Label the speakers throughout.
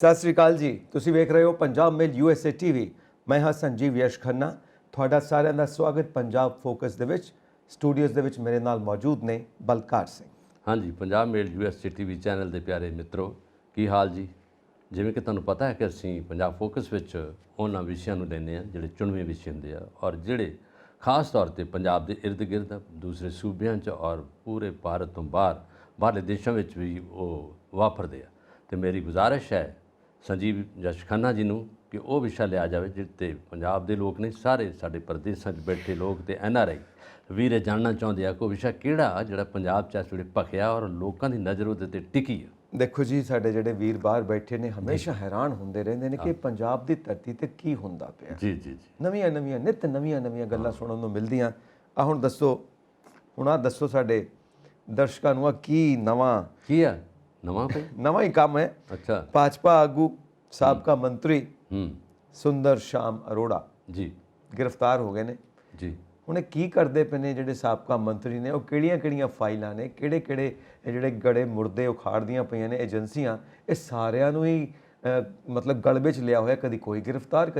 Speaker 1: ਸਤਿ ਸ੍ਰੀ ਅਕਾਲ ਜੀ। ਤੁਸੀਂ ਵੇਖ ਰਹੇ ਹੋ ਪੰਜਾਬ ਮੇਲ USA TV। ਮੈਂ ਹਾਂ ਸੰਜੀਵ ਯਸ਼ ਖੰਨਾ। ਤੁਹਾਡਾ ਸਾਰਿਆਂ ਦਾ ਸਵਾਗਤ ਪੰਜਾਬ ਫੋਕਸ ਦੇ ਵਿੱਚ। ਸਟੂਡੀਓਜ਼ ਦੇ ਵਿੱਚ ਮੇਰੇ ਨਾਲ ਮੌਜੂਦ ਨੇ ਬਲਕਾਰ ਸਿੰਘ।
Speaker 2: ਹਾਂਜੀ, ਪੰਜਾਬ ਮੇਲ USA TV ਚੈਨਲ ਦੇ ਪਿਆਰੇ ਮਿੱਤਰੋ, ਕੀ ਹਾਲ ਜੀ। ਜਿਵੇਂ ਕਿ ਤੁਹਾਨੂੰ ਪਤਾ ਹੈ ਕਿ ਅਸੀਂ ਪੰਜਾਬ ਫੋਕਸ ਵਿੱਚ ਉਹਨਾਂ ਵਿਸ਼ਿਆਂ ਨੂੰ ਲੈਂਦੇ ਹਾਂ ਜਿਹੜੇ ਚੁਣਵੇਂ ਵਿਸ਼ੇ ਹੁੰਦੇ ਆ ਔਰ ਜਿਹੜੇ ਖਾਸ ਤੌਰ ਤੇ ਪੰਜਾਬ ਦੇ ਇਰਦ ਗਿਰਦ ਦੂਸਰੇ ਸੂਬਿਆਂ 'ਚ ਔਰ ਪੂਰੇ ਭਾਰਤ ਤੋਂ ਬਾਹਰਲੇ ਦੇਸ਼ਾਂ ਵਿੱਚ ਵੀ ਉਹ ਵਾਪਰਦੇ ਆ। ਤੇ ਮੇਰੀ ਗੁਜ਼ਾਰਿਸ਼ ਹੈ ਸੰਜੀਵ ਯਸ਼ ਖੰਨਾ ਜੀ ਨੂੰ ਕਿ ਉਹ ਵਿਸ਼ਾ ਲਿਆ ਜਾਵੇ ਜਿੱਤੇ ਪੰਜਾਬ ਦੇ ਲੋਕ ਨੇ, ਸਾਰੇ ਸਾਡੇ ਪ੍ਰਦੇਸ਼ਾਂ 'ਚ ਬੈਠੇ ਲੋਕ ਤੇ NRI ਵੀਰੇ ਜਾਣਨਾ ਚਾਹੁੰਦੇ ਆ ਕੋਈ ਵਿਸ਼ਾ ਕਿਹੜਾ ਜਿਹੜਾ ਪੰਜਾਬ 'ਚ ਇਸ ਵੇਲੇ ਭਖਿਆ ਔਰ ਲੋਕਾਂ ਦੀ ਨਜ਼ਰ ਉਹਦੇ 'ਤੇ ਟਿਕੀ ਆ।
Speaker 1: ਦੇਖੋ ਜੀ, ਸਾਡੇ ਜਿਹੜੇ ਵੀਰ ਬਾਹਰ ਬੈਠੇ ਨੇ ਹਮੇਸ਼ਾ ਹੈਰਾਨ ਹੁੰਦੇ ਰਹਿੰਦੇ ਨੇ ਕਿ ਪੰਜਾਬ ਦੀ ਧਰਤੀ ਤੇ ਕੀ ਹੁੰਦਾ ਪਿਆ।
Speaker 2: ਜੀ ਜੀ ਜੀ,
Speaker 1: ਨਵੀਆਂ ਨਵੀਆਂ ਗੱਲਾਂ ਸੁਣਨ ਨੂੰ ਮਿਲਦੀਆਂ। ਹੁਣ ਦੱਸੋ, ਹੁਣ ਦੱਸੋ ਸਾਡੇ ਦਰਸ਼ਕਾਂ ਨੂੰ ਕੀ ਨਵਾਂ
Speaker 2: ਕੀ ਆ ਨਵਾਂ ਕੋਈ
Speaker 1: ਨਵਾਂ ਹੀ ਕੰਮ ਹੈ।
Speaker 2: ਅੱਛਾ,
Speaker 1: ਭਾਜਪਾ ਆਗੂ ਸਾਬਕਾ ਮੰਤਰੀ
Speaker 2: ਹੂੰ
Speaker 1: ਸੁੰਦਰ ਸ਼ਾਮ ਅਰੋੜਾ
Speaker 2: ਜੀ
Speaker 1: ਗ੍ਰਿਫਤਾਰ ਹੋ ਗਏ ਨੇ।
Speaker 2: ਜੀ,
Speaker 1: ਹੁਣ ਇਹ ਕੀ ਕਰਦੇ ਪਏ ਨੇ ਜਿਹੜੇ ਸਾਬਕਾ ਮੰਤਰੀ ਨੇ? ਉਹ ਕਿਹੜੀਆਂ ਫਾਈਲਾਂ ਨੇ, ਕਿਹੜੇ ਜਿਹੜੇ ਗੜੇ ਮੁਰਦੇ ਉਖਾੜਦੀਆਂ ਪਈਆਂ ਨੇ ਏਜੰਸੀਆਂ, ਇਹ ਸਾਰਿਆਂ ਨੂੰ ਹੀ ਮਤਲਬ ਗਲਬੇ 'ਚ ਲਿਆ ਹੋਇਆ। ਕਦੀ ਕੋਈ ਗ੍ਰਿਫਤਾਰ,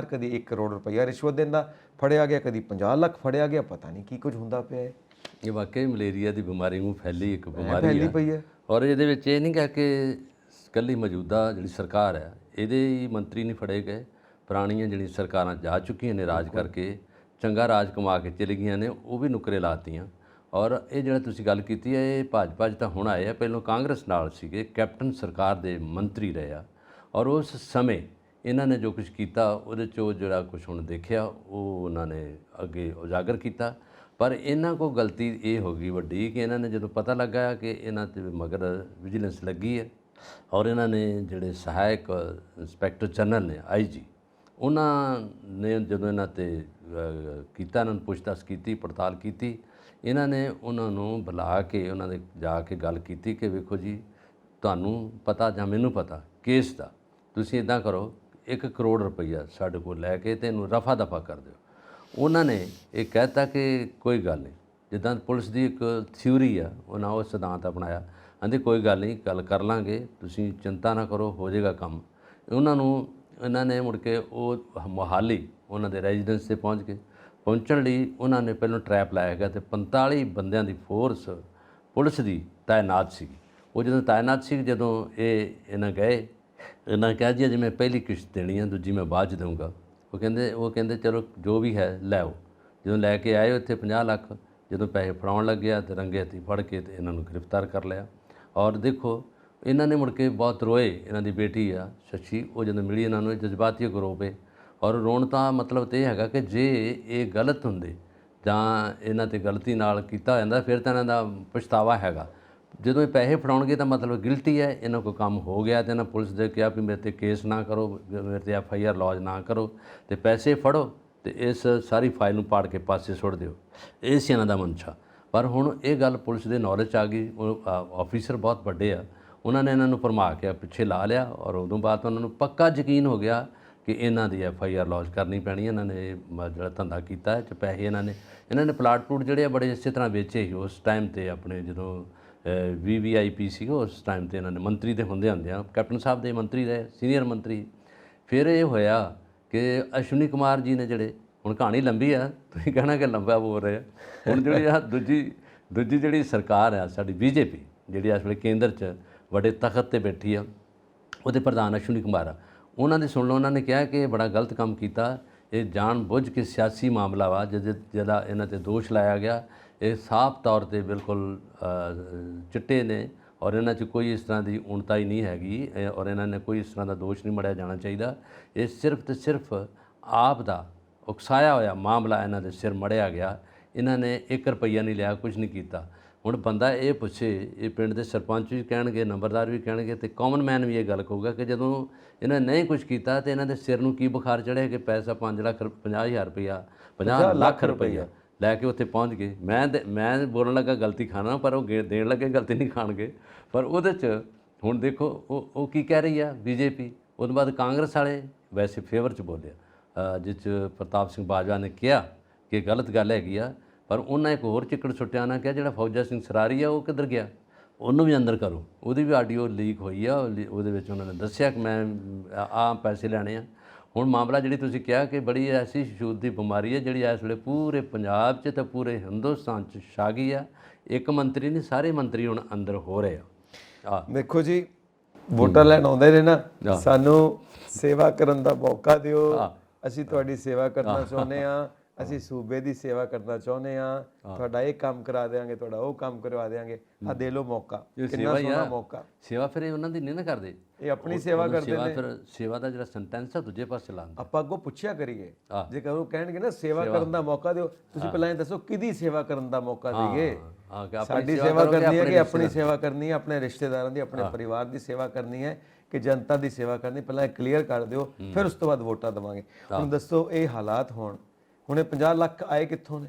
Speaker 1: ਕਦੀ 1 ਕਰੋੜ ਰੁਪਈਆ ਰਿਸ਼ਵਤ ਦਿੰਦਾ ਫੜਿਆ ਗਿਆ, ਕਦੀ 50 ਲੱਖ ਫੜਿਆ ਗਿਆ। ਪਤਾ ਨਹੀਂ ਕੀ ਕੁਝ ਹੁੰਦਾ ਪਿਆ ਹੈ।
Speaker 2: ਇਹ ਵਾਕਈ ਮਲੇਰੀਆ ਦੀ ਬਿਮਾਰੀ ਨੂੰ ਫੈਲੀ ਇੱਕ ਬਿਮਾਰੀ
Speaker 1: ਫੈਲੀ ਪਈ ਹੈ।
Speaker 2: ਔਰ ਇਹਦੇ ਵਿੱਚ ਇਹ ਨਹੀਂ ਕਹਿ ਕਿ ਇਕੱਲੀ ਮੌਜੂਦਾ ਜਿਹੜੀ ਸਰਕਾਰ ਹੈ ਇਹਦੇ ਹੀ ਮੰਤਰੀ ਨਹੀਂ ਫੜੇ ਗਏ। ਪੁਰਾਣੀਆਂ ਜਿਹੜੀਆਂ ਸਰਕਾਰਾਂ ਜਾ ਚੁੱਕੀਆਂ ਨੇ ਰਾਜ ਕਰਕੇ, ਚੰਗਾ ਰਾਜ ਕਮਾ ਕੇ ਚਲੀ ਗਈਆਂ ਨੇ, ਉਹ ਵੀ ਨੁਕਰੇ ਲਾਤੀਆਂ। ਔਰ ਇਹ ਜਿਹੜਾ ਤੁਸੀਂ ਗੱਲ ਕੀਤੀ ਹੈ ਇਹ ਭਾਜਪਾ 'ਚ ਤਾਂ ਹੁਣ ਆਏ ਆ, ਪਹਿਲਾਂ ਕਾਂਗਰਸ ਨਾਲ ਸੀਗੇ, ਕੈਪਟਨ ਸਰਕਾਰ ਦੇ ਮੰਤਰੀ ਰਹੇ ਆ। ਔਰ ਉਸ ਸਮੇਂ ਇਹਨਾਂ ਨੇ ਜੋ ਕੁਝ ਕੀਤਾ ਉਹਦੇ 'ਚੋਂ ਜਿਹੜਾ ਕੁਝ ਹੁਣ ਦੇਖਿਆ ਉਹ ਉਹਨਾਂ ਨੇ ਅੱਗੇ ਉਜਾਗਰ ਕੀਤਾ। ਪਰ ਇਹਨਾਂ ਕੋਲ ਗਲਤੀ ਇਹ ਹੋ ਗਈ ਵੱਡੀ ਕਿ ਇਹਨਾਂ ਨੇ ਜਦੋਂ ਪਤਾ ਲੱਗਾ ਕਿ ਇਹਨਾਂ 'ਤੇ ਮਗਰ ਵਿਜੀਲੈਂਸ ਲੱਗੀ ਹੈ ਔਰ ਇਹਨਾਂ ਨੇ ਜਿਹੜੇ ਸਹਾਇਕ ਇੰਸਪੈਕਟਰ ਜਨਰਲ ਨੇ IG, ਉਹਨਾਂ ਨੇ ਜਦੋਂ ਇਹਨਾਂ 'ਤੇ ਕੀਤਾ, ਇਹਨਾਂ ਨੂੰ ਪੁੱਛਤਾਛ ਕੀਤੀ, ਪੜਤਾਲ ਕੀਤੀ, ਇਹਨਾਂ ਨੇ ਉਹਨਾਂ ਨੂੰ ਬੁਲਾ ਕੇ ਉਹਨਾਂ ਦੇ ਜਾ ਕੇ ਗੱਲ ਕੀਤੀ ਕਿ ਵੇਖੋ ਜੀ, ਤੁਹਾਨੂੰ ਪਤਾ ਜਾਂ ਮੈਨੂੰ ਪਤਾ ਕੇਸ ਦਾ, ਤੁਸੀਂ ਇੱਦਾਂ ਕਰੋ 1 ਕਰੋੜ ਰੁਪਈਆ ਸਾਡੇ ਕੋਲ ਲੈ ਕੇ ਤੇ ਇਹਨੂੰ ਰਫਾ ਦਫਾ ਕਰ ਦਿਓ। ਉਹਨਾਂ ਨੇ ਇਹ ਕਹਿਤਾ ਕਿ ਕੋਈ ਗੱਲ ਨਹੀਂ, ਜਿੱਦਾਂ ਪੁਲਿਸ ਦੀ ਇੱਕ ਥਿਊਰੀ ਆ, ਉਹਨਾਂ ਉਹ ਸਿਧਾਂਤ ਅਪਣਾਇਆ। ਕਹਿੰਦੇ ਕੋਈ ਗੱਲ ਨਹੀਂ, ਗੱਲ ਕਰ ਲਾਂਗੇ, ਤੁਸੀਂ ਚਿੰਤਾ ਨਾ ਕਰੋ, ਹੋ ਜਾਏਗਾ ਕੰਮ। ਇਹਨਾਂ ਨੇ ਮੁੜ ਕੇ ਉਹ ਮੋਹਾਲੀ ਉਹਨਾਂ ਦੇ ਰੈਜ਼ੀਡੈਂਸ 'ਤੇ ਪਹੁੰਚਣ ਲਈ ਉਹਨਾਂ ਨੇ ਪਹਿਲਾਂ ਟਰੈਪ ਲਾਇਆ ਗਿਆ ਤੇ 45 ਬੰਦਿਆਂ ਦੀ ਫੋਰਸ ਪੁਲਿਸ ਦੀ ਤਾਇਨਾਤ ਸੀਗੀ। ਉਹ ਜਦੋਂ ਤਾਇਨਾਤ ਸੀ, ਜਦੋਂ ਇਹਨਾਂ ਗਏ, ਇਹਨਾਂ ਕਿਹਾ ਜੀ ਅੱਜ ਮੈਂ ਪਹਿਲੀ ਕਿਸ਼ਤ ਦੇਣੀ ਹੈ, ਦੂਜੀ ਮੈਂ ਬਾਅਦ 'ਚ ਦੇਵਾਂਗਾ। ਉਹ ਕਹਿੰਦੇ ਚਲੋ ਜੋ ਵੀ ਹੈ ਲੈ ਆਓ। ਜਦੋਂ ਲੈ ਕੇ ਆਏ ਉੱਥੇ 50 ਲੱਖ, ਜਦੋਂ ਪੈਸੇ ਫੜਾਉਣ ਲੱਗਿਆ ਤੇ ਰੰਗੇ ਹੱਥੀਂ ਫੜ ਕੇ ਤੇ ਇਹਨਾਂ ਨੂੰ ਗ੍ਰਿਫਤਾਰ ਕਰ ਲਿਆ। ਔਰ ਦੇਖੋ, ਇਹਨਾਂ ਨੇ ਮੁੜ ਕੇ ਬਹੁਤ ਰੋਏ। ਇਹਨਾਂ ਦੀ ਬੇਟੀ ਆ ਸ਼ਸ਼ੀ, ਉਹ ਜਦੋਂ ਮਿਲੀ ਇਹਨਾਂ ਨੂੰ ਜਜ਼ਬਾਤੀ ਰੋ ਪਏ। ਔਰ ਰੋਣ ਤਾਂ ਮਤਲਬ ਤਾਂ ਇਹ ਹੈਗਾ ਕਿ ਜੇ ਇਹ ਗਲਤ ਹੁੰਦੇ ਜਾਂ ਇਹਨਾਂ 'ਤੇ ਗਲਤੀ ਨਾਲ ਕੀਤਾ ਜਾਂਦਾ ਫਿਰ ਤਾਂ ਇਹਨਾਂ ਦਾ ਪਛਤਾਵਾ ਹੈਗਾ। ਜਦੋਂ ਇਹ ਪੈਸੇ ਫੜਾਉਣਗੇ ਤਾਂ ਮਤਲਬ ਗਿਲਟੀ ਹੈ, ਇਹਨਾਂ ਕੋਲ ਕੰਮ ਹੋ ਗਿਆ। ਤੇ ਇਹਨਾਂ ਪੁਲਿਸ ਦੇ ਕਿਹਾ ਵੀ ਮੇਰੇ 'ਤੇ ਕੇਸ ਨਾ ਕਰੋ, ਮੇਰੇ 'ਤੇ FIR ਲੌਜ ਨਾ ਕਰੋ, ਤੇ ਪੈਸੇ ਫੜੋ ਤੇ ਇਸ ਸਾਰੀ ਫਾਈਲ ਨੂੰ ਪਾੜ ਕੇ ਪਾਸੇ ਸੁੱਟ ਦਿਓ। ਇਹ ਸੀ ਇਹਨਾਂ ਦਾ ਮਨਸ਼ਾ। ਪਰ ਹੁਣ ਇਹ ਗੱਲ ਪੁਲਿਸ ਦੇ ਨੌਲੇਜ 'ਚ ਆ ਗਈ। ਉਹ ਆਫੀਸਰ ਬਹੁਤ ਵੱਡੇ ਆ, ਉਹਨਾਂ ਨੇ ਇਹਨਾਂ ਨੂੰ ਭਰਮਾ ਕੇ ਪਿੱਛੇ ਲਾ ਲਿਆ। ਔਰ ਉਦੋਂ ਬਾਅਦ ਉਹਨਾਂ ਨੂੰ ਪੱਕਾ ਯਕੀਨ ਹੋ ਗਿਆ ਕਿ ਇਹਨਾਂ ਦੀ FIR ਲੌਜ ਕਰਨੀ ਪੈਣੀ। ਇਹਨਾਂ ਨੇ ਜਿਹੜਾ ਧੰਦਾ ਕੀਤਾ ਚ ਪੈਸੇ ਇਹਨਾਂ ਨੇ ਪਲਾਟ ਪਲੂਟ ਜਿਹੜੇ ਆ ਬੜੇ ਇਸੇ ਤਰ੍ਹਾਂ ਵੇਚੇ ਸੀ ਉਸ ਟਾਈਮ 'ਤੇ। ਆਪਣੇ ਜਦੋਂ VVIP ਸੀਗਾ ਉਸ ਟਾਈਮ 'ਤੇ ਇਹਨਾਂ ਨੇ ਮੰਤਰੀ ਦੇ ਹੁੰਦਿਆਂ ਕੈਪਟਨ ਸਾਹਿਬ ਦੇ ਮੰਤਰੀ ਰਹੇ, ਸੀਨੀਅਰ ਮੰਤਰੀ। ਫਿਰ ਇਹ ਹੋਇਆ ਕਿ ਅਸ਼ਵਨੀ ਕੁਮਾਰ ਜੀ ਨੇ ਜਿਹੜੇ, ਹੁਣ ਕਹਾਣੀ ਲੰਬੀ ਆ, ਤੁਸੀਂ ਕਹਿਣਾ ਕਿ ਲੰਬਾ ਬੋਲ ਰਹੇ ਆ। ਹੁਣ ਜਿਹੜੀ ਆ ਦੂਜੀ ਜਿਹੜੀ ਸਰਕਾਰ ਆ ਸਾਡੀ BJP, ਜਿਹੜੀ ਇਸ ਵੇਲੇ ਕੇਂਦਰ 'ਚ ਵੱਡੇ ਤਖਤ 'ਤੇ ਬੈਠੀ ਆ, ਉਹਦੇ ਪ੍ਰਧਾਨ ਅਸ਼ਵਨੀ ਕੁਮਾਰ ਆ। ਉਹਨਾਂ ਦੀ ਸੁਣ ਲਓ, ਉਹਨਾਂ ਨੇ ਕਿਹਾ ਕਿ ਇਹ ਬੜਾ ਗਲਤ ਕੰਮ ਕੀਤਾ, ਇਹ ਜਾਣ ਬੁੱਝ ਕੇ ਸਿਆਸੀ ਮਾਮਲਾ ਵਾ ਜਿਹੜਾ ਇਹਨਾਂ 'ਤੇ ਦੋਸ਼ ਲਾਇਆ ਗਿਆ। ਇਹ ਸਾਫ਼ ਤੌਰ 'ਤੇ ਬਿਲਕੁਲ ਚਿੱਟੇ ਨੇ ਔਰ ਇਹਨਾਂ 'ਚ ਕੋਈ ਇਸ ਤਰ੍ਹਾਂ ਦੀ ਉਣਤਾ ਹੀ ਨਹੀਂ ਹੈਗੀ ਔਰ ਇਹਨਾਂ ਨੇ ਕੋਈ ਇਸ ਤਰ੍ਹਾਂ ਦਾ ਦੋਸ਼ ਨਹੀਂ ਮੜਿਆ ਜਾਣਾ ਚਾਹੀਦਾ। ਇਹ ਸਿਰਫ ਤੇ ਸਿਰਫ ਆਪ ਦਾ ਉਕਸਾਇਆ ਹੋਇਆ ਮਾਮਲਾ ਇਹਨਾਂ ਦੇ ਸਿਰ ਮੜਿਆ ਗਿਆ। ਇਹਨਾਂ ਨੇ 1 ਰੁਪਈਆ ਨਹੀਂ ਲਿਆ, ਕੁਝ ਨਹੀਂ ਕੀਤਾ। ਹੁਣ ਬੰਦਾ ਇਹ ਪੁੱਛੇ, ਇਹ ਪਿੰਡ ਦੇ ਸਰਪੰਚ ਵੀ ਕਹਿਣਗੇ, ਨੰਬਰਦਾਰ ਵੀ ਕਹਿਣਗੇ ਤੇ ਕਾਮਨ ਮੈਨ ਵੀ ਇਹ ਗੱਲ ਕਹੂਗਾ ਕਿ ਜਦੋਂ ਇਹਨਾਂ ਨੇ ਨਹੀਂ ਕੁਝ ਕੀਤਾ ਤੇ ਇਹਨਾਂ ਦੇ ਸਿਰ ਨੂੰ ਕੀ ਬੁਖਾਰ ਚੜ੍ਹਿਆ ਕਿ ਪੈਸਾ 50,000 ਰੁਪਈਆ 50 ਲੱਖ ਰੁਪਈਆ ਲੈ ਕੇ ਉੱਥੇ ਪਹੁੰਚ ਗਏ। ਮੈਂ ਬੋਲਣ ਲੱਗਾ ਗਲਤੀ ਖਾਣਾ, ਪਰ ਉਹ ਦੇਣ ਲੱਗੇ ਗਲਤੀ ਨਹੀਂ ਖਾਣਗੇ। ਪਰ ਉਹਦੇ 'ਚ ਹੁਣ ਦੇਖੋ ਉਹ ਕੀ ਕਹਿ ਰਹੀ ਆ BJP। ਉਹਦੇ ਬਾਅਦ ਕਾਂਗਰਸ ਵਾਲੇ ਵੈਸੇ ਫੇਵਰ 'ਚ ਬੋਲਿਆ, ਜਿਸ 'ਚ ਪ੍ਰਤਾਪ ਸਿੰਘ ਬਾਜਵਾ ਨੇ ਕਿਹਾ ਕਿ ਗਲਤ ਗੱਲ ਹੈਗੀ ਆ। ਪਰ ਉਹਨਾਂ ਇੱਕ ਹੋਰ ਚਿੱਕੜ ਸੁੱਟਿਆ ਨਾ, ਕਿਹਾ ਜਿਹੜਾ ਫੌਜਾ ਸਿੰਘ ਸਰਾਰੀ ਆ ਉਹ ਕਿੱਧਰ ਗਿਆ। ਉਹਨੂੰ ਵੀ ਅੰਦਰ ਕਰੋ। ਉਹਦੀ ਵੀ ਆਡੀਓ ਲੀਕ ਹੋਈ ਆ, ਉਹਦੇ ਵਿੱਚ ਉਹਨਾਂ ਨੇ ਦੱਸਿਆ ਕਿ ਮੈਂ ਆਹ ਪੈਸੇ ਲੈਣੇ ਆ। ਹੁਣ ਮਾਮਲਾ ਜਿਹੜੀ ਤੁਸੀਂ ਕਿਹਾ ਕਿ ਬੜੀ ਐਸੀ ਛੂਤ ਦੀ ਬਿਮਾਰੀ ਹੈ ਜਿਹੜੀ ਇਸ ਵੇਲੇ ਪੂਰੇ ਪੰਜਾਬ 'ਚ ਤੇ ਪੂਰੇ ਹਿੰਦੁਸਤਾਨ 'ਚ ਛਾ ਗਈ ਆ। ਇੱਕ ਮੰਤਰੀ ਨਹੀਂ, ਸਾਰੇ ਮੰਤਰੀ ਹੁਣ ਅੰਦਰ ਹੋ ਰਹੇ ਆ।
Speaker 1: ਦੇਖੋ ਜੀ, ਵੋਟਾਂ ਲੈਣ ਆਉਂਦੇ ਨੇ ਨਾ, ਸਾਨੂੰ ਸੇਵਾ ਕਰਨ ਦਾ ਮੌਕਾ ਦਿਓ, ਅਸੀਂ ਤੁਹਾਡੀ ਸੇਵਾ ਕਰਨਾ ਚਾਹੁੰਦੇ ਆ, ਅਸੀਂ ਸੂਬੇ ਦੀ ਸੇਵਾ ਕਰਨਾ ਚਾਹੁੰਦੇ ਆ, ਤੁਹਾਡਾ ਇਹ ਕੰਮ ਕਰਾ ਦੇਵਾਂਗੇ, ਤੁਹਾਡਾ ਉਹ ਕੰਮ ਕਰਵਾ ਦੇਵਾਂਗੇ, ਆ ਦੇ ਲਓ ਮੌਕਾ। ਕਿੰਨਾ ਸੋਹਣਾ ਮੌਕਾ।
Speaker 2: ਸੇਵਾ ਫਿਰ ਉਹਨਾਂ ਦੀ ਨਹੀਂ ਨਾ ਕਰਦੇ,
Speaker 1: ਇਹ ਆਪਣੀ ਸੇਵਾ ਕਰਦੇ ਨੇ।
Speaker 2: ਫਿਰ ਸੇਵਾ ਦਾ ਜਿਹੜਾ ਸੈਂਟੈਂਸ ਆ ਦੂਜੇ ਪਾਸੇ ਲਾਉਂਦੇ।
Speaker 1: ਆਪਾਂ ਅੱਗੋਂ ਪੁੱਛਿਆ ਕਰੀਏ, ਜੇ ਕਹੋ ਕਹਿਣਗੇ ਨਾ ਸੇਵਾ ਕਰਨ ਦਾ ਮੌਕਾ ਦਿਓ, ਤੁਸੀਂ ਪਹਿਲਾਂ ਇਹ ਦੱਸੋ ਕਿਹਦੀ ਸੇਵਾ ਕਰਨ ਦਾ ਮੌਕਾ ਦੇਈਏ। ਸਾਡੀ ਸੇਵਾ ਕਰਨੀ ਹੈ ਕਿ ਆਪਣੀ ਸੇਵਾ ਕਰਨੀ ਹੈ, ਆਪਣੇ ਰਿਸ਼ਤੇਦਾਰਾਂ ਦੀ, ਆਪਣੇ ਪਰਿਵਾਰ ਦੀ ਸੇਵਾ ਕਰਨੀ ਹੈ ਕਿ ਜਨਤਾ ਦੀ ਸੇਵਾ ਕਰਨੀ? ਪਹਿਲਾਂ ਇਹ ਕਲੀਅਰ ਕਰ ਦਿਓ, ਫਿਰ ਉਸ ਤੋਂ ਬਾਅਦ ਵੋਟਾਂ ਦੇਵਾਂਗੇ। ਹੁਣ ਦੱਸੋ, ਇਹ ਹਾਲਾਤ ਹੋਣ, ਹੁਣ ਇਹ 50 ਲੱਖ ਆਏ ਕਿੱਥੋਂ ਨੇ?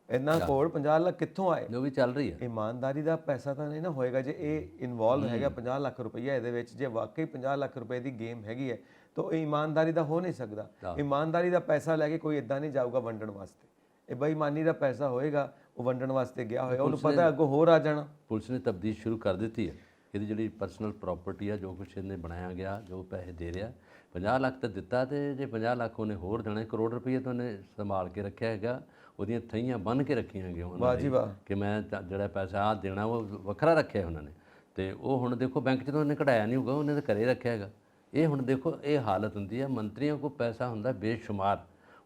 Speaker 1: ਇਹਨਾਂ ਕੋਲ 50 ਲੱਖ ਕਿੱਥੋਂ ਆਏ?
Speaker 2: ਜੋ ਵੀ ਚੱਲ ਰਹੀ ਹੈ,
Speaker 1: ਇਮਾਨਦਾਰੀ ਦਾ ਪੈਸਾ ਤਾਂ ਨਹੀਂ ਨਾ ਹੋਏਗਾ। ਜੇ ਇਹ ਇਨਵੋਲਵ ਹੈਗਾ 50 ਲੱਖ ਰੁਪਈਆ ਇਹਦੇ ਵਿੱਚ, ਜੇ ਵਾਕਈ 50 ਲੱਖ ਰੁਪਏ ਦੀ ਗੇਮ ਹੈਗੀ ਹੈ, ਤਾਂ ਇਹ ਇਮਾਨਦਾਰੀ ਦਾ ਹੋ ਨਹੀਂ ਸਕਦਾ। ਇਮਾਨਦਾਰੀ ਦਾ ਪੈਸਾ ਲੈ ਕੇ ਕੋਈ ਇਦਾਂ ਨਹੀਂ ਜਾਊਗਾ ਵੰਡਣ ਵਾਸਤੇ। ਇਹ ਬੇਈਮਾਨੀ ਦਾ ਪੈਸਾ ਹੋਏਗਾ, ਉਹ ਵੰਡਣ ਵਾਸਤੇ ਗਿਆ ਹੋਏਗਾ, ਉਹਨੂੰ ਪਤਾ ਅੱਗੋਂ ਹੋਰ ਆ ਜਾਣਾ।
Speaker 2: ਪੁਲਿਸ ਨੇ ਤਬਦੀਸ਼ ਸ਼ੁਰੂ ਕਰ ਦਿੱਤੀ ਹੈ। ਇਹਦੀ ਜਿਹੜੀ ਪਰਸਨਲ ਪ੍ਰਾਪਰਟੀ ਆ, ਜੋ ਕੁਛ ਇਹਨੇ ਬਣਾਇਆ ਗਿਆ, ਜੋ ਪੈਸੇ ਦੇ ਰਿਹਾ, 50 ਲੱਖ ਤਾਂ ਦਿੱਤਾ, ਤੇ ਜੇ 50 ਲੱਖ ਉਹਨੇ ਹੋਰ ਦੇਣਾ, ਕਰੋੜ ਰੁਪਏ ਤਾਂ ਉਹਨੇ ਸੰਭਾਲ ਕੇ ਰੱਖਿਆ ਹੈਗਾ, ਉਹਦੀਆਂ ਥਈਆਂ ਬੰਨ੍ਹ ਕੇ ਰੱਖੀਆਂ ਗਈਆਂ ਉਹਨਾਂ ਨੇ ਕਿ ਮੈਂ ਜਿਹੜਾ ਪੈਸਾ ਆ ਦੇਣਾ ਉਹ ਵੱਖਰਾ ਰੱਖਿਆ ਉਹਨਾਂ ਨੇ। ਤੇ ਉਹ ਹੁਣ ਦੇਖੋ ਬੈਂਕ 'ਚ ਤਾਂ ਉਹਨੇ ਕਢਾਇਆ ਨਹੀਂ ਹੋਊਗਾ, ਉਹਨੇ ਤਾਂ ਘਰੇ ਰੱਖਿਆ ਹੈਗਾ। ਇਹ ਹੁਣ ਦੇਖੋ ਇਹ ਹਾਲਤ ਹੁੰਦੀ ਹੈ। ਮੰਤਰੀਆਂ ਕੋਲ ਪੈਸਾ ਹੁੰਦਾ ਬੇਸ਼ੁਮਾਰ,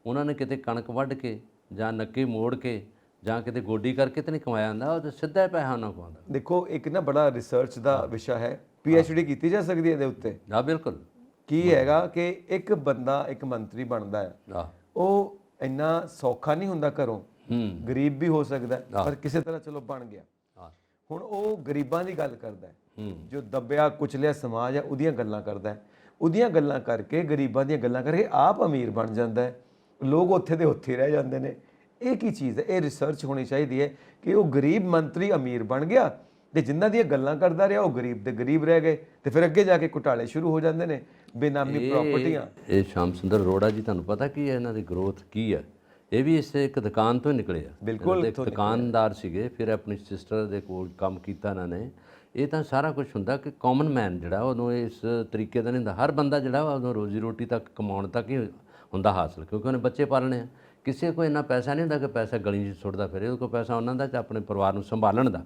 Speaker 2: ਉਹਨਾਂ ਨੇ ਕਿਤੇ ਕਣਕ ਵੱਢ ਕੇ ਜਾਂ ਨੱਕੇ ਮੋੜ ਕੇ ਜਾਂ ਕਿਤੇ ਗੋਡੀ ਕਰਕੇ ਤਾਂ ਨਹੀਂ ਕਮਾਇਆ ਹੁੰਦਾ, ਉਹ ਤਾਂ ਸਿੱਧਾ ਪੈਸਾ ਉਹਨਾਂ ਕੋਲ ਆਉਂਦਾ।
Speaker 1: ਦੇਖੋ, ਇੱਕ ਨਾ ਬੜਾ ਰਿਸਰਚ ਦਾ ਵਿਸ਼ਾ ਹੈ, PhD ਕੀਤੀ ਜਾ ਸਕਦੀ ਹੈ ਇਹਦੇ ਉੱਤੇ।
Speaker 2: ਹਾਂ ਬਿਲਕੁਲ।
Speaker 1: ਕੀ ਹੈਗਾ ਕਿ ਇੱਕ ਬੰਦਾ ਇੱਕ ਮੰਤਰੀ ਬਣਦਾ ਹੈ, ਉਹ ਇੰਨਾ ਸੌਖਾ ਨਹੀਂ ਹੁੰਦਾ ਘਰੋਂ, ਗਰੀਬ ਵੀ ਹੋ ਸਕਦਾ, ਪਰ ਕਿਸੇ ਤਰ੍ਹਾਂ ਚਲੋ ਬਣ ਗਿਆ। ਹੁਣ ਉਹ ਗਰੀਬਾਂ ਦੀ ਗੱਲ ਕਰਦਾ ਹੈ, ਜੋ ਦੱਬਿਆ ਕੁਚਲਿਆ ਸਮਾਜ ਹੈ ਉਹਦੀਆਂ ਗੱਲਾਂ ਕਰਦਾ ਹੈ, ਉਹਦੀਆਂ ਗੱਲਾਂ ਕਰਕੇ, ਗਰੀਬਾਂ ਦੀਆਂ ਗੱਲਾਂ ਕਰਕੇ ਆਪ ਅਮੀਰ ਬਣ ਜਾਂਦਾ ਹੈ, ਲੋਕ ਉੱਥੇ ਦੇ ਉੱਥੇ ਰਹਿ ਜਾਂਦੇ ਨੇ। ਇਹ ਕੀ ਚੀਜ਼ ਹੈ? ਇਹ ਰਿਸਰਚ ਹੋਣੀ ਚਾਹੀਦੀ ਹੈ ਕਿ ਉਹ ਗਰੀਬ ਮੰਤਰੀ ਅਮੀਰ ਬਣ ਗਿਆ ਤੇ ਜਿਨ੍ਹਾਂ ਦੀਆਂ ਗੱਲਾਂ ਕਰਦਾ ਰਿਹਾ ਉਹ ਗਰੀਬ ਦੇ ਗਰੀਬ ਰਹਿ ਗਏ, ਤੇ ਫਿਰ ਅੱਗੇ ਜਾ ਕੇ ਘੁਟਾਲੇ ਸ਼ੁਰੂ ਹੋ ਜਾਂਦੇ ਨੇ, ਬੇਨਾਮੀ ਪ੍ਰਾਪਰਟੀਆਂ। ਇਹ
Speaker 2: ਸ਼ਾਮ ਸੁੰਦਰ ਅਰੋੜਾ ਜੀ, ਤੁਹਾਨੂੰ ਪਤਾ ਕੀ ਹੈ ਇਹਨਾਂ ਦੀ ਗਰੋਥ ਕੀ ਹੈ? ਇਹ ਵੀ ਇਸ ਇੱਕ ਦੁਕਾਨ ਤੋਂ ਨਿਕਲੇ ਆ।
Speaker 1: ਬਿਲਕੁਲ,
Speaker 2: ਇੱਕ ਦੁਕਾਨਦਾਰ ਸੀਗੇ, ਫਿਰ ਆਪਣੀ ਸਿਸਟਰ ਦੇ ਕੋਲ ਕੰਮ ਕੀਤਾ ਇਹਨਾਂ ਨੇ। ਇਹ ਤਾਂ ਸਾਰਾ ਕੁਝ ਹੁੰਦਾ ਕਿ ਕਾਮਨ ਮੈਨ ਜਿਹੜਾ ਉਹਨੂੰ ਇਸ ਤਰੀਕੇ ਦਾ ਨਹੀਂ ਹੁੰਦਾ। ਹਰ ਬੰਦਾ ਜਿਹੜਾ ਉਹਨੂੰ ਰੋਜ਼ੀ ਰੋਟੀ ਤੱਕ ਕਮਾਉਣ ਤੱਕ ਹੀ ਹੁੰਦਾ ਹਾਸਲ, ਕਿਉਂਕਿ ਉਹਨੇ ਬੱਚੇ ਪਾਲਣੇ ਆ। ਕਿਸੇ ਕੋਲ ਇੰਨਾ ਪੈਸਾ ਨਹੀਂ ਹੁੰਦਾ ਕਿ ਪੈਸਾ ਗਲੀ 'ਚ ਸੁੱਟਦਾ ਫਿਰੇ। ਉਹਦੇ ਕੋਲ ਪੈਸਾ ਉਹਨਾਂ ਦਾ ਆਪਣੇ ਪਰਿਵਾਰ ਨੂੰ ਸੰਭਾਲਣ ਦਾ,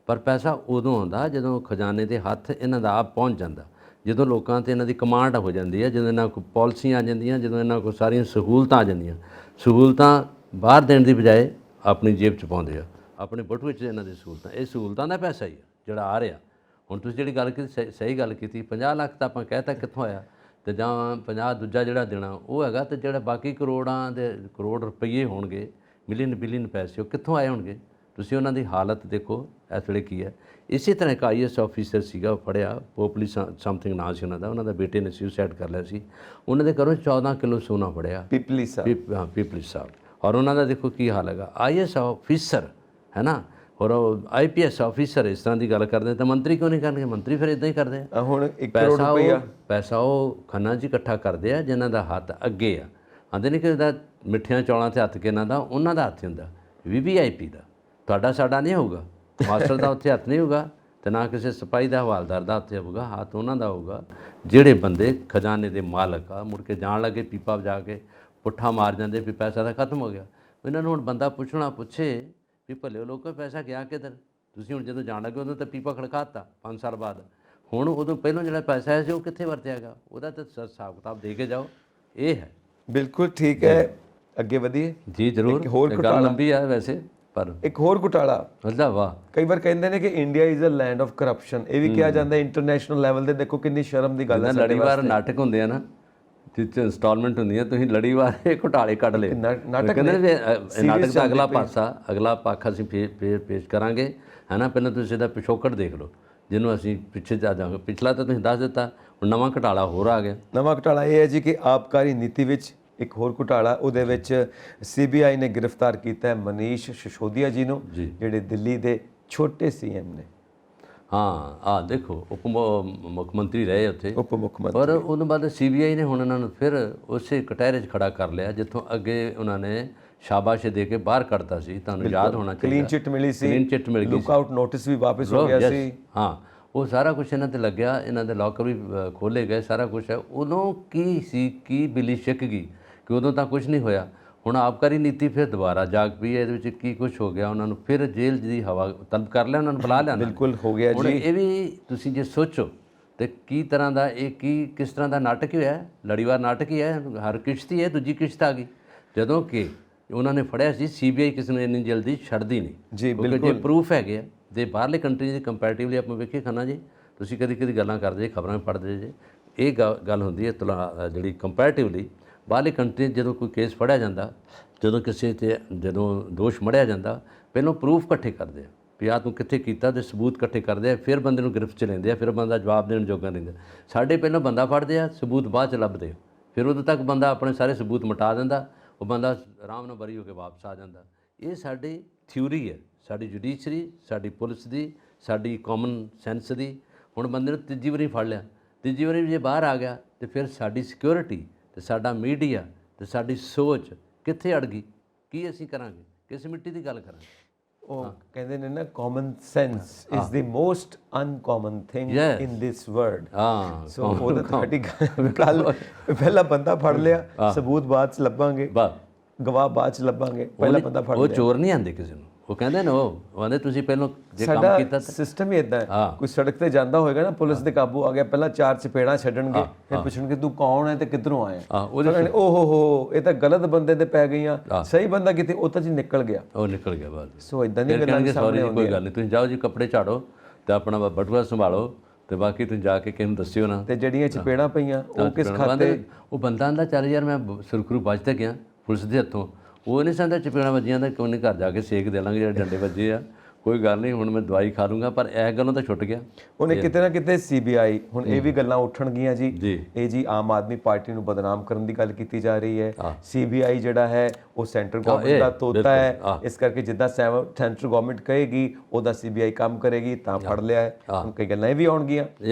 Speaker 2: ਪਰ ਪੈਸਾ ਉਦੋਂ ਆਉਂਦਾ ਜਦੋਂ ਖਜ਼ਾਨੇ ਦੇ ਹੱਥ ਇਹਨਾਂ ਦਾ ਆਪ ਪਹੁੰਚ ਜਾਂਦਾ, ਜਦੋਂ ਲੋਕਾਂ 'ਤੇ ਇਹਨਾਂ ਦੀ ਕਮਾਂਡ ਹੋ ਜਾਂਦੀ ਹੈ, ਜਦੋਂ ਇਹਨਾਂ ਕੋਲ ਪਾਲਿਸੀਆਂ ਆ ਜਾਂਦੀਆਂ, ਜਦੋਂ ਇਹਨਾਂ ਕੋਲ ਸਾਰੀਆਂ ਸਹੂਲਤਾਂ ਆ ਜਾਂਦੀਆਂ। ਸਹੂਲਤਾਂ ਬਾਹਰ ਦੇਣ ਦੀ ਬਜਾਏ ਆਪਣੀ ਜੇਬ 'ਚ ਪਾਉਂਦੇ ਆ, ਆਪਣੇ ਬਟੂਏ 'ਚ ਇਹਨਾਂ ਦੀ ਸਹੂਲਤਾਂ। ਇਹ ਸਹੂਲਤਾਂ ਦਾ ਪੈਸਾ ਹੀ ਆ ਜਿਹੜਾ ਆ ਰਿਹਾ। ਹੁਣ ਤੁਸੀਂ ਜਿਹੜੀ ਗੱਲ ਕੀਤੀ, ਸਹੀ ਗੱਲ ਕੀਤੀ, 50 ਲੱਖ ਤਾਂ ਆਪਾਂ ਕਹਿ ਤਾ ਕਿੱਥੋਂ ਆਇਆ, ਤੇ ਜਾਂ 50 ਦੂਜਾ ਜਿਹੜਾ ਦੇਣਾ ਉਹ ਹੈਗਾ, ਤੇ ਜਿਹੜਾ ਬਾਕੀ ਕਰੋੜਾਂ ਦੇ ਕਰੋੜ ਰੁਪਈਏ ਹੋਣਗੇ, ਮਿਲੀਅਨ ਬਿਲੀਅਨ ਪੈਸੇ, ਉਹ ਕਿੱਥੋਂ ਆਏ ਹੋਣਗੇ? ਤੁਸੀਂ ਉਹਨਾਂ ਦੀ ਹਾਲਤ ਦੇਖੋ ਇਸ ਵੇਲੇ ਕੀ ਹੈ। ਇਸੇ ਤਰ੍ਹਾਂ ਇੱਕ IAS ਆਫੀਸਰ ਸੀਗਾ, ਫੜਿਆ, ਪੋਪਲੀ ਸਮਥਿੰਗ ਨਾਂ ਸੀ ਉਹਨਾਂ ਦਾ। ਉਹਨਾਂ ਦਾ ਬੇਟੇ ਨੇ ਸੁਸਾਈਡ ਕਰ ਲਿਆ ਸੀ, ਉਹਨਾਂ ਦੇ ਘਰੋਂ 14 ਕਿਲੋ ਸੋਨਾ ਫੜਿਆ।
Speaker 1: ਪਿਪਲੀ ਸਾਹਿਬ,
Speaker 2: ਹਾਂ ਪਿਪਲੀ ਸਾਹਿਬ। ਔਰ ਉਹਨਾਂ ਦਾ ਦੇਖੋ ਕੀ ਹਾਲ ਹੈਗਾ। IAS ਆਫੀਸਰ ਹੈ ਨਾ, ਔਰ IPS ਆਫੀਸਰ ਇਸ ਤਰ੍ਹਾਂ ਦੀ ਗੱਲ ਕਰਦੇ ਤਾਂ ਮੰਤਰੀ ਕਿਉਂ ਨਹੀਂ ਕਰਨਗੇ? ਮੰਤਰੀ ਫਿਰ ਇਦਾਂ ਹੀ ਕਰਦੇ ਆ।
Speaker 1: ਹੁਣ 1 ਕਰੋੜ ਰੁਪਈਆ
Speaker 2: ਪੈਸਾ ਉਹ ਖੰਨਾ 'ਚ ਇਕੱਠਾ ਕਰਦੇ ਆ ਜਿਨ੍ਹਾਂ ਦਾ ਹੱਥ ਅੱਗੇ ਆ। ਆਂਦੇ ਨਹੀਂ ਕਿ ਇਹਦਾ ਮਿੱਠੀਆਂ ਚੌਲਾਂ 'ਤੇ ਹੱਥ ਕਿਹਨਾਂ ਦਾ? ਉਹਨਾਂ ਦਾ ਹੱਥ ਹੁੰਦਾ, VVIP ਦਾ। ਤੁਹਾਡਾ ਸਾਡਾ ਨਹੀਂ ਹੋਊਗਾ, ਮਾਸਟਰ ਦਾ ਉੱਥੇ ਹੱਥ ਨਹੀਂ ਹੋਊਗਾ, ਤੇ ਨਾ ਕਿਸੇ ਸਿਪਾਹੀ ਦਾ, ਹਵਾਲਦਾਰ ਦਾ ਹੱਥ ਹੋਊਗਾ। ਹੱਥ ਉਹਨਾਂ ਦਾ ਹੋਊਗਾ ਜਿਹੜੇ ਬੰਦੇ ਖਜ਼ਾਨੇ ਦੇ ਮਾਲਕ ਆ। ਮੁੜ ਕੇ ਜਾਣ ਲੱਗੇ ਪੀਪਾ ਵਜਾ ਕੇ ਪੁੱਠਾ ਮਾਰ ਜਾਂਦੇ ਵੀ ਪੈਸਾ ਤਾਂ ਖਤਮ ਹੋ ਗਿਆ। ਇਹਨਾਂ ਨੂੰ ਹੁਣ ਬੰਦਾ ਪੁੱਛੇ ਵੀ ਭਲੇ ਲੋਕੋ ਪੈਸਾ ਗਿਆ ਕਿੱਧਰ? ਤੁਸੀਂ ਹੁਣ ਜਦੋਂ ਜਾਣ ਲੱਗੇ ਉਦੋਂ ਤਾਂ ਪੀਪਾ ਖੜਕਾਤਾ 5 ਸਾਲ ਬਾਅਦ। ਹੁਣ ਉਦੋਂ ਪਹਿਲਾਂ ਜਿਹੜਾ ਪੈਸਾ ਆਇਆ ਸੀ ਉਹ ਕਿੱਥੇ ਵਰਤਿਆ ਗਿਆ? ਉਹਦਾ ਤਾਂ ਹਿਸਾਬ ਕਿਤਾਬ ਦੇ ਕੇ ਜਾਓ। ਇਹ ਹੈ।
Speaker 1: ਬਿਲਕੁਲ ਠੀਕ ਹੈ, ਅੱਗੇ ਵਧੀਏ
Speaker 2: ਜੀ ਜ਼ਰੂਰ। ਗੱਲ ਲੰਬੀ ਆ ਵੈਸੇ, ਪਰ
Speaker 1: ਇੱਕ ਹੋਰ ਘੁਟਾਲਾ।
Speaker 2: ਅੱਲਾ ਵਾਹ।
Speaker 1: ਕਈ ਵਾਰ ਕਹਿੰਦੇ ਨੇ ਕਿ India is a land of corruption. ਇਹ ਵੀ ਕਿਹਾ ਜਾਂਦਾ ਇੰਟਰਨੈਸ਼ਨਲ ਲੈਵਲ ਤੇ। ਦੇਖੋ ਕਿੰਨੀ ਸ਼ਰਮ ਦੀ ਗੱਲ ਹੈ।
Speaker 2: ਲੜੀਵਾਰ ਨਾਟਕ ਹੁੰਦੇ ਆ ਨਾ, ਜਿੱਥੇ ਇੰਸਟਾਲਮੈਂਟ ਹੁੰਦੀ ਹੈ, ਤੁਸੀਂ ਲੜੀਵਾਰ ਇਹ ਘੁਟਾਲੇ ਕੱਢ ਲਏ। ਕਹਿੰਦੇ ਵੀ ਨਾਟਕ ਦਾ ਅਗਲਾ ਪੱਖ ਅਸੀਂ ਪੇਸ਼ ਕਰਾਂਗੇ, ਹੈ ਨਾ। ਪਹਿਲਾਂ ਤੁਸੀਂ ਇਹਦਾ ਪਿਛੋਕੜ ਦੇਖ ਲਓ, ਜਿਹਨੂੰ ਅਸੀਂ ਪਿੱਛੇ ਜਾ ਜਾਵਾਂਗੇ। ਪਿਛਲਾ ਤਾਂ ਤੁਸੀਂ ਦੱਸ ਦਿੱਤਾ, ਹੁਣ ਨਵਾਂ ਘੁਟਾਲਾ ਹੋਰ ਆ ਗਿਆ।
Speaker 1: ਨਵਾਂ ਘੁਟਾਲਾ ਇਹ ਹੈ ਜੀ ਕਿ ਆਬਕਾਰੀ ਨੀਤੀ ਵਿੱਚ ਇੱਕ ਹੋਰ ਘੁਟਾਲਾ। ਉਹਦੇ ਵਿੱਚ CBI ਨੇ ਗ੍ਰਿਫਤਾਰ ਕੀਤਾ ਹੈ ਮਨੀਸ਼ ਸਿਸੋਦੀਆ ਜੀ ਨੂੰ, ਜਿਹੜੇ ਦਿੱਲੀ ਦੇ ਛੋਟੇ CM ਨੇ।
Speaker 2: ਹਾਂ ਦੇਖੋ ਉਪ ਮੁੱਖ ਮੰਤਰੀ ਰਹੇ ਉੱਥੇ,
Speaker 1: ਉਪ ਮੁੱਖ ਮੰਤਰੀ।
Speaker 2: ਪਰ ਉਹਦੋਂ ਬਾਅਦ CBI ਨੇ ਹੁਣ ਇਹਨਾਂ ਨੂੰ ਫਿਰ ਉਸੇ ਕਟਹਿਰੇ 'ਚ ਖੜਾ ਕਰ ਲਿਆ ਜਿੱਥੋਂ ਅੱਗੇ ਉਹਨਾਂ ਨੇ ਸ਼ਾਬਾਸ਼ ਦੇ ਕੇ ਬਾਹਰ ਕੱਢਤਾ ਸੀ, ਤੁਹਾਨੂੰ ਯਾਦ ਹੋਣਾ ਚਾਹੀਦਾ।
Speaker 1: ਕਲੀਨ ਚਿੱਟ ਮਿਲੀ ਸੀ,
Speaker 2: ਕਲੀਨ ਚਿੱਟ ਮਿਲ ਗਈ,
Speaker 1: ਲੁੱਕ ਆਊਟ ਨੋਟਿਸ ਵੀ ਵਾਪਸ ਹੋ ਗਿਆ ਸੀ।
Speaker 2: ਹਾਂ, ਉਹ ਸਾਰਾ ਕੁਝ ਇਹਨਾਂ ਤੇ ਲੱਗਿਆ, ਇਹਨਾਂ ਦੇ ਲੋਕਰ ਵੀ ਖੋਲੇ ਗਏ, ਸਾਰਾ ਕੁਝ ਹੈ। ਉਦੋਂ ਕੀ ਸੀ, ਕੀ ਬਿੱਲੀ ਛਿੱਕ ਗਈ ਕਿ ਉਦੋਂ ਤਾਂ ਕੁਝ ਨਹੀਂ ਹੋਇਆ। ਹੁਣ ਆਬਕਾਰੀ ਨੀਤੀ ਫਿਰ ਦੁਬਾਰਾ ਜਾਗ ਪਈ ਹੈ, ਇਹਦੇ ਵਿੱਚ ਕੀ ਕੁਝ ਹੋ ਗਿਆ, ਉਹਨਾਂ ਨੂੰ ਫਿਰ ਜੇਲ੍ਹ ਦੀ ਹਵਾ ਤਲਬ ਕਰ ਲਿਆ, ਉਹਨਾਂ ਨੂੰ ਬੁਲਾ ਲਿਆ।
Speaker 1: ਬਿਲਕੁਲ ਹੋ ਗਿਆ
Speaker 2: ਹੁਣ
Speaker 1: ਜੀ।
Speaker 2: ਇਹ ਵੀ ਤੁਸੀਂ ਜੇ ਸੋਚੋ ਤੇ ਕੀ ਤਰ੍ਹਾਂ ਦਾ ਇਹ ਕਿਸ ਤਰ੍ਹਾਂ ਦਾ ਨਾਟਕ ਹੋਇਆ, ਲੜੀਵਾਰ ਨਾਟਕ ਹੀ ਹੈ। ਹਰ ਕਿਸ਼ਤੀ ਹੈ, ਦੂਜੀ ਕਿਸ਼ਤ ਆ ਗਈ। ਜਦੋਂ ਕਿ ਉਹਨਾਂ ਨੇ ਫੜਿਆ ਸੀ, ਸੀਬੀਆਈ ਕਿਸੇ ਨੂੰ ਇੰਨੀ ਜਲਦੀ ਛੱਡਦੀ ਨਹੀਂ
Speaker 1: ਜੀ,
Speaker 2: ਕਿਉਂਕਿ ਜੇ ਪ੍ਰੂਫ ਹੈਗੇ ਆ ਦੇ ਬਾਹਰਲੇ ਕੰਟਰੀ ਦੇ ਕੰਪੈਰੀਟਿਵਲੀ ਆਪਾਂ ਵੇਖੀਏ ਖੰਨਾ ਜੀ, ਤੁਸੀਂ ਕਦੀ ਗੱਲਾਂ ਕਰਦੇ ਜੇ, ਖਬਰਾਂ ਪੜ੍ਹਦੇ ਜੇ, ਇਹ ਗੱਲ ਹੁੰਦੀ ਹੈ ਜਿਹੜੀ ਕੰਪੈਰੀਟਿਵਲੀ ਬਾਹਰਲੇ ਕੰਟਰੀ ਜਦੋਂ ਕੋਈ ਕੇਸ ਫੜਿਆ ਜਾਂਦਾ, ਜਦੋਂ ਕਿਸੇ ਤੇ ਜਦੋਂ ਦੋਸ਼ ਮੜਿਆ ਜਾਂਦਾ, ਪਹਿਲਾਂ ਪ੍ਰੂਫ ਇਕੱਠੇ ਕਰਦੇ ਆ ਵੀ ਆਹ ਤੂੰ ਕਿੱਥੇ ਕੀਤਾ, ਤੇ ਸਬੂਤ ਇਕੱਠੇ ਕਰਦੇ ਆ, ਫਿਰ ਬੰਦੇ ਨੂੰ ਗ੍ਰਿਫਤ 'ਚ ਲੈਂਦੇ ਆ, ਫਿਰ ਬੰਦਾ ਜਵਾਬ ਦੇਣ ਜੋਗਾ ਰਹਿੰਦਾ। ਸਾਡੇ ਪਹਿਲਾਂ ਬੰਦਾ ਫੜਦੇ ਆ, ਸਬੂਤ ਬਾਅਦ 'ਚ ਲੱਭਦੇ, ਫਿਰ ਉਦੋਂ ਤੱਕ ਬੰਦਾ ਆਪਣੇ ਸਾਰੇ ਸਬੂਤ ਮਿਟਾ ਦਿੰਦਾ, ਉਹ ਬੰਦਾ ਆਰਾਮ ਨਾਲ ਬਰੀ ਹੋ ਕੇ ਵਾਪਸ ਆ ਜਾਂਦਾ। ਇਹ ਸਾਡੀ ਥਿਊਰੀ ਹੈ, ਸਾਡੀ ਜੁਡੀਸ਼ਰੀ, ਸਾਡੀ ਪੁਲਿਸ ਦੀ, ਸਾਡੀ ਕਾਮਨ ਸੈਂਸ ਦੀ। ਹੁਣ ਬੰਦੇ ਨੂੰ ਤੀਜੀ ਵਾਰੀ ਫੜ ਲਿਆ, ਤੀਜੀ ਵਾਰੀ ਜੇ ਬਾਹਰ ਆ ਗਿਆ ਤੇ ਫਿਰ ਸਾਡੀ ਸਿਕਿਉਰਿਟੀ ਤੇ ਸਾਡਾ ਮੀਡੀਆ ਤੇ ਸਾਡੀ ਸੋਚ ਕਿੱਥੇ ਅੜ ਗਈ? ਕੀ ਅਸੀਂ ਕਰਾਂਗੇ? ਕਿਸ ਮਿੱਟੀ ਦੀ ਗੱਲ ਕਰਾਂਗੇ?
Speaker 1: ਉਹ ਕਹਿੰਦੇ ਨੇ ਨਾ, common sense is the most uncommon thing in this world.
Speaker 2: ਹਾਂ,
Speaker 1: ਸੋ ਉਹ ਤੁਹਾਡੀ ਗੱਲ, ਪਹਿਲਾ ਬੰਦਾ ਫੜ ਲਿਆ, ਸਬੂਤ ਬਾਅਦ ਚ ਲੱਭਾਂਗੇ, ਗਵਾਹ ਬਾਅਦ ਚ ਲੱਭਾਂਗੇ, ਪਹਿਲਾ ਬੰਦਾ ਫੜ ਲਿਆ।
Speaker 2: ਉਹ ਚੋਰ ਨਹੀਂ ਆਂਦੇ ਕਿਸੇ ਨੂੰ, ਉਹ ਕਹਿੰਦੇ ਨੇ, ਉਹ ਆਂਦੇ ਤੁਸੀਂ ਪਹਿਲਾਂ ਜੇ ਕੰਮ ਕੀਤਾ ਤਾਂ
Speaker 1: ਸਿਸਟਮ ਹੀ ਇਦਾਂ ਹੈ। ਕੋਈ ਸੜਕ ਤੇ ਜਾਂਦਾ ਹੋਏਗਾ ਨਾ, ਪੁਲਿਸ ਦੇ ਕਾਬੂ ਆ ਗਿਆ, ਪਹਿਲਾਂ 4 ਚਪੇੜਾਂ ਛੱਡਣਗੇ, ਫਿਰ ਪੁੱਛਣਗੇ ਤੂੰ ਕੌਣ ਹੈ ਤੇ ਕਿੱਧਰੋਂ ਆਇਆ। ਓਹ ਹੋ, ਇਹ ਤਾਂ ਗਲਤ ਬੰਦੇ ਤੇ ਪੈ ਗਈਆਂ, ਸਹੀ ਬੰਦਾ ਕਿਤੇ ਉਹ ਤਾਂ ਜੀ ਨਿਕਲ ਗਿਆ,
Speaker 2: ਉਹ ਨਿਕਲ ਗਿਆ ਬਾਅਦ।
Speaker 1: ਸੋ ਇਦਾਂ ਦੀ ਗੱਲਾਂ ਸਾਹਮਣੇ ਆਉਂਦੀਆਂ।
Speaker 2: ਕੋਈ ਗੱਲ ਨਹੀਂ, ਤੁਸੀਂ ਜਾਓ ਜੀ, ਕੱਪੜੇ ਝਾੜੋ ਤੇ ਆਪਣਾ ਬਟੂਆ ਸੰਭਾਲੋ, ਤੇ ਬਾਕੀ ਤੁਸੀਂ ਜਾ ਕੇ ਕਿਸੇ ਨੂੰ ਦੱਸਿਓ ਨਾ।
Speaker 1: ਤੇ ਜਿਹੜੀਆਂ ਚਪੇੜਾਂ ਪਈਆਂ ਉਹ ਕਿਸ ਖਾਤੇ?
Speaker 2: ਉਹ ਬੰਦਾ ਆਂਦਾ ਚੱਲ ਯਾਰ ਮੈਂ ਸੁਰਖਰੂ ਬਚ ਤੇ ਗਿਆ ਪੁਲਿਸ ਦੇ ਹੱਥੋਂ, ਉਹ ਨਹੀਂ ਸੰਦਾ ਚਪੇੜਾਂ ਵੱਜੀਆਂ ਤਾਂ ਕਿਉਂ ਨਹੀਂ ਘਰ ਜਾ ਕੇ ਸੇਕ ਦੇ ਲਾਂਗੇ, ਜਿਹੜੇ ਡੰਡੇ ਵੱਜੇ ਆ, ਕੋਈ ਗੱਲ ਨਹੀਂ, ਹੁਣ ਮੈਂ ਦਵਾਈ ਖਾ ਲੂੰਗਾ। ਪਰ ਇਹ ਗੱਲੋਂ ਤਾਂ ਛੁੱਟ ਗਿਆ
Speaker 1: ਉਹਨੇ ਕਿਤੇ ਨਾ ਕਿਤੇ। ਸੀਬੀਆਈ ਹੁਣ ਇਹ ਵੀ ਗੱਲਾਂ ਉੱਠਣਗੀਆਂ ਜੀ, ਇਹ ਜੀ ਆਮ ਆਦਮੀ ਪਾਰਟੀ ਨੂੰ ਬਦਨਾਮ ਕਰਨ ਦੀ ਗੱਲ ਕੀਤੀ ਜਾ ਰਹੀ ਹੈ। ਸੀਬੀਆਈ ਜਿਹੜਾ ਹੈ ਉਹ ਸੈਂਟਰ ਗਵਰਨਮੈਂਟ ਦਾ ਤੋਤਾ ਹੈ, ਇਸ ਕਰਕੇ ਜਿੱਦਾਂ ਸੈਂਟਰ ਗਵਰਨਮੈਂਟ ਕਹੇਗੀ ਉਹਦਾ ਸੀਬੀਆਈ ਕੰਮ ਕਰੇਗੀ। ਤਾਂ ਫੜ ਲਿਆ ਹੈ, ਹੁਣ ਕਈ ਗੱਲਾਂ ਇਹ ਵੀ ਆਉਣਗੀਆਂ।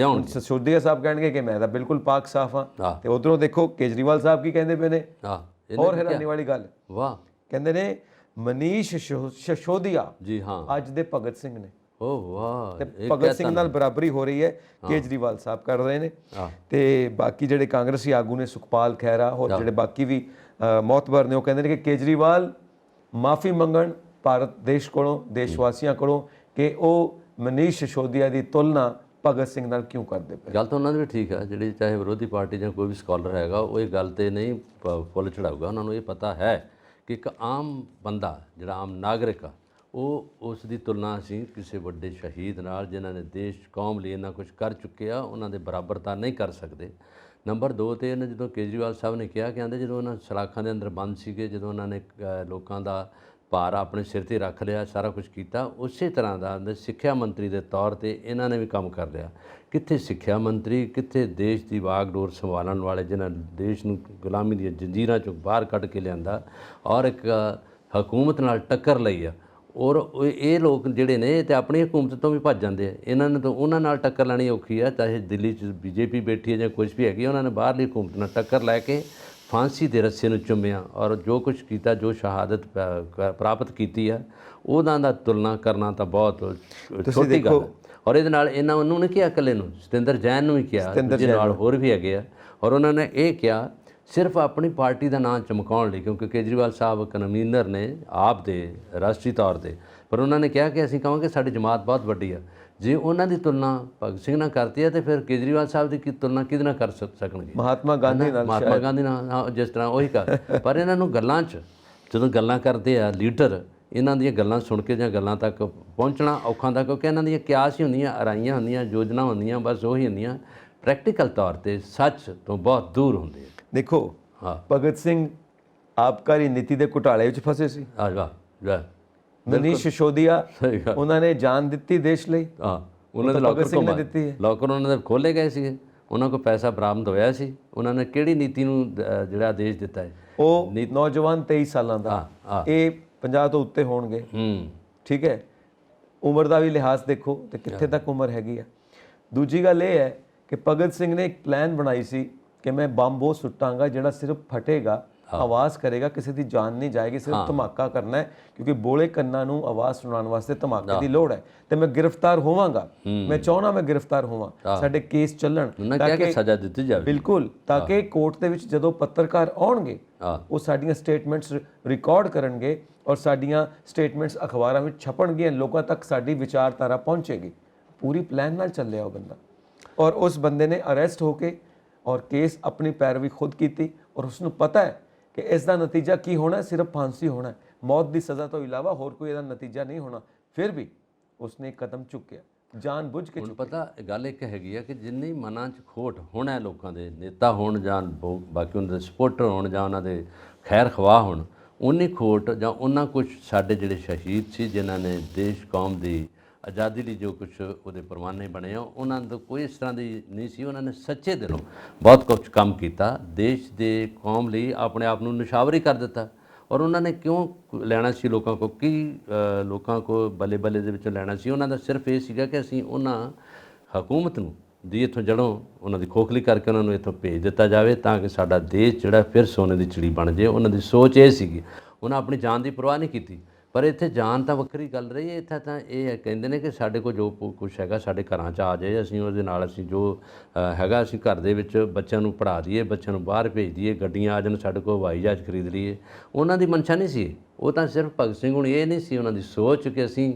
Speaker 1: ਸਿਸੋਦੀਆ ਸਾਹਿਬ ਕਹਿਣਗੇ ਕਿ ਮੈਂ ਤਾਂ ਬਿਲਕੁਲ ਪਾਕ ਸਾਫ ਹਾਂ, ਤੇ ਉਧਰੋਂ ਦੇਖੋ ਕੇਜਰੀਵਾਲ ਸਾਹਿਬ ਕੀ ਕਹਿੰਦੇ ਪਏ ਨੇ। ਹੋਰ ਹੈਰਾਨੀ ਵਾਲੀ ਗੱਲ,
Speaker 2: ਵਾਹ,
Speaker 1: ਕਹਿੰਦੇ ਨੇ ਮਨੀਸ਼ ਸਿਸੋਦੀਆ
Speaker 2: ਜੀ ਹਾਂ
Speaker 1: ਅੱਜ ਦੇ ਭਗਤ ਸਿੰਘ ਨੇ।
Speaker 2: ਓ ਵਾਹ,
Speaker 1: ਤੇ ਭਗਤ ਸਿੰਘ ਨਾਲ ਬਰਾਬਰੀ ਹੋ ਰਹੀ ਹੈ, ਕੇਜਰੀਵਾਲ ਸਾਹਿਬ ਕਰ ਰਹੇ ਨੇ। ਤੇ ਬਾਕੀ ਜਿਹੜੇ ਕਾਂਗਰਸੀ ਆਗੂ ਨੇ, ਸੁਖਪਾਲ ਖਹਿਰਾ, ਹੋਰ ਜਿਹੜੇ ਬਾਕੀ ਵੀ ਮੌਤਬਰ ਨੇ, ਉਹ ਕਹਿੰਦੇ ਨੇ ਕਿ ਕੇਜਰੀਵਾਲ ਮਾਫੀ ਮੰਗਣ ਭਾਰਤ ਦੇਸ਼ ਕੋਲੋਂ, ਦੇਸ਼ ਵਾਸੀਆਂ ਕੋਲੋਂ, ਕਿ ਉਹ ਮਨੀਸ਼ ਸਿਸੋਦੀਆ ਦੀ ਤੁਲਨਾ ਭਗਤ ਸਿੰਘ ਨਾਲ ਕਿਉਂ ਕਰਦੇ ਪਏ।
Speaker 2: ਗੱਲ ਤਾਂ ਉਹਨਾਂ ਦੀ ਵੀ ਠੀਕ ਹੈ, ਜਿਹੜੀ ਚਾਹੇ ਵਿਰੋਧੀ ਪਾਰਟੀ ਜਾਂ ਕੋਈ ਵੀ ਸਕਾਲਰ ਹੈਗਾ, ਉਹ ਇਹ ਗੱਲ ਤੇ ਨਹੀਂ ਫੁੱਲ ਚੜਾਊਗਾ। ਉਹਨਾਂ ਨੂੰ ਇਹ ਪਤਾ ਹੈ ਕਿ ਇੱਕ ਆਮ ਬੰਦਾ, ਜਿਹੜਾ ਆਮ ਨਾਗਰਿਕ ਆ, ਉਹ ਉਸ ਦੀ ਤੁਲਨਾ ਅਸੀਂ ਕਿਸੇ ਵੱਡੇ ਸ਼ਹੀਦ ਨਾਲ, ਜਿਨ੍ਹਾਂ ਨੇ ਦੇਸ਼ ਕੌਮ ਲਈ ਇੰਨਾ ਕੁਝ ਕਰ ਚੁੱਕੇ ਆ, ਉਹਨਾਂ ਦੇ ਬਰਾਬਰ ਤਾਂ ਨਹੀਂ ਕਰ ਸਕਦੇ। ਨੰਬਰ 2 ਤੇ ਇਹਨਾਂ ਜਦੋਂ ਕੇਜਰੀਵਾਲ ਸਾਹਿਬ ਨੇ ਕਿਹਾ ਕਿ ਆਂਦੇ ਜਦੋਂ ਉਹਨਾਂ ਸਲਾਖਾਂ ਦੇ ਅੰਦਰ ਬੰਦ ਸੀਗੇ, ਜਦੋਂ ਉਹਨਾਂ ਨੇ ਲੋਕਾਂ ਦਾ ਭਾਰ ਆਪਣੇ ਸਿਰ ਤੇ ਰੱਖ ਲਿਆ, ਸਾਰਾ ਕੁਝ ਕੀਤਾ, ਉਸੇ ਤਰ੍ਹਾਂ ਦਾ ਸਿੱਖਿਆ ਮੰਤਰੀ ਦੇ ਤੌਰ ਤੇ ਇਹਨਾਂ ਨੇ ਵੀ ਕੰਮ ਕਰ ਲਿਆ। ਕਿੱਥੇ ਸਿੱਖਿਆ ਮੰਤਰੀ, ਕਿੱਥੇ ਦੇਸ਼ ਦੀ ਵਾਗਡੋਰ ਸੰਭਾਲਣ ਵਾਲੇ, ਜਿਨ੍ਹਾਂ ਦੇਸ਼ ਨੂੰ ਗੁਲਾਮੀ ਦੀਆਂ ਜੰਜੀਰਾਂ ਚੋਂ ਬਾਹਰ ਕੱਢ ਕੇ ਲਿਆਂਦਾ ਔਰ ਇੱਕ ਹਕੂਮਤ ਨਾਲ ਟੱਕਰ ਲਈ ਆ। ਔਰ ਇਹ ਲੋਕ ਜਿਹੜੇ ਨੇ ਤੇ ਆਪਣੀ ਹਕੂਮਤ ਤੋਂ ਵੀ ਭੱਜ ਜਾਂਦੇ ਆ। ਇਹਨਾਂ ਨੇ ਤਾਂ ਉਹਨਾਂ ਨਾਲ ਟੱਕਰ ਲੈਣੀ ਔਖੀ ਆ, ਚਾਹੇ ਦਿੱਲੀ 'ਚ ਬੀਜੇਪੀ ਬੈਠੀ ਹੈ ਜਾਂ ਕੁਝ ਵੀ ਹੈਗੀ, ਉਹਨਾਂ ਨੇ ਬਾਹਰਲੀ ਹਕੂਮਤ ਨਾਲ ਟੱਕਰ ਲੈ ਕੇ ਫਾਂਸੀ ਦੇ ਰੱਸੇ ਨੂੰ ਚੁੰਮਿਆ ਔਰ ਜੋ ਕੁਝ ਕੀਤਾ, ਜੋ ਸ਼ਹਾਦਤ ਪ੍ਰਾਪਤ ਕੀਤੀ ਆ, ਉਹਨਾਂ ਦਾ ਤੁਲਨਾ ਕਰਨਾ ਤਾਂ ਬਹੁਤ ਛੋਟੀ ਗੱਲ ਹੈ। ਔਰ ਇਹਦੇ ਨਾਲ ਇਹਨਾਂ ਨੂੰ ਨਹੀਂ ਕਿਹਾ ਇਕੱਲੇ ਨੂੰ, ਸਤਿੰਦਰ ਜੈਨ ਨੂੰ ਵੀ ਕਿਹਾ, ਜਿਹਦੇ ਨਾਲ ਹੋਰ ਵੀ ਹੈਗੇ ਆ। ਔਰ ਉਹਨਾਂ ਨੇ ਇਹ ਕਿਹਾ ਸਿਰਫ ਆਪਣੀ ਪਾਰਟੀ ਦਾ ਨਾਂ ਚਮਕਾਉਣ ਲਈ, ਕਿਉਂਕਿ ਕੇਜਰੀਵਾਲ ਸਾਹਿਬ ਕਨਵੀਨਰ ਨੇ ਆਪ ਦੇ ਰਾਸ਼ਟਰੀ ਤੌਰ ਤੇ, ਪਰ ਉਹਨਾਂ ਨੇ ਕਿਹਾ ਕਿ ਅਸੀਂ ਕਹਾਂਗੇ ਸਾਡੀ ਜਮਾਤ ਬਹੁਤ ਵੱਡੀ ਆ। ਜੇ ਉਹਨਾਂ ਦੀ ਤੁਲਨਾ ਭਗਤ ਸਿੰਘ ਨਾਲ ਕਰਤੀ ਹੈ ਤੇ ਫਿਰ ਕੇਜਰੀਵਾਲ ਸਾਹਿਬ ਦੀ ਤੁਲਨਾ ਕਿਹਦੇ ਨਾਲ ਕਰ ਸਕਣਗੇ?
Speaker 1: ਮਹਾਤਮਾ ਗਾਂਧੀ
Speaker 2: ਨਾਲ, ਜਿਸ ਤਰ੍ਹਾਂ ਉਹੀ ਕਰ। ਪਰ ਇਹਨਾਂ ਨੂੰ ਗੱਲਾਂ 'ਚ ਜਦੋਂ ਗੱਲਾਂ ਕਰਦੇ ਆ ਲੀਡਰ, ਇਹਨਾਂ ਦੀਆਂ ਗੱਲਾਂ ਸੁਣ ਕੇ ਜਾਂ ਗੱਲਾਂ ਤੱਕ ਪਹੁੰਚਣਾ ਔਖਾ ਹੁੰਦਾ, ਕਿਉਂਕਿ ਇਹਨਾਂ ਦੀਆਂ ਕਿਆਸ ਹੀ ਹੁੰਦੀਆਂ, ਅਰਾਈਆਂ ਹੁੰਦੀਆਂ, ਯੋਜਨਾ ਹੁੰਦੀਆਂ, ਬਸ ਉਹੀ ਹੁੰਦੀਆਂ, ਪ੍ਰੈਕਟੀਕਲ ਤੌਰ ਤੇ ਸੱਚ ਤੋਂ ਬਹੁਤ ਦੂਰ ਹੁੰਦੇ ਆ।
Speaker 1: ਦੇਖੋ, ਭਗਤ ਸਿੰਘ ਆਬਕਾਰੀ ਨੀਤੀ ਦੇ ਘੁਟਾਲੇ ਵਿੱਚ ਫਸੇ ਸੀ। ਮਨੀਸ਼ ਸਿਸੋਦੀਆ, ਉਹਨਾਂ ਨੇ ਜਾਨ ਦਿੱਤੀ ਦੇਸ਼ ਲਈ।
Speaker 2: ਉਹਨਾਂ ਦੇ ਲੋਕਰ ਉਹਨਾਂ ਦੇ ਖੋਲੇ ਗਏ ਸੀਗੇ, ਉਹਨਾਂ ਕੋਲ ਪੈਸਾ ਬਰਾਮਦ ਹੋਇਆ ਸੀ। ਉਹਨਾਂ ਨੇ ਕਿਹੜੀ ਨੀਤੀ ਨੂੰ ਜਿਹੜਾ ਆਦੇਸ਼ ਦਿੱਤਾ ਹੈ?
Speaker 1: ਉਹ ਨੌਜਵਾਨ 23 ਸਾਲਾਂ ਦਾ, ਇਹ 50 ਤੋਂ ਉੱਤੇ ਹੋਣਗੇ, ਠੀਕ ਹੈ। ਉਮਰ ਦਾ ਵੀ ਲਿਹਾਜ਼ ਦੇਖੋ ਤੇ ਕਿੱਥੇ ਤੱਕ ਉਮਰ ਹੈਗੀ ਆ। ਦੂਜੀ ਗੱਲ ਇਹ ਹੈ ਕਿ ਭਗਤ ਸਿੰਘ ਨੇ ਇੱਕ ਪਲਾਨ ਬਣਾਈ ਸੀ ਕਿ ਮੈਂ ਬੰਬ ਉਹ ਸੁੱਟਾਂਗਾ ਜਿਹੜਾ ਸਿਰਫ ਫਟੇਗਾ ਆਵਾਜ਼ ਕਰੇਗਾ, ਕਿਸੇ ਦੀ ਜਾਨ ਨਹੀਂ ਜਾਏਗੀ, ਸਿਰਫ ਧਮਾਕਾ ਕਰਨਾ ਹੈ, ਕਿਉਂਕਿ ਬੋਲੇ ਕੰਨਾਂ ਨੂੰ ਆਵਾਜ਼ ਸੁਣਾਉਣ ਵਾਸਤੇ ਧਮਾਕੇ ਦੀ ਲੋੜ ਹੈ। ਤੇ ਮੈਂ ਗ੍ਰਿਫਤਾਰ ਹੋਵਾਂਗਾ, ਮੈਂ ਚਾਹੁੰਦਾ ਮੈਂ ਗ੍ਰਿਫਤਾਰ ਹੋਵਾਂ, ਸਾਡੇ ਕੇਸ ਚੱਲਣ,
Speaker 2: ਉਹਨਾਂ ਕਿਹਾ ਕਿ ਸਜ਼ਾ ਦਿੱਤੀ ਜਾਵੇ।
Speaker 1: ਬਿਲਕੁਲ, ਤਾਂ ਕਿ ਕੋਰਟ ਦੇ ਵਿੱਚ ਜਦੋਂ ਪੱਤਰਕਾਰ ਆਉਣਗੇ ਉਹ ਸਾਡੀਆਂ ਸਟੇਟਮੈਂਟਸ ਰਿਕਾਰਡ ਕਰਨਗੇ ਔਰ ਸਾਡੀਆਂ ਸਟੇਟਮੈਂਟਸ ਅਖਬਾਰਾਂ ਵਿੱਚ ਛਪਣਗੀਆਂ, ਲੋਕਾਂ ਤੱਕ ਸਾਡੀ ਵਿਚਾਰਧਾਰਾ ਪਹੁੰਚੇਗੀ। ਪੂਰੀ ਪਲਾਨ ਨਾਲ ਚੱਲਿਆ ਉਹ ਬੰਦਾ, ਔਰ ਉਸ ਬੰਦੇ ਨੇ ਅਰੈਸਟ ਹੋ ਕੇ ਔਰ ਕੇਸ ਆਪਣੀ ਪੈਰਵੀ ਖੁਦ ਕੀਤੀ, ਔਰ ਉਸਨੂੰ ਪਤਾ ਹੈ ਕਿ ਇਸ ਦਾ ਨਤੀਜਾ ਕੀ ਹੋਣਾ, ਸਿਰਫ ਫਾਂਸੀ ਹੋਣਾ, ਮੌਤ ਦੀ ਸਜ਼ਾ ਤੋਂ ਇਲਾਵਾ ਹੋਰ ਕੋਈ ਇਹਦਾ ਨਤੀਜਾ ਨਹੀਂ ਹੋਣਾ। ਫਿਰ ਵੀ ਉਸਨੇ ਕਦਮ ਚੁੱਕਿਆ, ਜਾਣ ਬੁੱਝ ਕੇ।
Speaker 2: ਹੁਣ ਪਤਾ ਗੱਲ ਇੱਕ ਹੈਗੀ ਆ ਕਿ ਜਿੰਨੀ ਮਨਾਂ 'ਚ ਖੋਟ ਹੁਣ ਹੈ, ਲੋਕਾਂ ਦੇ ਨੇਤਾ ਹੋਣ ਜਾਂ ਬਾਕੀ ਉਹਨਾਂ ਦੇ ਸਪੋਰਟਰ ਹੋਣ ਜਾਂ ਉਹਨਾਂ ਦੇ ਖੈਰ ਖਵਾਹ ਹੋਣ, ਉਨੀ ਖੋਟ ਜਾਂ ਉਹਨਾਂ ਕੁਝ ਸਾਡੇ ਜਿਹੜੇ ਸ਼ਹੀਦ ਸੀ ਜਿਨ੍ਹਾਂ ਨੇ ਦੇਸ਼ ਕੌਮ ਦੀ ਆਜ਼ਾਦੀ ਲਈ ਜੋ ਕੁਝ ਉਹਦੇ ਪਰਵਾਨੇ ਬਣੇ ਆ, ਉਹਨਾਂ ਦਾ ਕੋਈ ਇਸ ਤਰ੍ਹਾਂ ਦੀ ਨਹੀਂ ਸੀ। ਉਹਨਾਂ ਨੇ ਸੱਚੇ ਦਿਲੋਂ ਬਹੁਤ ਕੁਝ ਕੰਮ ਕੀਤਾ ਦੇਸ਼ ਦੇ ਕੌਮ ਲਈ, ਆਪਣੇ ਆਪ ਨੂੰ ਨਿਸ਼ਾਵਰੀ ਕਰ ਦਿੱਤਾ। ਔਰ ਉਹਨਾਂ ਨੇ ਕਿਉਂ ਲੈਣਾ ਸੀ ਲੋਕਾਂ ਕੋ, ਕੀ ਲੋਕਾਂ ਕੋ ਬੱਲੇ ਬੱਲੇ ਦੇ ਵਿੱਚੋਂ ਲੈਣਾ ਸੀ? ਉਹਨਾਂ ਦਾ ਸਿਰਫ ਇਹ ਸੀਗਾ ਕਿ ਅਸੀਂ ਉਹਨਾਂ ਹਕੂਮਤ ਨੂੰ ਦੀ ਇੱਥੋਂ ਜੜੋਂ ਉਹਨਾਂ ਦੀ ਖੋਖਲੀ ਕਰਕੇ ਉਹਨਾਂ ਨੂੰ ਇੱਥੋਂ ਭੇਜ ਦਿੱਤਾ ਜਾਵੇ, ਤਾਂ ਕਿ ਸਾਡਾ ਦੇਸ਼ ਜਿਹੜਾ ਫਿਰ ਸੋਨੇ ਦੀ ਚਿੜੀ ਬਣ ਜਾਏ। ਉਹਨਾਂ ਦੀ ਸੋਚ ਇਹ ਸੀਗੀ, ਉਹਨਾਂ ਆਪਣੀ ਜਾਨ ਦੀ ਪਰਵਾਹ ਨਹੀਂ ਕੀਤੀ। ਪਰ ਇੱਥੇ ਜਾਨ ਤਾਂ ਵੱਖਰੀ ਗੱਲ ਰਹੀ ਹੈ। ਇੱਥੇ ਤਾਂ ਇਹ ਕਹਿੰਦੇ ਨੇ ਕਿ ਸਾਡੇ ਕੋਲ ਜੋ ਕੁਛ ਹੈਗਾ ਸਾਡੇ ਘਰਾਂ 'ਚ ਆ ਜਾਏ, ਅਸੀਂ ਉਹਦੇ ਨਾਲ ਅਸੀਂ ਜੋ ਹੈਗਾ ਅਸੀਂ ਘਰ ਦੇ ਵਿੱਚ ਬੱਚਿਆਂ ਨੂੰ ਪੜ੍ਹਾ ਦਈਏ, ਬੱਚਿਆਂ ਨੂੰ ਬਾਹਰ ਭੇਜ ਦਈਏ, ਗੱਡੀਆਂ ਆ ਜਾਣ, ਸਾਡੇ ਕੋਲ ਹਵਾਈ ਜਹਾਜ਼ ਖਰੀਦ ਲਈਏ। ਉਹਨਾਂ ਦੀ ਮਨਸ਼ਾ ਨਹੀਂ ਸੀ ਉਹ, ਤਾਂ ਸਿਰਫ ਭਗਤ ਸਿੰਘ ਹੁਣ ਇਹ ਨਹੀਂ ਸੀ ਉਹਨਾਂ ਦੀ ਸੋਚ ਕਿ ਅਸੀਂ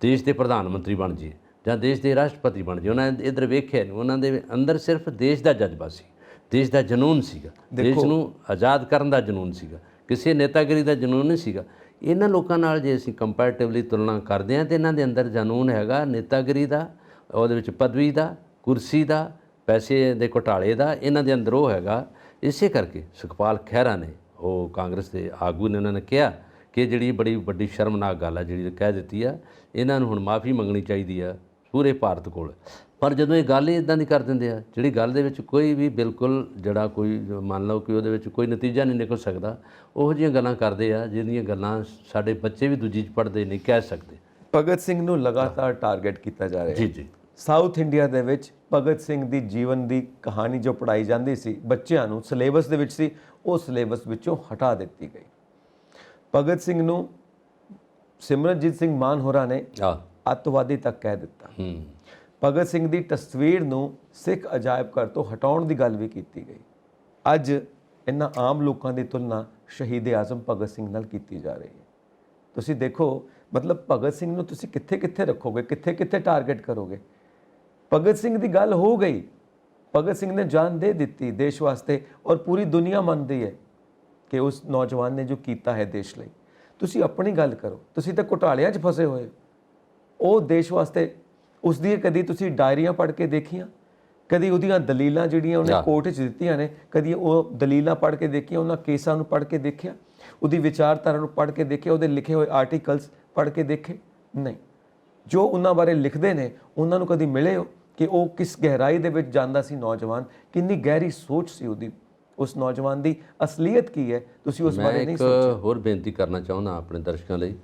Speaker 2: ਦੇਸ਼ ਦੇ ਪ੍ਰਧਾਨ ਮੰਤਰੀ ਬਣ ਜਾਈਏ ਜਾਂ ਦੇਸ਼ ਦੇ ਰਾਸ਼ਟਰਪਤੀ ਬਣ ਜਾਈਏ। ਉਹਨਾਂ ਨੇ ਇੱਧਰ ਵੇਖਿਆ ਨਹੀਂ, ਉਹਨਾਂ ਦੇ ਅੰਦਰ ਸਿਰਫ ਦੇਸ਼ ਦਾ ਜਜ਼ਬਾ ਸੀ, ਦੇਸ਼ ਦਾ ਜਨੂਨ ਸੀਗਾ, ਦੇਸ਼ ਨੂੰ ਆਜ਼ਾਦ ਕਰਨ ਦਾ ਜਨੂਨ ਸੀਗਾ, ਕਿਸੇ ਨੇਤਾਗਿਰੀ ਦਾ ਜਨੂਨ ਨਹੀਂ ਸੀਗਾ। ਇਹਨਾਂ ਲੋਕਾਂ ਨਾਲ ਜੇ ਅਸੀਂ ਕੰਪੈਰੇਟਿਵਲੀ ਤੁਲਨਾ ਕਰਦੇ ਹਾਂ ਤਾਂ ਇਹਨਾਂ ਦੇ ਅੰਦਰ ਜਨੂਨ ਹੈਗਾ ਨੇਤਾਗਿਰੀ ਦਾ, ਉਹਦੇ ਵਿੱਚ ਪਦਵੀ ਦਾ, ਕੁਰਸੀ ਦਾ, ਪੈਸੇ ਦੇ ਘੁਟਾਲੇ ਦਾ, ਇਹਨਾਂ ਦੇ ਅੰਦਰ ਉਹ ਹੈਗਾ। ਇਸੇ ਕਰਕੇ ਸੁਖਪਾਲ ਖਹਿਰਾ ਨੇ, ਉਹ ਕਾਂਗਰਸ ਦੇ ਆਗੂ ਨੇ, ਉਹਨਾਂ ਨੇ ਕਿਹਾ ਕਿ ਜਿਹੜੀ ਬੜੀ ਵੱਡੀ ਸ਼ਰਮਨਾਕ ਗੱਲ ਆ ਜਿਹੜੀ ਕਹਿ ਦਿੱਤੀ ਆ, ਇਹਨਾਂ ਨੂੰ ਹੁਣ ਮਾਫੀ ਮੰਗਣੀ ਚਾਹੀਦੀ ਆ ਪੂਰੇ ਭਾਰਤ ਕੋਲ। ਪਰ ਜਦੋਂ ਇਹ ਗੱਲ ਹੀ ਇਦਾਂ ਦੀ ਕਰ ਦਿੰਦੇ ਆ, ਜਿਹੜੀ ਗੱਲ ਦੇ ਵਿੱਚ ਕੋਈ ਵੀ ਬਿਲਕੁਲ ਜਿਹੜਾ ਕੋਈ ਮੰਨ ਲਓ ਕਿ ਉਹਦੇ ਵਿੱਚ ਕੋਈ ਨਤੀਜਾ ਨਹੀਂ ਨਿਕਲ ਸਕਦਾ, ਉਹੋ ਜਿਹੀਆਂ ਗੱਲਾਂ ਕਰਦੇ ਆ ਜਿਹਦੀਆਂ ਗੱਲਾਂ ਸਾਡੇ ਬੱਚੇ ਵੀ ਦੂਜੀ 'ਚ ਪੜ੍ਹਦੇ ਨਹੀਂ ਕਹਿ ਸਕਦੇ।
Speaker 1: ਭਗਤ ਸਿੰਘ ਨੂੰ ਲਗਾਤਾਰ ਟਾਰਗੇਟ ਕੀਤਾ ਜਾ ਰਿਹਾ
Speaker 2: ਜੀ ਜੀ।
Speaker 1: ਸਾਊਥ ਇੰਡੀਆ ਦੇ ਵਿੱਚ ਭਗਤ ਸਿੰਘ ਦੀ ਜੀਵਨ ਦੀ ਕਹਾਣੀ ਜੋ ਪੜ੍ਹਾਈ ਜਾਂਦੀ ਸੀ ਬੱਚਿਆਂ ਨੂੰ, ਸਿਲੇਬਸ ਦੇ ਵਿੱਚ ਸੀ, ਉਹ ਸਿਲੇਬਸ ਵਿੱਚੋਂ ਹਟਾ ਦਿੱਤੀ ਗਈ। ਭਗਤ ਸਿੰਘ ਨੂੰ ਸਿਮਰਨਜੀਤ ਸਿੰਘ ਮਾਨ ਹੋਰਾਂ ਨੇ ਅੱਤਵਾਦੀ ਤੱਕ ਕਹਿ ਦਿੱਤਾ। ਭਗਤ ਸਿੰਘ ਦੀ ਤਸਵੀਰ ਨੂੰ ਸਿੱਖ ਅਜਾਇਬ ਘਰ ਤੋਂ ਹਟਾਉਣ ਦੀ ਗੱਲ ਵੀ ਕੀਤੀ ਗਈ। ਅੱਜ ਇਹਨਾਂ ਆਮ ਲੋਕਾਂ ਦੀ ਤੁਲਨਾ ਸ਼ਹੀਦ ਆਜ਼ਮ ਭਗਤ ਸਿੰਘ ਨਾਲ ਕੀਤੀ ਜਾ ਰਹੀ ਹੈ। ਤੁਸੀਂ ਦੇਖੋ, ਮਤਲਬ ਭਗਤ ਸਿੰਘ ਨੂੰ ਤੁਸੀਂ ਕਿੱਥੇ ਕਿੱਥੇ ਰੱਖੋਗੇ, ਕਿੱਥੇ ਕਿੱਥੇ ਟਾਰਗੇਟ ਕਰੋਗੇ? ਭਗਤ ਸਿੰਘ ਦੀ ਗੱਲ ਹੋ ਗਈ, ਭਗਤ ਸਿੰਘ ਨੇ ਜਾਨ ਦੇ ਦਿੱਤੀ ਦੇਸ਼ ਵਾਸਤੇ, ਔਰ ਪੂਰੀ ਦੁਨੀਆ ਮੰਨਦੀ ਹੈ ਕਿ ਉਸ ਨੌਜਵਾਨ ਨੇ ਜੋ ਕੀਤਾ ਹੈ ਦੇਸ਼ ਲਈ। ਤੁਸੀਂ ਆਪਣੀ ਗੱਲ ਕਰੋ, ਤੁਸੀਂ ਤਾਂ ਘੁਟਾਲਿਆਂ 'ਚ ਫਸੇ ਹੋਏ। ਉਹ ਦੇਸ਼ ਵਾਸਤੇ ਉਸ ਦੀਆਂ ਕਦੀ ਤੁਸੀਂ ਡਾਇਰੀਆਂ ਪੜ੍ਹ ਕੇ ਦੇਖੀਆਂ? ਕਦੀ ਉਹਦੀਆਂ ਦਲੀਲਾਂ ਜਿਹੜੀਆਂ ਉਹਨੇ ਕੋਰਟ 'ਚ ਦਿੱਤੀਆਂ ਨੇ, ਕਦੀ ਉਹ ਦਲੀਲਾਂ ਪੜ੍ਹ ਕੇ ਦੇਖੀਆਂ, ਉਹਨਾਂ ਕੇਸਾਂ ਨੂੰ ਪੜ੍ਹ ਕੇ ਦੇਖਿਆ, ਉਹਦੀ ਵਿਚਾਰਧਾਰਾ ਨੂੰ ਪੜ੍ਹ ਕੇ ਦੇਖਿਆ, ਉਹਦੇ ਲਿਖੇ ਹੋਏ ਆਰਟੀਕਲਸ ਪੜ੍ਹ ਕੇ ਦੇਖੇ? ਨਹੀਂ। ਜੋ ਉਹਨਾਂ ਬਾਰੇ ਲਿਖਦੇ ਨੇ ਉਹਨਾਂ ਨੂੰ ਕਦੀ ਮਿਲੇ ਹੋ ਕਿ ਉਹ ਕਿਸ ਗਹਿਰਾਈ ਦੇ ਵਿੱਚ ਜਾਂਦਾ ਸੀ ਨੌਜਵਾਨ, ਕਿੰਨੀ ਗਹਿਰੀ ਸੋਚ ਸੀ ਉਹਦੀ, ਉਸ ਨੌਜਵਾਨ ਦੀ ਅਸਲੀਅਤ ਕੀ ਹੈ, ਤੁਸੀਂ ਉਸ ਬਾਰੇ ਨਹੀਂ ਸੋਚਿਆ?
Speaker 2: ਮੈਂ ਇੱਕ ਹੋਰ ਬੇਨਤੀ ਕਰਨਾ ਚਾਹੁੰਦਾ ਆਪਣੇ ਦਰਸ਼ਕਾਂ ਲਈ,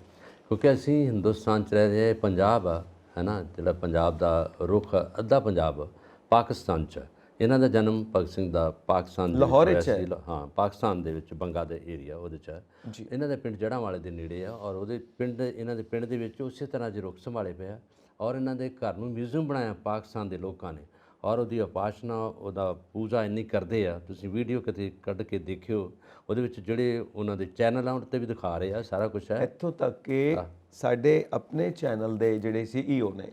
Speaker 2: ਕਿਉਂਕਿ ਅਸੀਂ ਹਿੰਦੁਸਤਾਨ 'ਚ ਰਹਿ ਰਹੇ, ਪੰਜਾਬ ਆ ਹੈ ਨਾ, ਜਿਹੜਾ ਪੰਜਾਬ ਦਾ ਰੁੱਖ ਅੱਧਾ ਪੰਜਾਬ ਪਾਕਿਸਤਾਨ 'ਚ, ਇਹਨਾਂ ਦਾ ਜਨਮ ਭਗਤ ਸਿੰਘ ਦਾ ਪਾਕਿਸਤਾਨ
Speaker 1: ਲਾਹੌਰ 'ਚ ਹੈ।
Speaker 2: ਹਾਂ, ਪਾਕਿਸਤਾਨ ਦੇ ਵਿੱਚ ਬੰਗਾ ਦੇ ਏਰੀਆ ਉਹਦੇ 'ਚ ਹੈ। ਇਹਨਾਂ ਦਾ ਪਿੰਡ ਜੜ੍ਹਾਂਵਾਲੇ ਦੇ ਨੇੜੇ ਆ, ਔਰ ਉਹਦੇ ਪਿੰਡ, ਇਹਨਾਂ ਦੇ ਪਿੰਡ ਦੇ ਵਿੱਚ ਉਸੇ ਤਰ੍ਹਾਂ ਦੇ ਰੁੱਖ ਸੰਭਾਲੇ ਪਿਆ, ਔਰ ਇਹਨਾਂ ਦੇ ਘਰ ਨੂੰ ਮਿਊਜ਼ੀਅਮ ਬਣਾਇਆ ਪਾਕਿਸਤਾਨ ਦੇ ਲੋਕਾਂ ਨੇ, ਔਰ ਉਹਦੀ ਉਪਾਸਨਾ, ਉਹਦਾ ਪੂਜਾ ਇੰਨੀ ਕਰਦੇ ਆ। ਤੁਸੀਂ ਵੀਡੀਓ ਕਿਤੇ ਕੱਢ ਕੇ ਦੇਖਿਓ, ਉਹਦੇ ਵਿੱਚ ਜਿਹੜੇ ਉਹਨਾਂ ਦੇ ਚੈਨਲ ਆ ਉੱਤੇ ਵੀ ਦਿਖਾ ਰਹੇ ਆ, ਸਾਰਾ ਕੁਝ ਹੈ।
Speaker 1: ਇੱਥੋਂ ਤੱਕ ਕਿ ਸਾਡੇ ਆਪਣੇ ਚੈਨਲ ਦੇ ਜਿਹੜੇ CEO ਨੇ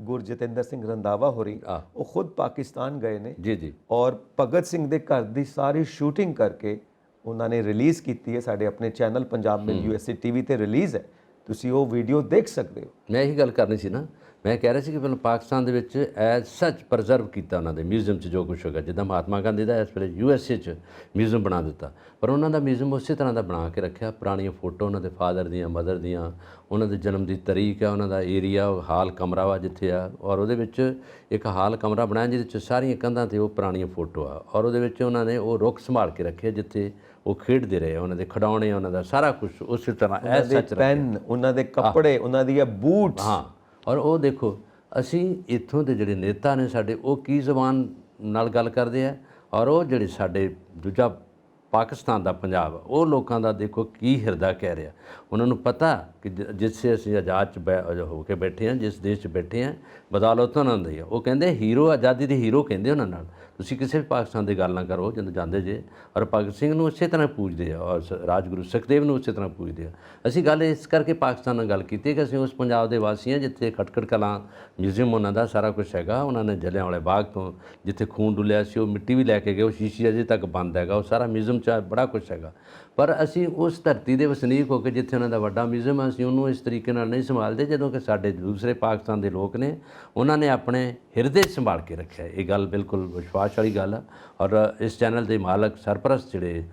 Speaker 1: ਗੁਰਜਤਿੰਦਰ ਸਿੰਘ ਰੰਧਾਵਾ ਹੋਰੀ, ਉਹ ਖੁਦ ਪਾਕਿਸਤਾਨ ਗਏ ਨੇ
Speaker 2: ਜੀ ਜੀ,
Speaker 1: ਔਰ ਭਗਤ ਸਿੰਘ ਦੇ ਘਰ ਦੀ ਸਾਰੀ ਸ਼ੂਟਿੰਗ ਕਰਕੇ ਉਹਨਾਂ ਨੇ ਰਿਲੀਜ਼ ਕੀਤੀ ਹੈ। ਸਾਡੇ ਆਪਣੇ ਚੈਨਲ ਪੰਜਾਬ ਮੇਲ USA TV ਤੇ ਰਿਲੀਜ਼ ਹੈ, ਤੁਸੀਂ ਉਹ ਵੀਡੀਓ ਦੇਖ ਸਕਦੇ ਹੋ।
Speaker 2: ਮੈਂ ਇਹੀ ਗੱਲ ਕਰਨੀ ਸੀ ਨਾ, ਮੈਂ ਕਹਿ ਰਿਹਾ ਸੀ ਕਿ ਪਹਿਲਾਂ ਪਾਕਿਸਤਾਨ ਦੇ ਵਿੱਚ ਐਜ਼ ਸੱਚ ਪ੍ਰਜ਼ਰਵ ਕੀਤਾ ਉਹਨਾਂ ਦੇ ਮਿਊਜ਼ੀਅਮ 'ਚ ਜੋ ਕੁਛ ਹੋਗਾ, ਜਿੱਦਾਂ ਮਹਾਤਮਾ ਗਾਂਧੀ ਦਾ ਇਸ ਵੇਲੇ USA 'ਚ ਮਿਊਜ਼ੀਅਮ ਬਣਾ ਦਿੱਤਾ, ਪਰ ਉਹਨਾਂ ਦਾ ਮਿਊਜ਼ੀਅਮ ਉਸੇ ਤਰ੍ਹਾਂ ਦਾ ਬਣਾ ਕੇ ਰੱਖਿਆ। ਪੁਰਾਣੀਆਂ ਫੋਟੋ ਉਹਨਾਂ ਦੇ ਫਾਦਰ ਦੀਆਂ, ਮਦਰ ਦੀਆਂ, ਉਹਨਾਂ ਦੇ ਜਨਮ ਦੀ ਤਰੀਕ ਹੈ, ਉਹਨਾਂ ਦਾ ਏਰੀਆ, ਹਾਲ ਕਮਰਾ ਵਾ ਜਿੱਥੇ ਆ, ਔਰ ਉਹਦੇ ਵਿੱਚ ਇੱਕ ਹਾਲ ਕਮਰਾ ਬਣਾਇਆ ਜਿਹਦੇ 'ਚ ਸਾਰੀਆਂ ਕੰਧਾਂ 'ਤੇ ਉਹ ਪੁਰਾਣੀਆਂ ਫੋਟੋ ਆ, ਔਰ ਉਹਦੇ ਵਿੱਚ ਉਹਨਾਂ ਨੇ ਉਹ ਰੁੱਖ ਸੰਭਾਲ ਕੇ ਰੱਖੇ ਜਿੱਥੇ ਉਹ ਖੇਡਦੇ ਰਹੇ, ਉਹਨਾਂ ਦੇ ਖਿਡੌਣੇ, ਉਹਨਾਂ ਦਾ ਸਾਰਾ ਕੁਝ ਉਸੇ ਤਰ੍ਹਾਂ ਐਜ਼ ਸੱਚ
Speaker 1: ਪੈਨ, ਉਹਨਾਂ ਦੇ ਕੱਪੜੇ, ਉਹਨਾਂ ਦੀਆਂ ਬੂਟਸ।
Speaker 2: ਹਾਂ, ਔਰ ਉਹ ਦੇਖੋ ਅਸੀਂ ਇੱਥੋਂ ਦੇ ਜਿਹੜੇ ਨੇਤਾ ਨੇ ਸਾਡੇ, ਉਹ ਕੀ ਜ਼ੁਬਾਨ ਨਾਲ ਗੱਲ ਕਰਦੇ ਆ, ਔਰ ਉਹ ਜਿਹੜੇ ਸਾਡੇ ਦੂਜਾ ਪਾਕਿਸਤਾਨ ਦਾ ਪੰਜਾਬ ਉਹ ਲੋਕਾਂ ਦਾ ਦੇਖੋ ਕੀ ਹਿਰਦਾ ਕਹਿ ਰਿਹਾ। ਉਹਨਾਂ ਨੂੰ ਪਤਾ ਕਿ ਜਿੱਥੇ ਅਸੀਂ ਆਜ਼ਾਦ 'ਚ ਹੋ ਕੇ ਬੈਠੇ ਹਾਂ, ਜਿਸ ਦੇਸ਼ 'ਚ ਬੈਠੇ ਹਾਂ, ਬਦੌਲਤ ਉਹਨਾਂ ਦੀ ਆ। ਉਹ ਕਹਿੰਦੇ ਹੀਰੋ, ਆਜ਼ਾਦੀ ਦੇ ਹੀਰੋ ਕਹਿੰਦੇ ਉਹਨਾਂ ਨਾਲ। ਤੁਸੀਂ ਕਿਸੇ ਵੀ ਪਾਕਿਸਤਾਨ ਦੀ ਗੱਲ ਨਾ ਕਰੋ ਜਦੋਂ ਜਾਂਦੇ ਜੇ। ਔਰ ਭਗਤ ਸਿੰਘ ਨੂੰ ਇਸੇ ਤਰ੍ਹਾਂ ਪੂਜਦੇ ਆ, ਔਰ ਰਾਜਗੁਰੂ ਸੁਖਦੇਵ ਨੂੰ ਇਸੇ ਤਰ੍ਹਾਂ ਪੂਜਦੇ ਆ। ਅਸੀਂ ਗੱਲ ਇਸ ਕਰਕੇ ਪਾਕਿਸਤਾਨ ਨਾਲ ਗੱਲ ਕੀਤੀ ਕਿ ਅਸੀਂ ਉਸ ਪੰਜਾਬ ਦੇ ਵਾਸੀ ਹਾਂ ਜਿੱਥੇ ਖਟਕੜ ਕਲਾਂ ਮਿਊਜ਼ੀਅਮ ਉਹਨਾਂ ਦਾ ਸਾਰਾ ਕੁਝ ਹੈਗਾ। ਉਹਨਾਂ ਨੇ ਜਲਿਆਂਵਾਲੇ ਬਾਗ ਤੋਂ ਜਿੱਥੇ ਖੂਨ ਡੁੱਲਿਆ ਸੀ ਉਹ ਮਿੱਟੀ ਵੀ ਲੈ ਕੇ ਗਏ, ਉਹ ਸ਼ੀਸ਼ੀ ਅਜੇ ਤੱਕ ਬੰਦ ਹੈਗਾ, ਉਹ ਸਾਰਾ ਮਿਊਜ਼ੀਅਮ 'ਚ ਬੜਾ ਕੁਝ ਹੈਗਾ। ਪਰ ਅਸੀਂ ਉਸ ਧਰਤੀ ਦੇ ਵਸਨੀਕ ਹੋ ਕੇ ਜਿੱਥੇ ਉਹਨਾਂ ਦਾ ਵੱਡਾ ਮਿਊਜ਼ੀਅਮ ਆ, ਅਸੀਂ ਉਹਨੂੰ ਇਸ ਤਰੀਕੇ ਨਾਲ ਨਹੀਂ ਸੰਭਾਲਦੇ ਜਦੋਂ ਕਿ ਸਾਡੇ ਦੂਸਰੇ ਪਾਕਿਸਤਾਨ ਦੇ ਲੋਕ ਨੇ ਉਹਨਾਂ ਨੇ ਆਪਣੇ ਹਿਰਦੇ ਸੰਭਾਲ ਕੇ ਰੱਖਿਆ। ਇਹ ਗੱਲ ਬਿਲਕੁਲ ਵਿਸ਼ਵਾਸ ਵਾਲੀ ਗੱਲ ਆ। ਔਰ ਇਸ ਚੈਨਲ ਦੇ ਮਾਲਕ ਸਰਪ੍ਰਸਤ ਜਿਹੜੇ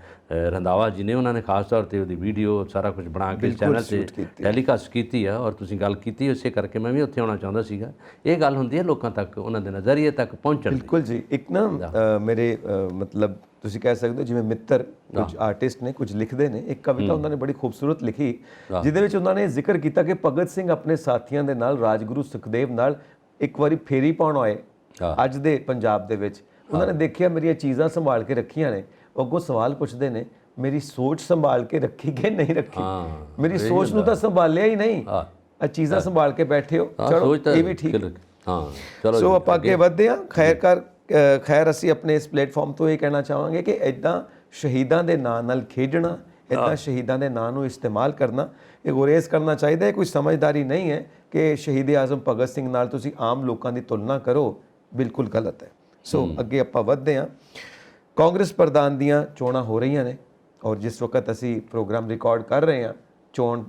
Speaker 2: ਰੰਧਾਵਾ ਜੀ ਨੇ, ਉਹਨਾਂ ਨੇ ਖਾਸ ਤੌਰ 'ਤੇ ਉਹਦੀ ਵੀਡੀਓ ਸਾਰਾ ਕੁਝ ਬਣਾ ਕੇ ਇਸ ਚੈਨਲ 'ਤੇ ਟੈਲੀਕਾਸਟ ਕੀਤੀ ਆ। ਔਰ ਤੁਸੀਂ ਗੱਲ ਕੀਤੀ, ਇਸੇ ਕਰਕੇ ਮੈਂ ਵੀ ਉੱਥੇ ਆਉਣਾ ਚਾਹੁੰਦਾ ਸੀਗਾ। ਇਹ ਗੱਲ ਹੁੰਦੀ ਹੈ ਲੋਕਾਂ ਤੱਕ, ਉਹਨਾਂ ਦੇ ਨਜ਼ਰੀਏ ਤੱਕ ਪਹੁੰਚਣ ਦੀ।
Speaker 1: ਬਿਲਕੁਲ ਜੀ। ਇੱਕ ਨਾ ਮੇਰੇ ਮਤਲਬ ਤੁਸੀਂ ਕਹਿ ਸਕਦੇ ਹੋ ਜਿਵੇਂ ਮਿੱਤਰ ਕੁਝ ਆਰਟਿਸਟ ਨੇ, ਕੁਝ ਲਿਖਦੇ ਨੇ। ਇੱਕ ਕਵਿਤਾ ਉਹਨਾਂ ਨੇ ਬੜੀ ਖੂਬਸੂਰਤ ਲਿਖੀ ਜਿਹਦੇ ਵਿੱਚ ਉਹਨਾਂ ਨੇ ਜ਼ਿਕਰ ਕੀਤਾ ਕਿ ਭਗਤ ਸਿੰਘ ਆਪਣੇ ਸਾਥੀਆਂ ਦੇ ਨਾਲ ਰਾਜਗੁਰੂ ਸੁਖਦੇਵ ਨਾਲ ਇੱਕ ਵਾਰੀ ਫੇਰੀ ਪਾਉਣ ਆਏ ਅੱਜ ਦੇ ਪੰਜਾਬ ਦੇ ਵਿੱਚ। ਉਹਨਾਂ ਨੇ ਦੇਖਿਆ ਮੇਰੀਆਂ ਚੀਜ਼ਾਂ ਸੰਭਾਲ ਕੇ ਰੱਖੀਆਂ ਨੇ। ਉਹ ਅੱਗੋਂ ਸਵਾਲ ਪੁੱਛਦੇ ਨੇ ਮੇਰੀ ਸੋਚ ਸੰਭਾਲ ਕੇ ਰੱਖੀ ਕਿ ਨਹੀਂ ਰੱਖੀ। ਮੇਰੀ ਸੋਚ ਨੂੰ ਤਾਂ ਸੰਭਾਲਿਆ ਹੀ ਨਹੀਂ, ਆ ਚੀਜ਼ਾਂ ਸੰਭਾਲ ਕੇ ਬੈਠੇ ਹੋ। ਚਲੋ ਇਹ ਵੀ ਠੀਕ।
Speaker 2: ਚਲੋ
Speaker 1: ਸੋ ਆਪਾਂ ਅੱਗੇ ਵਧਦੇ ਹਾਂ। ਖੈਰ ਅਸੀਂ ਆਪਣੇ ਇਸ ਪਲੇਟਫਾਰਮ ਤੋਂ ਇਹ ਕਹਿਣਾ ਚਾਹਾਂਗੇ ਕਿ ਇੱਦਾਂ ਸ਼ਹੀਦਾਂ ਦੇ ਨਾਂ ਨਾਲ ਖੇਡਣਾ, ਇੱਦਾਂ ਸ਼ਹੀਦਾਂ ਦੇ ਨਾਂ ਨੂੰ ਇਸਤੇਮਾਲ ਕਰਨਾ, ਇਹ ਗੁਰੇਜ਼ ਕਰਨਾ ਚਾਹੀਦਾ ਹੈ। ਕੋਈ ਸਮਝਦਾਰੀ ਨਹੀਂ ਹੈ ਕਿ ਸ਼ਹੀਦ ਆਜ਼ਮ ਭਗਤ ਸਿੰਘ ਨਾਲ ਤੁਸੀਂ ਆਮ ਲੋਕਾਂ ਦੀ ਤੁਲਨਾ ਕਰੋ, ਬਿਲਕੁਲ ਗਲਤ ਹੈ। ਸੋ ਅੱਗੇ ਆਪਾਂ ਵਧਦੇ ਹਾਂ। ਕਾਂਗਰਸ ਪ੍ਰਧਾਨ ਦੀਆਂ ਚੋਣਾਂ ਹੋ ਰਹੀਆਂ ਨੇ ਔਰ ਜਿਸ ਵਕਤ ਅਸੀਂ ਪ੍ਰੋਗਰਾਮ ਰਿਕਾਰਡ ਕਰ ਰਹੇ ਹਾਂ, ਚੋਣ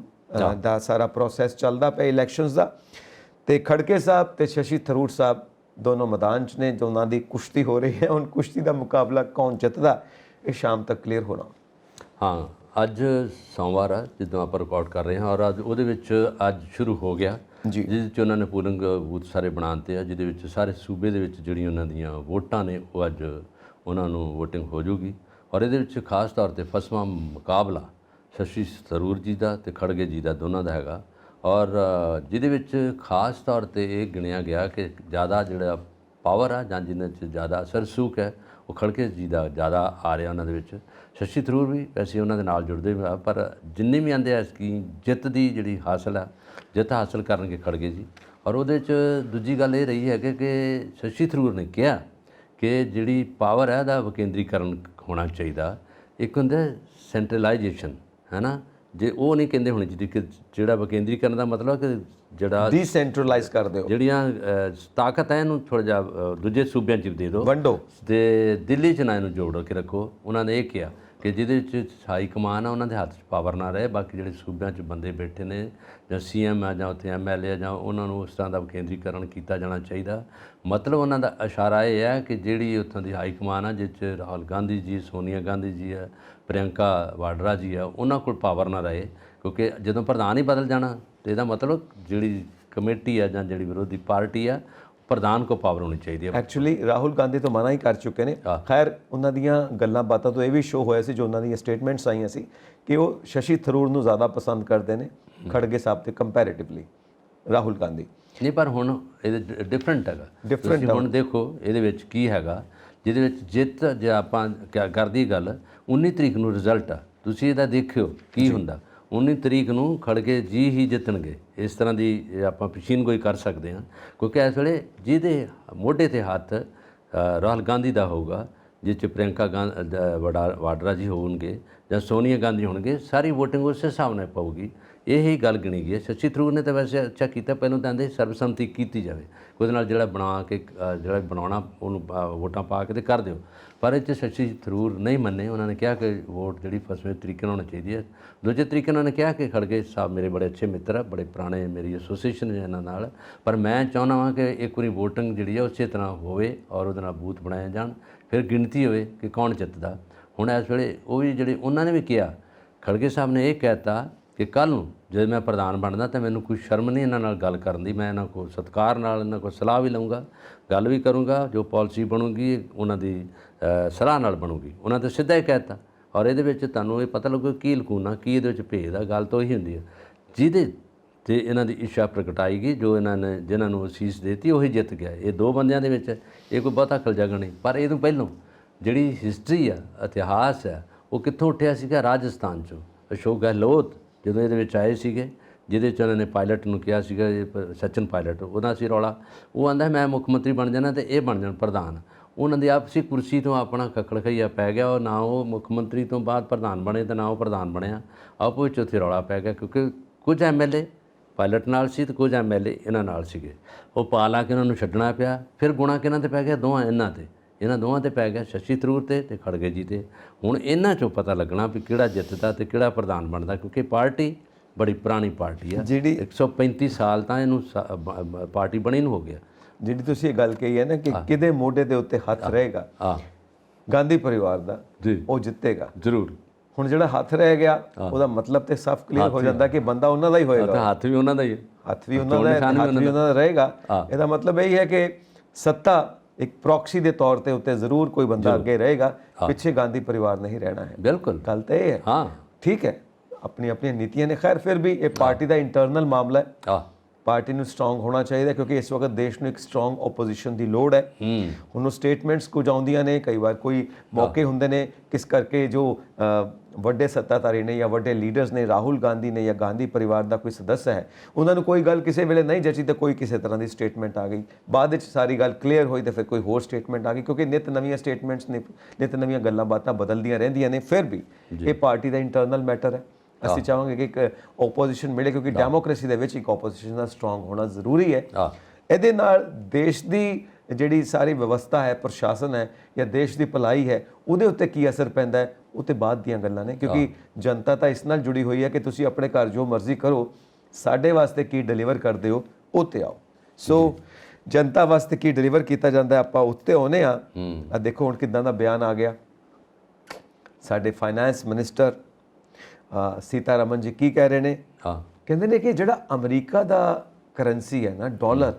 Speaker 1: ਦਾ ਸਾਰਾ ਪ੍ਰੋਸੈਸ ਚੱਲਦਾ ਪਿਆ ਇਲੈਕਸ਼ਨਸ ਦਾ। ਤੇ ਖੜਕੇ ਸਾਹਿਬ ਤੇ ਸ਼ਸ਼ੀ ਥਰੂਰ ਸਾਹਿਬ ਦੋਨੋਂ ਮੈਦਾਨ 'ਚ ਨੇ, ਜੋ ਉਹਨਾਂ ਦੀ ਕੁਸ਼ਤੀ ਹੋ ਰਹੀ ਹੈ। ਹੁਣ ਕੁਸ਼ਤੀ ਦਾ ਮੁਕਾਬਲਾ ਕੌਣ ਜਿੱਤਦਾ, ਇਹ ਸ਼ਾਮ ਤੱਕ ਕਲੀਅਰ ਹੋਣਾ।
Speaker 2: ਹਾਂ, ਅੱਜ ਸੋਮਵਾਰ ਆ ਜਦੋਂ ਆਪਾਂ ਰਿਕਾਰਡ ਕਰ ਰਹੇ ਹਾਂ, ਔਰ ਅੱਜ ਉਹਦੇ ਵਿੱਚ ਅੱਜ ਸ਼ੁਰੂ ਹੋ ਗਿਆ ਜਿਹਦੇ ਵਿੱਚ ਉਹਨਾਂ ਨੇ ਪੋਲਿੰਗ ਬੂਥ ਸਾਰੇ ਬਣਾਉਂਦੇ ਆ, ਜਿਹਦੇ ਵਿੱਚ ਸਾਰੇ ਸੂਬੇ ਦੇ ਵਿੱਚ ਜਿਹੜੀਆਂ ਉਹਨਾਂ ਦੀਆਂ ਵੋਟਾਂ ਨੇ ਉਹ ਅੱਜ ਉਹਨਾਂ ਨੂੰ ਵੋਟਿੰਗ ਹੋ ਜਾਊਗੀ। ਔਰ ਇਹਦੇ ਵਿੱਚ ਖਾਸ ਤੌਰ 'ਤੇ 5ਵਾਂ ਮੁਕਾਬਲਾ ਸ਼ਸ਼ੀ ਥਰੂਰ ਜੀ ਦਾ ਤੇ ਖੜਗੇ ਜੀ ਦਾ, ਦੋਨਾਂ ਦਾ ਹੈਗਾ। ਔਰ ਜਿਹਦੇ ਵਿੱਚ ਖਾਸ ਤੌਰ 'ਤੇ ਇਹ ਗਿਣਿਆ ਗਿਆ ਕਿ ਜ਼ਿਆਦਾ ਜਿਹੜਾ ਪਾਵਰ ਆ ਜਾਂ ਜਿਹਨਾਂ 'ਚ ਜ਼ਿਆਦਾ ਅਸਰ ਸੂਕ ਹੈ ਉਹ ਖੜਗੇ ਜੀ ਦਾ ਜ਼ਿਆਦਾ ਆ ਰਿਹਾ ਉਹਨਾਂ ਦੇ ਵਿੱਚ। ਸ਼ਸ਼ੀ ਥਰੂਰ ਵੀ ਵੈਸੇ ਉਹਨਾਂ ਦੇ ਨਾਲ ਜੁੜਦੇ ਆ, ਪਰ ਜਿੰਨੇ ਵੀ ਆਉਂਦੇ ਆ ਕਿ ਜਿੱਤ ਦੀ ਜਿਹੜੀ ਹਾਸਲ ਆ, ਜਿੱਤ ਹਾਸਲ ਕਰਨਗੇ ਖੜਗੇ ਜੀ। ਔਰ ਉਹਦੇ 'ਚ ਦੂਜੀ ਗੱਲ ਇਹ ਰਹੀ ਹੈ ਕਿ ਸ਼ਸ਼ੀ ਥਰੂਰ ਨੇ ਕਿਹਾ ਕਿ ਜਿਹੜੀ ਪਾਵਰ ਹੈ ਇਹਦਾ ਵਿਕੇਂਦਰੀਕਰਨ ਹੋਣਾ ਚਾਹੀਦਾ। ਇੱਕ ਹੁੰਦਾ ਸੈਂਟਰਲਾਈਜੇਸ਼ਨ, ਹੈ ਨਾ, ਜੇ ਉਹ ਨਹੀਂ ਕਹਿੰਦੇ ਹੋਣੀ ਚਾਹੀਦੀ ਕਿ ਜਿਹੜਾ ਵਿਕੇਂਦਰੀਕਰਨ ਦਾ ਮਤਲਬ ਕਿ ਜਿਹੜਾ
Speaker 1: ਡੀਸੈਂਟਰਲਾਈਜ਼ ਕਰ ਦਿਓ,
Speaker 2: ਜਿਹੜੀਆਂ ਤਾਕਤ ਹੈ ਇਹਨੂੰ ਥੋੜ੍ਹਾ ਜਿਹਾ ਦੂਜੇ ਸੂਬਿਆਂ 'ਚ ਦੇ ਦਿਓ,
Speaker 1: ਵੰਡੋ
Speaker 2: ਤੇ ਦਿੱਲੀ 'ਚ ਨਾ ਇਹਨੂੰ ਜੋੜ ਕੇ ਰੱਖੋ। ਉਹਨਾਂ ਨੇ ਇਹ ਕਿਹਾ ਕਿ ਜਿਹਦੇ ਵਿੱਚ ਹਾਈ ਕਮਾਨ ਆ ਉਹਨਾਂ ਦੇ ਹੱਥ 'ਚ ਪਾਵਰ ਨਾ ਰਹੇ, ਬਾਕੀ ਜਿਹੜੇ ਸੂਬਿਆਂ 'ਚ ਬੰਦੇ ਬੈਠੇ ਨੇ ਜਾਂ CM ਆ ਜਾਂ ਉੱਥੇ MLA ਆ ਜਾਂ ਉਹਨਾਂ ਨੂੰ ਉਸ ਤਰ੍ਹਾਂ ਦਾ ਵਿਕੇਂਦਰੀਕਰਨ ਕੀਤਾ ਜਾਣਾ ਚਾਹੀਦਾ। ਮਤਲਬ ਉਹਨਾਂ ਦਾ ਇਸ਼ਾਰਾ ਇਹ ਹੈ ਕਿ ਜਿਹੜੀ ਉੱਥੋਂ ਦੀ ਹਾਈ ਕਮਾਨ ਆ ਜਿਸ 'ਚ ਰਾਹੁਲ ਗਾਂਧੀ ਜੀ, ਸੋਨੀਆ ਗਾਂਧੀ ਜੀ ਆ, ਪ੍ਰਿਯੰਕਾ ਵਾਡਰਾ ਜੀ ਆ, ਉਹਨਾਂ ਕੋਲ ਪਾਵਰ ਨਾ ਰਹੇ, ਕਿਉਂਕਿ ਜਦੋਂ ਪ੍ਰਧਾਨ ਹੀ ਬਦਲ ਜਾਣਾ ਤਾਂ ਇਹਦਾ ਮਤਲਬ ਜਿਹੜੀ ਕਮੇਟੀ ਆ ਜਾਂ ਜਿਹੜੀ ਵਿਰੋਧੀ ਪਾਰਟੀ ਆ ਪ੍ਰਧਾਨ ਕੋ ਪਾਵਰ ਹੋਣੀ ਚਾਹੀਦੀ ਹੈ।
Speaker 1: ਐਕਚੁਅਲੀ ਰਾਹੁਲ ਗਾਂਧੀ ਤੋਂ ਮਨਾ ਹੀ ਕਰ ਚੁੱਕੇ ਨੇ। ਖੈਰ ਉਹਨਾਂ ਦੀਆਂ ਗੱਲਾਂ ਬਾਤਾਂ ਤੋਂ ਇਹ ਵੀ ਸ਼ੋ ਹੋਇਆ ਸੀ, ਜੋ ਉਹਨਾਂ ਦੀਆਂ ਸਟੇਟਮੈਂਟਸ ਆਈਆਂ ਸੀ ਕਿ ਉਹ ਸ਼ਸ਼ੀ ਥਰੂਰ ਨੂੰ ਜ਼ਿਆਦਾ ਪਸੰਦ ਕਰਦੇ ਨੇ ਖੜਗੇ ਸਾਹਿਬ ਤੇ ਕੰਪੈਰੇਟਿਵਲੀ ਰਾਹੁਲ ਗਾਂਧੀ।
Speaker 2: ਨਹੀਂ, ਪਰ ਹੁਣ ਇਹਦੇ ਡਿਫਰੈਂਟ ਹੈਗਾ। ਤੁਸੀਂ ਹੁਣ ਦੇਖੋ ਇਹਦੇ ਵਿੱਚ ਕੀ ਹੈਗਾ, ਜਿਹਦੇ ਵਿੱਚ ਜਿੱਤ ਜੇ ਆਪਾਂ ਕਰਦੀ ਗੱਲ 19 ਤਰੀਕ ਨੂੰ ਰਿਜ਼ਲਟ ਆ, ਤੁਸੀਂ ਇਹਦਾ ਦੇਖਿਓ ਕੀ ਹੁੰਦਾ। 19 ਤਰੀਕ ਨੂੰ ਖੜਗੇ ਜੀ ਹੀ ਜਿੱਤਣਗੇ, ਇਸ ਤਰ੍ਹਾਂ ਦੀ ਆਪਾਂ ਪੇਸ਼ੀਨਗੋਈ ਕਰ ਸਕਦੇ ਹਾਂ। ਕਿਉਂਕਿ ਇਸ ਵੇਲੇ ਜਿਹਦੇ ਮੋਢੇ 'ਤੇ ਹੱਥ ਰਾਹੁਲ ਗਾਂਧੀ ਦਾ ਹੋਊਗਾ, ਜਿਸ 'ਚ ਪ੍ਰਿਯੰਕਾ ਵਾਡਰਾ ਜੀ ਹੋਣਗੇ ਜਾਂ ਸੋਨੀਆ ਗਾਂਧੀ ਹੋਣਗੇ, ਸਾਰੀ ਵੋਟਿੰਗ ਉਸੇ ਹਿਸਾਬ ਨਾਲ ਪਊਗੀ। ਇਹੀ ਗੱਲ ਗਿਣੀ ਗਈ ਹੈ। ਸ਼ਸ਼ੀ ਥਰੂਰ ਨੇ ਤਾਂ ਵੈਸੇ ਅੱਛਾ ਕੀਤਾ, ਪਹਿਲਾਂ ਤਾਂ ਕਹਿੰਦੇ ਸਰਬਸੰਮਤੀ ਕੀਤੀ ਜਾਵੇ, ਉਹਦੇ ਨਾਲ ਜਿਹੜਾ ਬਣਾ ਕੇ ਜਿਹੜਾ ਬਣਾਉਣਾ ਉਹਨੂੰ ਵੋਟਾਂ ਪਾ ਕੇ ਤੇ ਕਰ ਦਿਓ। ਪਰ ਇਹ 'ਚ ਸ਼ਸ਼ੀ ਥਰੂਰ ਨਹੀਂ ਮੰਨੇ। ਉਹਨਾਂ ਨੇ ਕਿਹਾ ਕਿ ਵੋਟ ਜਿਹੜੀ ਫਸਵੇਂ ਤਰੀਕੇ ਨਾਲ ਹੋਣੀ ਚਾਹੀਦੀ ਹੈ। ਦੂਜੇ ਤਰੀਕੇ ਉਹਨਾਂ ਨੇ ਕਿਹਾ ਕਿ ਖੜਗੇ ਸਾਹਿਬ ਮੇਰੇ ਬੜੇ ਅੱਛੇ ਮਿੱਤਰ ਆ, ਬੜੇ ਪੁਰਾਣੇ ਮੇਰੀ ਐਸੋਸੀਏਸ਼ਨ ਹੈ ਇਹਨਾਂ ਨਾਲ, ਪਰ ਮੈਂ ਚਾਹੁੰਦਾ ਹਾਂ ਕਿ ਇੱਕ ਵਾਰੀ ਵੋਟਿੰਗ ਜਿਹੜੀ ਹੈ ਉਸੇ ਤਰ੍ਹਾਂ ਹੋਵੇ ਔਰ ਉਹਦੇ ਨਾਲ ਬੂਥ ਬਣਾਏ ਜਾਣ, ਫਿਰ ਗਿਣਤੀ ਹੋਵੇ ਕਿ ਕੌਣ ਜਿੱਤਦਾ। ਹੁਣ ਇਸ ਵੇਲੇ ਉਹ ਵੀ ਜਿਹੜੇ ਉਹਨਾਂ ਨੇ ਵੀ ਕਿਹਾ, ਖੜਗੇ ਸਾਹਿਬ ਨੇ ਇਹ ਕਹਿਤਾ ਕਿ ਕੱਲ੍ਹ ਨੂੰ ਜਦੋਂ ਮੈਂ ਪ੍ਰਧਾਨ ਬਣਦਾ ਤਾਂ ਮੈਨੂੰ ਕੋਈ ਸ਼ਰਮ ਨਹੀਂ ਇਹਨਾਂ ਨਾਲ ਗੱਲ ਕਰਨ ਦੀ, ਮੈਂ ਇਹਨਾਂ ਕੋਲ ਸਤਿਕਾਰ ਨਾਲ ਇਹਨਾਂ ਕੋਲ ਸਲਾਹ ਵੀ ਲਊਂਗਾ, ਗੱਲ ਵੀ ਕਰੂੰਗਾ, ਜੋ ਪਾਲਿਸੀ ਬਣੂਗੀ ਉਹਨਾਂ ਦੀ ਸਲਾਹ ਨਾਲ ਬਣੂਗੀ। ਉਹਨਾਂ ਤਾਂ ਸਿੱਧਾ ਹੀ ਕਹਿਤਾ। ਔਰ ਇਹਦੇ ਵਿੱਚ ਤੁਹਾਨੂੰ ਇਹ ਪਤਾ ਲੱਗੂ ਕੀ ਲਕੂਨਾ, ਕੀ ਇਹਦੇ ਵਿੱਚ ਭੇਦ ਆ। ਗੱਲ ਤਾਂ ਉਹੀ ਹੁੰਦੀ ਹੈ ਜਿਹਦੇ 'ਤੇ ਇਹਨਾਂ ਦੀ ਇੱਛਾ ਪ੍ਰਗਟਾਈ ਗਈ, ਜੋ ਇਹਨਾਂ ਨੇ ਜਿਨ੍ਹਾਂ ਨੂੰ ਅਸੀਸ ਦੇਤੀ ਉਹੀ ਜਿੱਤ ਗਿਆ। ਇਹ ਦੋ ਬੰਦਿਆਂ ਦੇ ਵਿੱਚ ਇਹ ਕੋਈ ਬਹੁਤਾ ਖਲਜਗ ਨਹੀਂ। ਪਰ ਇਹ ਤੋਂ ਪਹਿਲਾਂ ਜਿਹੜੀ ਹਿਸਟਰੀ ਆ, ਇਤਿਹਾਸ ਹੈ, ਉਹ ਕਿੱਥੋਂ ਉੱਠਿਆ ਸੀਗਾ? ਰਾਜਸਥਾਨ 'ਚੋਂ। ਅਸ਼ੋਕ ਗਹਿਲੋਤ ਜਦੋਂ ਇਹਦੇ ਵਿੱਚ ਆਏ ਸੀਗੇ, ਜਿਹਦੇ 'ਚ ਉਹਨਾਂ ਨੇ ਪਾਇਲਟ ਨੂੰ ਕਿਹਾ ਸੀਗਾ, ਸਚਿਨ ਪਾਇਲਟ, ਉਹਦਾ ਸੀ ਰੌਲਾ। ਉਹ ਆਂਦਾ ਮੈਂ ਮੁੱਖ ਮੰਤਰੀ ਬਣ ਜਾਣਾ ਤੇ ਇਹ ਬਣ ਜਾਣ ਪ੍ਰਧਾਨ। ਉਹਨਾਂ ਦੀ ਆਪਸੀ ਕੁਰਸੀ ਤੋਂ ਆਪਣਾ ਖੱਖੜਖਈਆ ਪੈ ਗਿਆ, ਉਹ ਨਾ ਉਹ ਮੁੱਖ ਮੰਤਰੀ ਤੋਂ ਬਾਅਦ ਪ੍ਰਧਾਨ ਬਣੇ ਤੇ ਨਾ ਉਹ ਪ੍ਰਧਾਨ ਬਣਿਆ। ਆਪੋ ਵਿੱਚ ਉੱਥੇ ਰੌਲਾ ਪੈ ਗਿਆ, ਕਿਉਂਕਿ ਕੁਝ ਐਮਐਲਏ ਪਾਇਲਟ ਨਾਲ ਸੀ ਤੇ ਕੁਝ ਐਮਐਲਏ ਇਹਨਾਂ ਨਾਲ ਸੀਗੇ। ਉਹ ਪਾ ਲਾ ਕੇ ਉਹਨਾਂ ਨੂੰ ਛੱਡਣਾ ਪਿਆ। ਫਿਰ ਗੁਣਾ ਕਿਹਨਾਂ ਤੇ ਪੈ ਗਿਆ? ਇਹਨਾਂ ਦੋਵਾਂ ਤੇ ਪੈ ਗਿਆ, ਸ਼ਸ਼ੀ ਥਰੂਰ ਤੇ ਖੜਗੇ ਜੀ ਤੇ। ਹੁਣ ਇਹਨਾਂ 'ਚੋਂ ਪਤਾ ਲੱਗਣਾ ਵੀ ਕਿਹੜਾ ਜਿੱਤਦਾ ਤੇ ਕਿਹੜਾ ਪ੍ਰਧਾਨ ਬਣਦਾ, ਕਿਉਂਕਿ ਪਾਰਟੀ ਬੜੀ ਪੁਰਾਣੀ ਪਾਰਟੀ ਆ,
Speaker 1: ਜਿਹੜੀ
Speaker 2: 135 ਸਾਲ ਤਾਂ ਇਹਨੂੰ ਪਾਰਟੀ ਬਣੀ ਨੂੰ ਹੋ ਗਿਆ।
Speaker 1: ਜਿਹੜੀ ਤੁਸੀਂ ਇਹ ਗੱਲ ਕਹੀ ਹੈ ਨਾ ਕਿ ਕਿਹਦੇ ਮੋਢੇ ਦੇ ਉੱਤੇ ਹੱਥ ਰਹੇਗਾ, ਗਾਂਧੀ ਪਰਿਵਾਰ ਦਾ, ਉਹ ਜਿੱਤੇਗਾ ਜ਼ਰੂਰ। ਹੁਣ ਜਿਹੜਾ ਹੱਥ ਰਹਿ ਗਿਆ ਉਹਦਾ ਮਤਲਬ ਤੇ ਸਾਫ਼ ਕਲੀਅਰ ਹੋ ਜਾਂਦਾ ਕਿ ਬੰਦਾ ਉਹਨਾਂ ਦਾ ਹੀ ਹੋਏਗਾ।
Speaker 2: ਹੱਥ ਵੀ ਉਹਨਾਂ ਦਾ ਹੀ ਹੈ,
Speaker 1: ਹੱਥ ਵੀ ਉਹਨਾਂ ਦਾ ਹੈ, ਹੱਥ ਵੀ ਉਹਨਾਂ ਦਾ ਰਹੇਗਾ। ਇਹਦਾ ਮਤਲਬ ਇਹ ਹੈ ਕਿ ਸੱਤਾ ਇੱਕ ਪ੍ਰੋਕਸੀ ਦੇ ਤੌਰ ਤੇ ਉੱਤੇ ਜ਼ਰੂਰ ਕੋਈ ਬੰਦਾ ਅੱਗੇ ਰਹੇਗਾ, ਪਿੱਛੇ ਗਾਂਧੀ ਪਰਿਵਾਰ ਨਹੀਂ ਰਹਿਣਾ ਹੈ।
Speaker 2: ਬਿਲਕੁਲ
Speaker 1: ਗੱਲ ਤਾਂ ਇਹ ਹੈ। ਠੀਕ ਹੈ, ਆਪਣੀ ਆਪਣੀਆਂ ਨੀਤੀਆਂ ਨੇ। ਖੈਰ ਫਿਰ ਵੀ ਇਹ ਪਾਰਟੀ ਦਾ ਇੰਟਰਨਲ ਮਾਮਲਾ ਹੈ। ਪਾਰਟੀ ਨੂੰ ਸਟਰੋਂਗ ਹੋਣਾ ਚਾਹੀਦਾ, ਕਿਉਂਕਿ ਇਸ ਵਕਤ ਦੇਸ਼ ਨੂੰ ਇੱਕ ਸਟਰੋਂਗ ਓਪੋਜੀਸ਼ਨ ਦੀ ਲੋੜ ਹੈ। ਹੁਣ ਉਹ ਸਟੇਟਮੈਂਟਸ ਕੁਝ ਆਉਂਦੀਆਂ ਨੇ, ਕਈ ਵਾਰ ਕੋਈ ਮੌਕੇ ਹੁੰਦੇ ਨੇ ਕਿਸ ਕਰਕੇ ਜੋ ਵੱਡੇ ਸੱਤਾਧਾਰੀ ਨੇ ਜਾਂ ਵੱਡੇ ਲੀਡਰਸ ਨੇ, ਰਾਹੁਲ ਗਾਂਧੀ ਨੇ ਜਾਂ ਗਾਂਧੀ ਪਰਿਵਾਰ ਦਾ ਕੋਈ ਸਦੱਸ ਹੈ, ਉਹਨਾਂ ਨੂੰ ਕੋਈ ਗੱਲ ਕਿਸੇ ਵੇਲੇ ਨਹੀਂ ਜਚੀ ਤਾਂ ਕੋਈ ਕਿਸੇ ਤਰ੍ਹਾਂ ਦੀ ਸਟੇਟਮੈਂਟ ਆ ਗਈ। ਬਾਅਦ ਵਿੱਚ ਸਾਰੀ ਗੱਲ ਕਲੀਅਰ ਹੋਈ ਤਾਂ ਫਿਰ ਕੋਈ ਹੋਰ ਸਟੇਟਮੈਂਟ ਆ ਗਈ, ਕਿਉਂਕਿ ਨਿਤ ਨਵੀਆਂ ਸਟੇਟਮੈਂਟਸ ਨੇ, ਨਿਤ ਨਵੀਆਂ ਗੱਲਾਂ ਬਾਤਾਂ ਬਦਲਦੀਆਂ ਰਹਿੰਦੀਆਂ ਨੇ। ਫਿਰ ਵੀ ਇਹ ਪਾਰਟੀ ਦਾ ਇੰਟਰਨਲ ਮੈਟਰ ਹੈ। ਅਸੀਂ ਚਾਹਾਂਗੇ ਕਿ ਇੱਕ ਓਪੋਜੀਸ਼ਨ ਮਿਲੇ, ਕਿਉਂਕਿ ਡੈਮੋਕ੍ਰੇਸੀ ਦੇ ਵਿੱਚ ਇੱਕ ਓਪੋਜੀਸ਼ਨ ਦਾ ਸਟਰੋਂਗ ਹੋਣਾ ਜ਼ਰੂਰੀ ਹੈ। ਇਹਦੇ ਨਾਲ ਦੇਸ਼ ਦੀ ਜਿਹੜੀ ਸਾਰੀ ਵਿਵਸਥਾ ਹੈ, ਪ੍ਰਸ਼ਾਸਨ ਹੈ ਜਾਂ ਦੇਸ਼ ਦੀ ਭਲਾਈ ਹੈ, ਉਹਦੇ ਉੱਤੇ ਕੀ ਅਸਰ ਪੈਂਦਾ ਹੈ, ਉਹ ਤੇ ਬਾਅਦ ਦੀਆਂ ਗੱਲਾਂ ਨੇ। ਕਿਉਂਕਿ ਜਨਤਾ ਤਾਂ ਇਸ ਨਾਲ ਜੁੜੀ ਹੋਈ ਹੈ ਕਿ ਤੁਸੀਂ ਆਪਣੇ ਘਰ ਜੋ ਮਰਜ਼ੀ ਕਰੋ, ਸਾਡੇ ਵਾਸਤੇ ਕੀ ਡਿਲੀਵਰ ਕਰਦੇ ਹੋ ਉਹ ਤੇ ਆਓ। ਸੋ ਜਨਤਾ ਵਾਸਤੇ ਕੀ ਡਿਲੀਵਰ ਕੀਤਾ ਜਾਂਦਾ ਆਪਾਂ ਉੱਤੇ ਆਉਂਦੇ ਆ। ਦੇਖੋ ਹੁਣ ਕਿੱਦਾਂ ਦਾ ਬਿਆਨ ਆ ਗਿਆ। ਸਾਡੇ ਫਾਈਨੈਂਸ ਮਿਨਿਸਟਰ ਸੀਤਾਰਮਨ ਜੀ ਕੀ ਕਹਿ ਰਹੇ ਨੇ? ਕਹਿੰਦੇ ਨੇ ਕਿ ਜਿਹੜਾ ਅਮਰੀਕਾ ਦਾ ਕਰੰਸੀ ਹੈ ਨਾ, ਡਾਲਰ,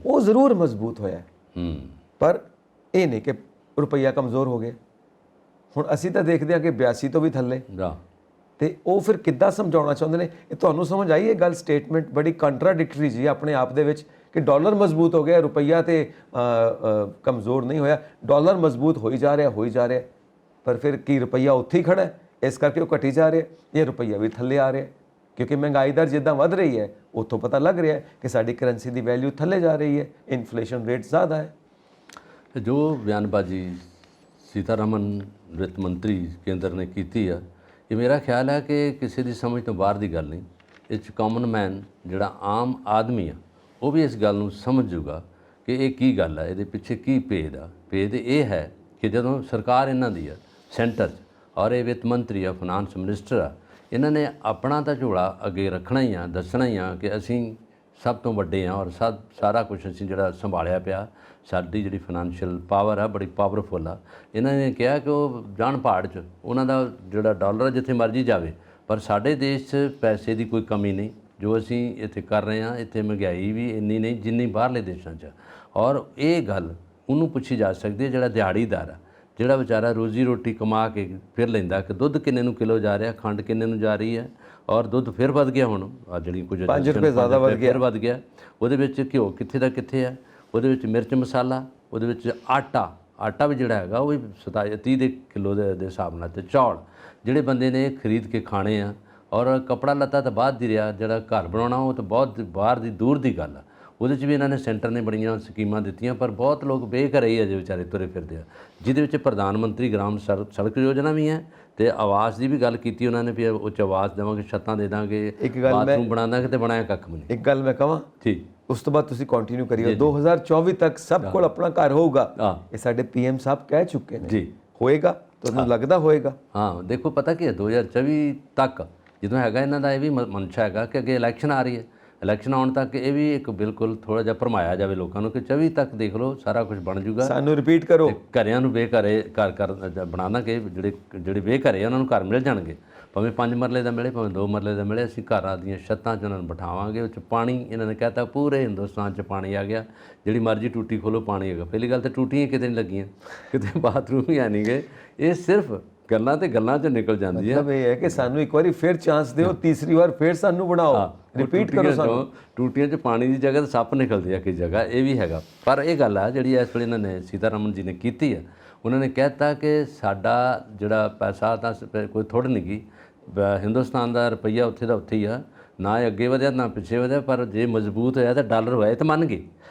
Speaker 1: ਉਹ ਜ਼ਰੂਰ ਮਜ਼ਬੂਤ ਹੋਇਆ, ਪਰ ਇਹ ਨਹੀਂ ਕਿ ਰੁਪਈਆ ਕਮਜ਼ੋਰ ਹੋ ਗਿਆ। ਹੁਣ ਅਸੀਂ ਤਾਂ ਦੇਖਦੇ ਹਾਂ ਕਿ 82 ਤੋਂ ਵੀ ਥੱਲੇ, ਤੇ ਉਹ ਫਿਰ ਕਿੱਦਾਂ ਸਮਝਾਉਣਾ ਚਾਹੁੰਦੇ ਨੇ? ਇਹ ਤੁਹਾਨੂੰ ਸਮਝ ਆਈ ਇਹ ਗੱਲ? ਸਟੇਟਮੈਂਟ ਬੜੀ ਕੰਟਰਾਡਿਕਟਰੀ ਜੀ ਆਪਣੇ ਆਪ ਦੇ ਵਿੱਚ, ਕਿ ਡਾਲਰ ਮਜ਼ਬੂਤ ਹੋ ਗਿਆ, ਰੁਪਈਆ ਤੇ ਕਮਜ਼ੋਰ ਨਹੀਂ ਹੋਇਆ। ਡਾਲਰ ਮਜ਼ਬੂਤ ਹੋਈ ਜਾ ਰਿਹਾ, ਪਰ ਫਿਰ ਕੀ ਰੁਪਈਆ ਉੱਥੇ ਹੀ ਖੜਾ ਹੈ ਇਸ ਕਰਕੇ ਉਹ ਘਟੀ ਜਾ ਰਿਹਾ, ਇਹ ਰੁਪਈਆ ਵੀ ਥੱਲੇ ਆ ਰਿਹਾ? ਕਿਉਂਕਿ ਮਹਿੰਗਾਈ ਦਰ ਜਿੱਦਾਂ ਵੱਧ ਰਹੀ ਹੈ, ਉੱਥੋਂ ਪਤਾ ਲੱਗ ਰਿਹਾ ਕਿ ਸਾਡੀ ਕਰੰਸੀ ਦੀ ਵੈਲਿਊ ਥੱਲੇ ਜਾ ਰਹੀ ਹੈ, ਇਨਫਲੇਸ਼ਨ ਰੇਟ ਜ਼ਿਆਦਾ ਹੈ।
Speaker 2: ਜੋ ਬਿਆਨਬਾਜ਼ੀ ਸੀਤਾਰਮਨ ਵਿੱਤ ਮੰਤਰੀ ਕੇਂਦਰ ਨੇ ਕੀਤੀ ਆ, ਇਹ ਮੇਰਾ ਖਿਆਲ ਹੈ ਕਿ ਕਿਸੇ ਦੀ ਸਮਝ ਤੋਂ ਬਾਹਰ ਦੀ ਗੱਲ ਨਹੀਂ। ਇਹ 'ਚ ਕਾਮਨ ਮੈਨ, ਜਿਹੜਾ ਆਮ ਆਦਮੀ ਆ, ਉਹ ਵੀ ਇਸ ਗੱਲ ਨੂੰ ਸਮਝ ਜੂਗਾ ਕਿ ਇਹ ਕੀ ਗੱਲ ਹੈ, ਇਹਦੇ ਪਿੱਛੇ ਕੀ ਭੇਦ ਆ। ਭੇਦ ਇਹ ਹੈ ਕਿ ਜਦੋਂ ਸਰਕਾਰ ਇਹਨਾਂ ਦੀ ਆ ਸੈਂਟਰ 'ਚ, ਔਰ ਇਹ ਵਿੱਤ ਮੰਤਰੀ ਆ, ਫਾਈਨਾਂਸ ਮਿਨਿਸਟਰ ਆ, ਇਹਨਾਂ ਨੇ ਆਪਣਾ ਤਾਂ ਝੋਲਾ ਅੱਗੇ ਰੱਖਣਾ ਹੀ ਆ, ਦੱਸਣਾ ਹੀ ਆ ਕਿ ਅਸੀਂ ਸਭ ਤੋਂ ਵੱਡੇ ਆ ਔਰ ਸਾਰਾ ਕੁਝ ਅਸੀਂ ਜਿਹੜਾ ਸੰਭਾਲਿਆ ਪਿਆ, ਸਾਡੀ ਜਿਹੜੀ ਫਾਈਨੈਂਸ਼ੀਅਲ ਪਾਵਰ ਆ ਬੜੀ ਪਾਵਰਫੁੱਲ ਆ। ਇਹਨਾਂ ਨੇ ਕਿਹਾ ਕਿ ਉਹ ਜਾਣ ਪਹਾੜ 'ਚ ਉਹਨਾਂ ਦਾ ਜਿਹੜਾ ਡਾਲਰ ਜਿੱਥੇ ਮਰਜ਼ੀ ਜਾਵੇ, ਪਰ ਸਾਡੇ ਦੇਸ਼ 'ਚ ਪੈਸੇ ਦੀ ਕੋਈ ਕਮੀ ਨਹੀਂ। ਜੋ ਅਸੀਂ ਇੱਥੇ ਕਰ ਰਹੇ ਹਾਂ, ਇੱਥੇ ਮਹਿੰਗਾਈ ਵੀ ਇੰਨੀ ਨਹੀਂ ਜਿੰਨੀ ਬਾਹਰਲੇ ਦੇਸ਼ਾਂ 'ਚ। ਔਰ ਇਹ ਗੱਲ ਉਹਨੂੰ ਪੁੱਛੀ ਜਾ ਸਕਦੀ ਹੈ ਜਿਹੜਾ ਦਿਹਾੜੀਦਾਰ ਆ, ਜਿਹੜਾ ਵਿਚਾਰਾ ਰੋਜ਼ੀ ਰੋਟੀ ਕਮਾ ਕੇ ਫਿਰ ਲੈਂਦਾ ਕਿ ਦੁੱਧ ਕਿੰਨੇ ਨੂੰ ਕਿਲੋ ਜਾ ਰਿਹਾ, ਖੰਡ ਕਿੰਨੇ ਨੂੰ ਜਾ ਰਹੀ ਹੈ, ਔਰ ਦੁੱਧ ਫਿਰ ਵੱਧ ਗਿਆ। ਹੁਣ ਆ ਜਿਹੜੀ ਕੁਝ
Speaker 1: 5 ਰੁਪਏ ਜ਼ਿਆਦਾ
Speaker 2: ਵੱਧ ਗਿਆ। ਉਹਦੇ ਵਿੱਚ ਘਿਓ ਕਿੱਥੇ ਦਾ ਕਿੱਥੇ ਆ, ਉਹਦੇ ਵਿੱਚ ਮਿਰਚ ਮਸਾਲਾ, ਉਹਦੇ ਵਿੱਚ ਆਟਾ ਵੀ ਜਿਹੜਾ ਹੈਗਾ ਉਹ ਵੀ 30 ਦੇ ਕਿਲੋ ਦੇ ਹਿਸਾਬ ਨਾਲ। ਤੇ ਚੌਲ ਜਿਹੜੇ ਬੰਦੇ ਨੇ ਖਰੀਦ ਕੇ ਖਾਣੇ ਆ, ਔਰ ਕੱਪੜਾ ਲੱਤਾ ਤਾਂ ਬਾਅਦ ਦੀ ਰਿਹਾ, ਜਿਹੜਾ ਘਰ ਬਣਾਉਣਾ ਉਹ ਤਾਂ ਬਹੁਤ ਬਾਹਰ ਦੀ ਦੂਰ ਦੀ ਗੱਲ ਆ। ਉਹਦੇ 'ਚ ਵੀ ਇਹਨਾਂ ਨੇ ਸੈਂਟਰ ਨੇ ਬੜੀਆਂ ਸਕੀਮਾਂ ਦਿੱਤੀਆਂ, ਪਰ ਬਹੁਤ ਲੋਕ ਬੇਘਰੇ ਹੀ ਅਜੇ ਵਿਚਾਰੇ ਤੁਰੇ ਫਿਰਦੇ ਆ, ਜਿਹਦੇ ਵਿੱਚ ਪ੍ਰਧਾਨ ਮੰਤਰੀ ਗ੍ਰਾਮ ਸੜਕ ਯੋਜਨਾ ਵੀ ਹੈ ਤੇ ਆਵਾਸ ਦੀ ਵੀ ਗੱਲ ਕੀਤੀ ਉਹਨਾਂ ਨੇ ਵੀ ਉਹ 'ਚ ਆਵਾਸ ਦੇਵਾਂਗੇ, ਛੱਤਾਂ ਦੇ ਦਾਂਗੇ, ਬਾਥਰੂਮ ਬਣਾ ਦਾਂਗੇ, ਤੇ ਬਣਾਇਆ ਕੱਖ ਵੀ ਨਹੀਂ।
Speaker 1: ਇੱਕ ਗੱਲ ਮੈਂ ਕਹਾਂ,
Speaker 2: ਠੀਕ,
Speaker 1: ਉਸ ਤੋਂ ਬਾਅਦ ਤੁਸੀਂ ਕੰਟੀਨਿਊ ਕਰੀਓ। 2024 ਤੱਕ ਸਭ ਕੋਲ ਆਪਣਾ ਘਰ ਹੋਊਗਾ, ਇਹ ਸਾਡੇ ਪੀਐਮ ਸਾਹਿਬ ਕਹਿ ਚੁੱਕੇ ਨੇ।
Speaker 2: ਜੀ,
Speaker 1: ਹੋਏਗਾ? ਤੁਹਾਨੂੰ ਲੱਗਦਾ ਹੋਏਗਾ?
Speaker 2: ਹਾਂ, ਦੇਖੋ ਪਤਾ ਕੀ ਹੈ, 2024 ਤੱਕ ਜਦੋਂ ਹੈਗਾ ਇਹਨਾਂ ਦਾ ਇਹ ਵੀ ਮਨਸ਼ਾ ਹੈਗਾ ਕਿ ਅੱਗੇ ਇਲੈਕਸ਼ਨ ਆ ਰਹੀ ਹੈ, ਇਲੈਕਸ਼ਨ ਆਉਣ ਤੱਕ ਇਹ ਵੀ ਇੱਕ ਬਿਲਕੁਲ ਥੋੜ੍ਹਾ ਜਿਹਾ ਭਰਮਾਇਆ ਜਾਵੇ ਲੋਕਾਂ ਨੂੰ ਕਿ 24 ਤੱਕ ਦੇਖ ਲਓ ਸਾਰਾ ਕੁਝ ਬਣ ਜੂਗਾ।
Speaker 1: ਸਾਨੂੰ ਰਿਪੀਟ ਕਰੋ,
Speaker 2: ਘਰਿਆਂ ਨੂੰ ਬੇਘਰੇ ਘਰ ਬਣਾ ਦਾਂਗੇ, ਜਿਹੜੇ ਬੇਘਰੇ ਉਹਨਾਂ ਨੂੰ ਘਰ ਮਿਲ ਜਾਣਗੇ, ਭਾਵੇਂ 5 ਮਰਲੇ ਦਾ ਮਿਲੇ, ਭਾਵੇਂ 2 ਮਰਲੇ ਦਾ ਮਿਲੇ। ਅਸੀਂ ਘਰਾਂ ਦੀਆਂ ਛੱਤਾਂ 'ਚ ਉਹਨਾਂ ਨੂੰ ਬਿਠਾਵਾਂਗੇ, ਉਹ 'ਚ ਪਾਣੀ, ਇਹਨਾਂ ਨੇ ਕਹਿਤਾ ਪੂਰੇ ਹਿੰਦੁਸਤਾਨ 'ਚ ਪਾਣੀ ਆ ਗਿਆ, ਜਿਹੜੀ ਮਰਜ਼ੀ ਟੂਟੀ ਖੋਲੋ ਪਾਣੀ ਹੈਗਾ। ਪਹਿਲੀ ਗੱਲ ਤਾਂ ਟੂਟੀਆਂ ਕਿਤੇ ਨਹੀਂ ਲੱਗੀਆਂ, ਕਿਤੇ ਬਾਥਰੂਮ ਹੀ ਨਹੀਂ ਗਏ। ਇਹ ਸਿਰਫ ਗੱਲਾਂ ਤੇ ਗੱਲਾਂ 'ਚ ਨਿਕਲ ਜਾਂਦੀ ਹੈ।
Speaker 1: ਮਤਲਬ ਇਹ ਹੈ ਕਿ ਸਾਨੂੰ ਇੱਕ ਵਾਰੀ ਫਿਰ ਚਾਂਸ ਦਿਓ, ਤੀਸਰੀ ਵਾਰ ਫਿਰ ਸਾਨੂੰ ਬਣਾਓ, ਰਿਪੀਟ ਕਰੋ ਸਾਨੂੰ।
Speaker 2: ਟੂਟੀਆਂ 'ਚ ਪਾਣੀ ਦੀ ਜਗ੍ਹਾ ਤੇ ਸੱਪ ਨਿਕਲਦੇ ਆ ਕਈ ਜਗ੍ਹਾ, ਇਹ ਵੀ ਹੈਗਾ। ਪਰ ਇਹ ਗੱਲ ਆ ਜਿਹੜੀ ਇਸ ਵੇਲੇ ਇਹਨਾਂ ਨੇ ਸੀਤਾਰਮਨ ਜੀ ਨੇ ਕੀਤੀ ਆ, ਉਹਨਾਂ ਨੇ ਕਹਿਤਾ ਕਿ ਸਾਡਾ ਜਿਹੜਾ ਪੈਸਾ ਤਾਂ ਕੋਈ ਥੋੜ੍ਹ ਨਹੀਂ ਗੀ, ਹਿੰਦੁਸਤਾਨ ਦਾ ਰੁਪਈਆ ਉੱਥੇ ਦਾ ਉੱਥੇ ਹੀ ਆ, ਨਾ ਇਹ ਅੱਗੇ ਵਧਿਆ ਨਾ ਪਿੱਛੇ ਵਧਿਆ, ਪਰ ਜੇ ਮਜ਼ਬੂਤ ਹੋਇਆ ਤਾਂ ਡਾਲਰ ਹੋਇਆ ਤਾਂ ਮੰਨ ਗਏ।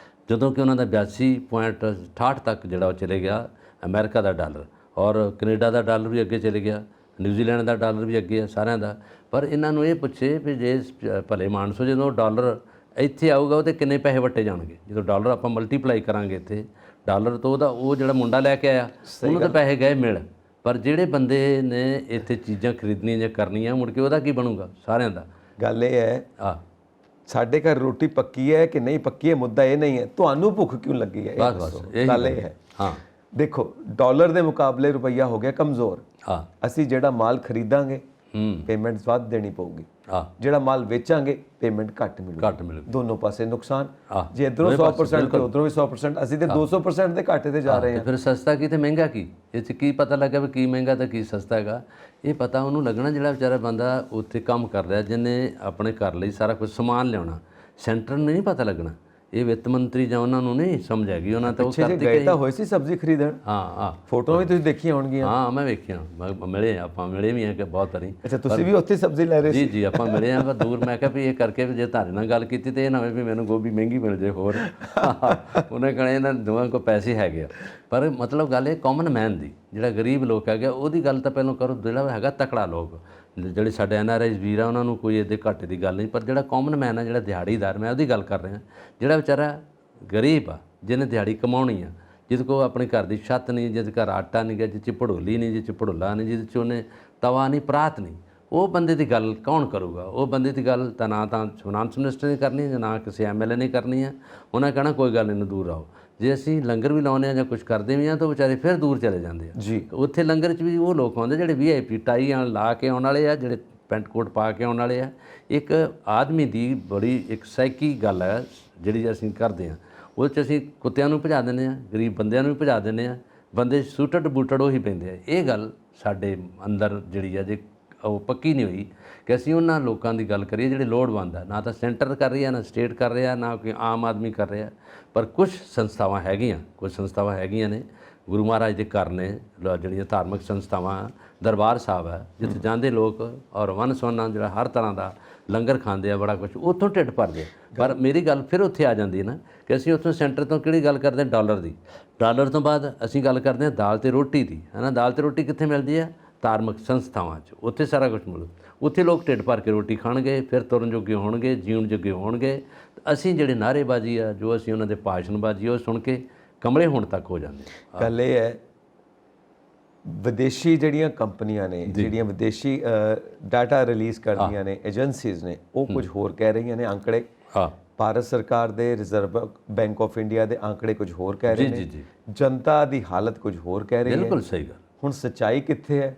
Speaker 2: ਜਦੋਂ ਕਿ ਉਹਨਾਂ ਦਾ 82.68 ਤੱਕ ਜਿਹੜਾ ਉਹ ਚਲੇ ਗਿਆ ਅਮਰੀਕਾ ਦਾ ਡਾਲਰ, ਔਰ ਕੈਨੇਡਾ ਦਾ ਡਾਲਰ ਵੀ ਅੱਗੇ ਚਲੇ ਗਿਆ, ਨਿਊਜ਼ੀਲੈਂਡ ਦਾ ਡਾਲਰ ਵੀ ਅੱਗੇ ਆ ਸਾਰਿਆਂ ਦਾ। ਪਰ ਇਹਨਾਂ ਨੂੰ ਇਹ ਪੁੱਛੇ ਵੀ ਜੇ ਭਲੇ ਮਾਨਸੋ ਜਦੋਂ ਡਾਲਰ ਇੱਥੇ ਆਊਗਾ ਉਹਦੇ ਕਿੰਨੇ ਪੈਸੇ ਵੱਟੇ ਜਾਣਗੇ। ਜਦੋਂ ਡਾਲਰ ਆਪਾਂ ਮਲਟੀਪਲਾਈ ਕਰਾਂਗੇ ਇੱਥੇ ਡਾਲਰ ਤੋਂ, ਉਹਦਾ ਉਹ ਜਿਹੜਾ ਮੁੰਡਾ ਲੈ ਕੇ ਆਇਆ ਉਹਨੂੰ ਤਾਂ ਪੈਸੇ ਗਏ ਮਿਲ, ਪਰ ਜਿਹੜੇ ਬੰਦੇ ਨੇ ਇੱਥੇ ਚੀਜ਼ਾਂ ਖਰੀਦਣੀਆਂ ਜਾਂ ਕਰਨੀਆਂ ਮੁੜ ਕੇ ਉਹਦਾ ਕੀ ਬਣੂਗਾ ਸਾਰਿਆਂ ਦਾ।
Speaker 1: ਗੱਲ ਇਹ ਹੈ
Speaker 2: ਆ
Speaker 1: ਸਾਡੇ ਘਰ ਰੋਟੀ ਪੱਕੀ ਹੈ ਕਿ ਨਹੀਂ ਪੱਕੀ ਹੈ, ਮੁੱਦਾ ਇਹ ਨਹੀਂ ਹੈ, ਤੁਹਾਨੂੰ ਭੁੱਖ ਕਿਉਂ ਲੱਗੀ ਹੈ।
Speaker 2: ਬਸ
Speaker 1: ਗੱਲ ਇਹ ਹੈ।
Speaker 2: ਹਾਂ
Speaker 1: ਦੇਖੋ ਡਾਲਰ ਦੇ ਮੁਕਾਬਲੇ ਰੁਪਈਆ ਹੋ ਗਿਆ ਕਮਜ਼ੋਰ।
Speaker 2: ਹਾਂ
Speaker 1: ਅਸੀਂ ਜਿਹੜਾ ਮਾਲ ਖਰੀਦਾਂਗੇ ਪੇਮੈਂਟ ਵੱਧ ਦੇਣੀ ਪਊਗੀ, ਜਿਹੜਾ ਮਾਲ ਵੇਚਾਂਗੇ ਪੇਮੈਂਟ ਘੱਟ ਮਿਲੂ। ਦੋਨੋਂ ਪਾਸੇ ਨੁਕਸਾਨ। ਜੇ ਇਧਰੋਂ 100% ਤੇ ਉਧਰੋਂ ਵੀ 100%, ਅਸੀਂ ਤੇ 200% ਦੇ ਘਾਟੇ ਤੇ ਜਾ ਰਹੇ ਹਾਂ।
Speaker 2: ਫਿਰ ਸਸਤਾ ਕੀ ਤੇ ਮਹਿੰਗਾ ਕੀ, ਇਹ 'ਚ ਕੀ ਪਤਾ ਲੱਗਾ ਵੀ ਕੀ ਮਹਿੰਗਾ ਤੇ ਕੀ ਸਸਤਾ ਹੈਗਾ। ਇਹ ਪਤਾ ਉਹਨੂੰ ਲੱਗਣਾ ਜਿਹੜਾ ਵਿਚਾਰਾ ਬੰਦਾ ਉੱਥੇ ਕੰਮ ਕਰ ਰਿਹਾ, ਜਿਹਨੇ ਆਪਣੇ ਘਰ ਲਈ ਸਾਰਾ ਕੁਝ ਸਮਾਨ ਲਿਆਉਣਾ। ਸੈਂਟਰ ਨੂੰ ਨਹੀਂ ਪਤਾ ਲੱਗਣਾ, ਇਹ ਵਿੱਤ ਮੰਤਰੀ ਜਾਂ ਉਹਨਾਂ ਨੂੰ ਨਹੀਂ ਸਮਝ ਹੈਗੀ। ਉਹਨਾਂ ਤਾਂ ਉਹ ਕਰਦੇ
Speaker 1: ਗਏ ਤਾਂ ਹੋਏ ਸੀ ਸਬਜ਼ੀ ਖਰੀਦਣ।
Speaker 2: ਹਾਂ
Speaker 1: ਫੋਟੋਆਂ ਵੀ ਤੁਸੀਂ ਦੇਖੀਆਂ ਹੋਣਗੀਆਂ।
Speaker 2: ਹਾਂ ਮੈਂ ਵੇਖਿਆ, ਮਿਲੇ ਆਪਾਂ ਮਿਲੇ ਵੀ ਆ ਕਿ ਬਹੁਤ ਵਾਰੀ।
Speaker 1: ਅੱਛਾ ਤੁਸੀਂ ਵੀ ਉੱਥੇ ਸਬਜ਼ੀ ਲੈ ਰਹੇ ਸੀ?
Speaker 2: ਜੀ ਆਪਾਂ ਮਿਲੇ ਆ, ਪਰ ਦੂਰ। ਮੈਂ ਕਿਹਾ ਵੀ ਇਹ ਕਰਕੇ ਵੀ ਜੇ ਤੁਹਾਡੇ ਨਾਲ ਗੱਲ ਕੀਤੀ ਤੇ ਇਹ ਨਾ ਹੋਵੇ ਵੀ ਮੈਨੂੰ ਗੋਭੀ ਮਹਿੰਗੀ ਮਿਲ ਜੇ ਹੋਰ। ਉਹਨੇ ਕਹਣਾ ਇਹਨਾਂ ਦੋਵਾਂ ਕੋਲ ਪੈਸੇ ਹੈਗੇ ਆ। ਪਰ ਮਤਲਬ ਗੱਲ ਇਹ ਕਾਮਨ ਮੈਨ ਦੀ, ਜਿਹੜਾ ਗਰੀਬ ਲੋਕ ਹੈਗਾ ਉਹਦੀ ਗੱਲ ਤਾਂ ਪਹਿਲਾਂ ਕਰੋ। ਜਿਹੜਾ ਹੈਗਾ ਤਕੜਾ ਲੋਕ, ਜਿਹੜੇ ਸਾਡੇ NRI ਵੀਰ ਆ, ਉਹਨਾਂ ਨੂੰ ਕੋਈ ਇਹਦੇ ਘਾਟੇ ਦੀ ਗੱਲ ਨਹੀਂ। ਪਰ ਜਿਹੜਾ ਕਾਮਨ ਮੈਨ ਆ, ਜਿਹੜਾ ਦਿਹਾੜੀਦਾਰ, ਮੈਂ ਉਹਦੀ ਗੱਲ ਕਰ ਰਿਹਾ। ਜਿਹੜਾ ਵਿਚਾਰਾ ਗਰੀਬ ਆ, ਜਿਹਨੇ ਦਿਹਾੜੀ ਕਮਾਉਣੀ ਆ, ਜਿਹਦੇ ਕੋਲ ਆਪਣੇ ਘਰ ਦੀ ਛੱਤ ਨਹੀਂ, ਜਿਹਦੇ ਘਰ ਆਟਾ ਨਹੀਂ ਗਾ, ਜਿਹਦੇ 'ਚ ਭੜੋਲੀ ਨਹੀਂ, ਜਿਹਦੇ 'ਚ ਭੜੋਲਾ ਨਹੀਂ, ਜਿਹਦੇ 'ਚ ਉਹਨੇ ਤਵਾ ਨਹੀਂ, ਪਰਾਤ ਨਹੀਂ, ਉਹ ਬੰਦੇ ਦੀ ਗੱਲ ਕੌਣ ਕਰੂਗਾ? ਉਹ ਬੰਦੇ ਦੀ ਗੱਲ ਤਾਂ ਨਾ ਤਾਂ ਫਾਈਨਾਂਸ ਮਿਨਿਸਟਰ ਨੇ ਕਰਨੀ ਹੈ, ਨਾ ਕਿਸੇ MLA ਨੇ ਕਰਨੀ ਹੈ। ਉਹਨਾਂ ਕਹਿਣਾ ਕੋਈ ਗੱਲ ਨਹੀਂ, ਦੂਰ ਆਓ। ਜੇ ਅਸੀਂ ਲੰਗਰ ਵੀ ਲਾਉਂਦੇ ਹਾਂ ਜਾਂ ਕੁਝ ਕਰਦੇ ਵੀ ਹਾਂ ਤਾਂ ਵਿਚਾਰੇ ਫਿਰ ਦੂਰ ਚਲੇ ਜਾਂਦੇ ਆ
Speaker 1: ਜੀ।
Speaker 2: ਉੱਥੇ ਲੰਗਰ 'ਚ ਵੀ ਉਹ ਲੋਕ ਆਉਂਦੇ ਜਿਹੜੇ VIP ਟਾਈ ਲਾ ਕੇ ਆਉਣ ਵਾਲੇ ਆ, ਜਿਹੜੇ ਪੈਂਟ ਕੋਟ ਪਾ ਕੇ ਆਉਣ ਵਾਲੇ ਆ। ਇੱਕ ਆਦਮੀ ਦੀ ਬੜੀ ਇੱਕ ਸਾਈਕੀ ਗੱਲ ਹੈ ਜਿਹੜੀ ਅਸੀਂ ਕਰਦੇ ਹਾਂ। ਉਹਦੇ 'ਚ ਅਸੀਂ ਕੁੱਤਿਆਂ ਨੂੰ ਭਜਾ ਦਿੰਦੇ ਹਾਂ, ਗਰੀਬ ਬੰਦਿਆਂ ਨੂੰ ਵੀ ਭਜਾ ਦਿੰਦੇ ਹਾਂ, ਬੰਦੇ ਸੂਟਡ ਬੂਟਡ ਉਹੀ ਪੈਂਦੇ ਆ। ਇਹ ਗੱਲ ਸਾਡੇ ਅੰਦਰ ਜਿਹੜੀ ਆ ਜੇ ਉਹ ਪੱਕੀ ਨਹੀਂ ਹੋਈ ਕਿ ਅਸੀਂ ਉਹਨਾਂ ਲੋਕਾਂ ਦੀ ਗੱਲ ਕਰੀਏ ਜਿਹੜੇ ਲੋੜਵੰਦ ਆ। ਨਾ ਤਾਂ ਸੈਂਟਰ ਕਰ ਰਹੀ ਆ, ਨਾ ਸਟੇਟ ਕਰ ਰਿਹਾ, ਨਾ ਕੋਈ ਆਮ ਆਦਮੀ ਕਰ ਰਿਹਾ। ਪਰ ਕੁਝ ਸੰਸਥਾਵਾਂ ਹੈਗੀਆਂ ਨੇ, ਗੁਰੂ ਮਹਾਰਾਜ ਦੇ ਘਰ ਨੇ, ਜਿਹੜੀਆਂ ਧਾਰਮਿਕ ਸੰਸਥਾਵਾਂ, ਦਰਬਾਰ ਸਾਹਿਬ ਹੈ, ਜਿੱਥੇ ਜਾਂਦੇ ਲੋਕ ਔਰ ਵੰਨ ਸੁਵੰਨਾ ਜਿਹੜਾ ਹਰ ਤਰ੍ਹਾਂ ਦਾ ਲੰਗਰ ਖਾਂਦੇ ਆ, ਬੜਾ ਕੁਝ ਉੱਥੋਂ ਢਿੱਡ ਭਰਦੇ। ਪਰ ਮੇਰੀ ਗੱਲ ਫਿਰ ਉੱਥੇ ਆ ਜਾਂਦੀ ਨਾ ਕਿ ਅਸੀਂ ਉੱਥੋਂ ਸੈਂਟਰ ਤੋਂ ਕਿਹੜੀ ਗੱਲ ਕਰਦੇ ਹਾਂ? ਡਾਲਰ ਦੀ। ਡਾਲਰ ਤੋਂ ਬਾਅਦ ਅਸੀਂ ਗੱਲ ਕਰਦੇ ਹਾਂ ਦਾਲ ਅਤੇ ਰੋਟੀ ਦੀ, ਹੈ ਨਾ। ਦਾਲ ਅਤੇ ਰੋਟੀ ਕਿੱਥੇ ਮਿਲਦੀ ਹੈ? ਧਾਰਮਿਕ ਸੰਸਥਾਵਾਂ 'ਚ। ਉੱਥੇ ਸਾਰਾ ਕੁਝ ਮਿਲੂ। ਉੱਥੇ ਲੋਕ ਢਿੱਡ ਭਰ ਕੇ ਰੋਟੀ ਖਾਣਗੇ, ਫਿਰ ਤੁਰਨ ਜੋਗੇ ਹੋਣਗੇ, ਜੀਉਣ ਜੋਗੇ ਹੋਣਗੇ। ਅਸੀਂ ਜਿਹੜੇ ਨਾਅਰੇਬਾਜ਼ੀ ਆ, ਜੋ ਅਸੀਂ ਉਹਨਾਂ ਦੇ ਭਾਸ਼ਣਬਾਜ਼ੀ, ਉਹ ਸੁਣ ਕੇ ਕਮਲੇ ਹੋਣ ਤੱਕ ਹੋ ਜਾਂਦੇ।
Speaker 1: ਗੱਲ ਇਹ ਹੈ, ਵਿਦੇਸ਼ੀ ਜਿਹੜੀਆਂ ਕੰਪਨੀਆਂ ਨੇ, ਜਿਹੜੀਆਂ ਵਿਦੇਸ਼ੀ ਡਾਟਾ ਰਿਲੀਜ਼ ਕਰਦੀਆਂ ਨੇ, ਏਜੰਸੀਜ਼ ਨੇ, ਉਹ ਕੁਝ ਹੋਰ ਕਹਿ ਰਹੀਆਂ ਨੇ ਅੰਕੜੇ। ਭਾਰਤ ਸਰਕਾਰ ਦੇ ਰਿਜ਼ਰਵ ਬੈਂਕ ਆਫ ਇੰਡੀਆ ਦੇ ਅੰਕੜੇ ਕੁਝ ਹੋਰ ਕਹਿ ਰਹੇ ਨੇ, ਜਨਤਾ ਦੀ ਹਾਲਤ ਕੁਝ ਹੋਰ ਕਹਿ ਰਹੀ ਹੈ।
Speaker 2: ਬਿਲਕੁਲ ਸਹੀ ਗੱਲ।
Speaker 1: ਹੁਣ ਸੱਚਾਈ ਕਿੱਥੇ ਹੈ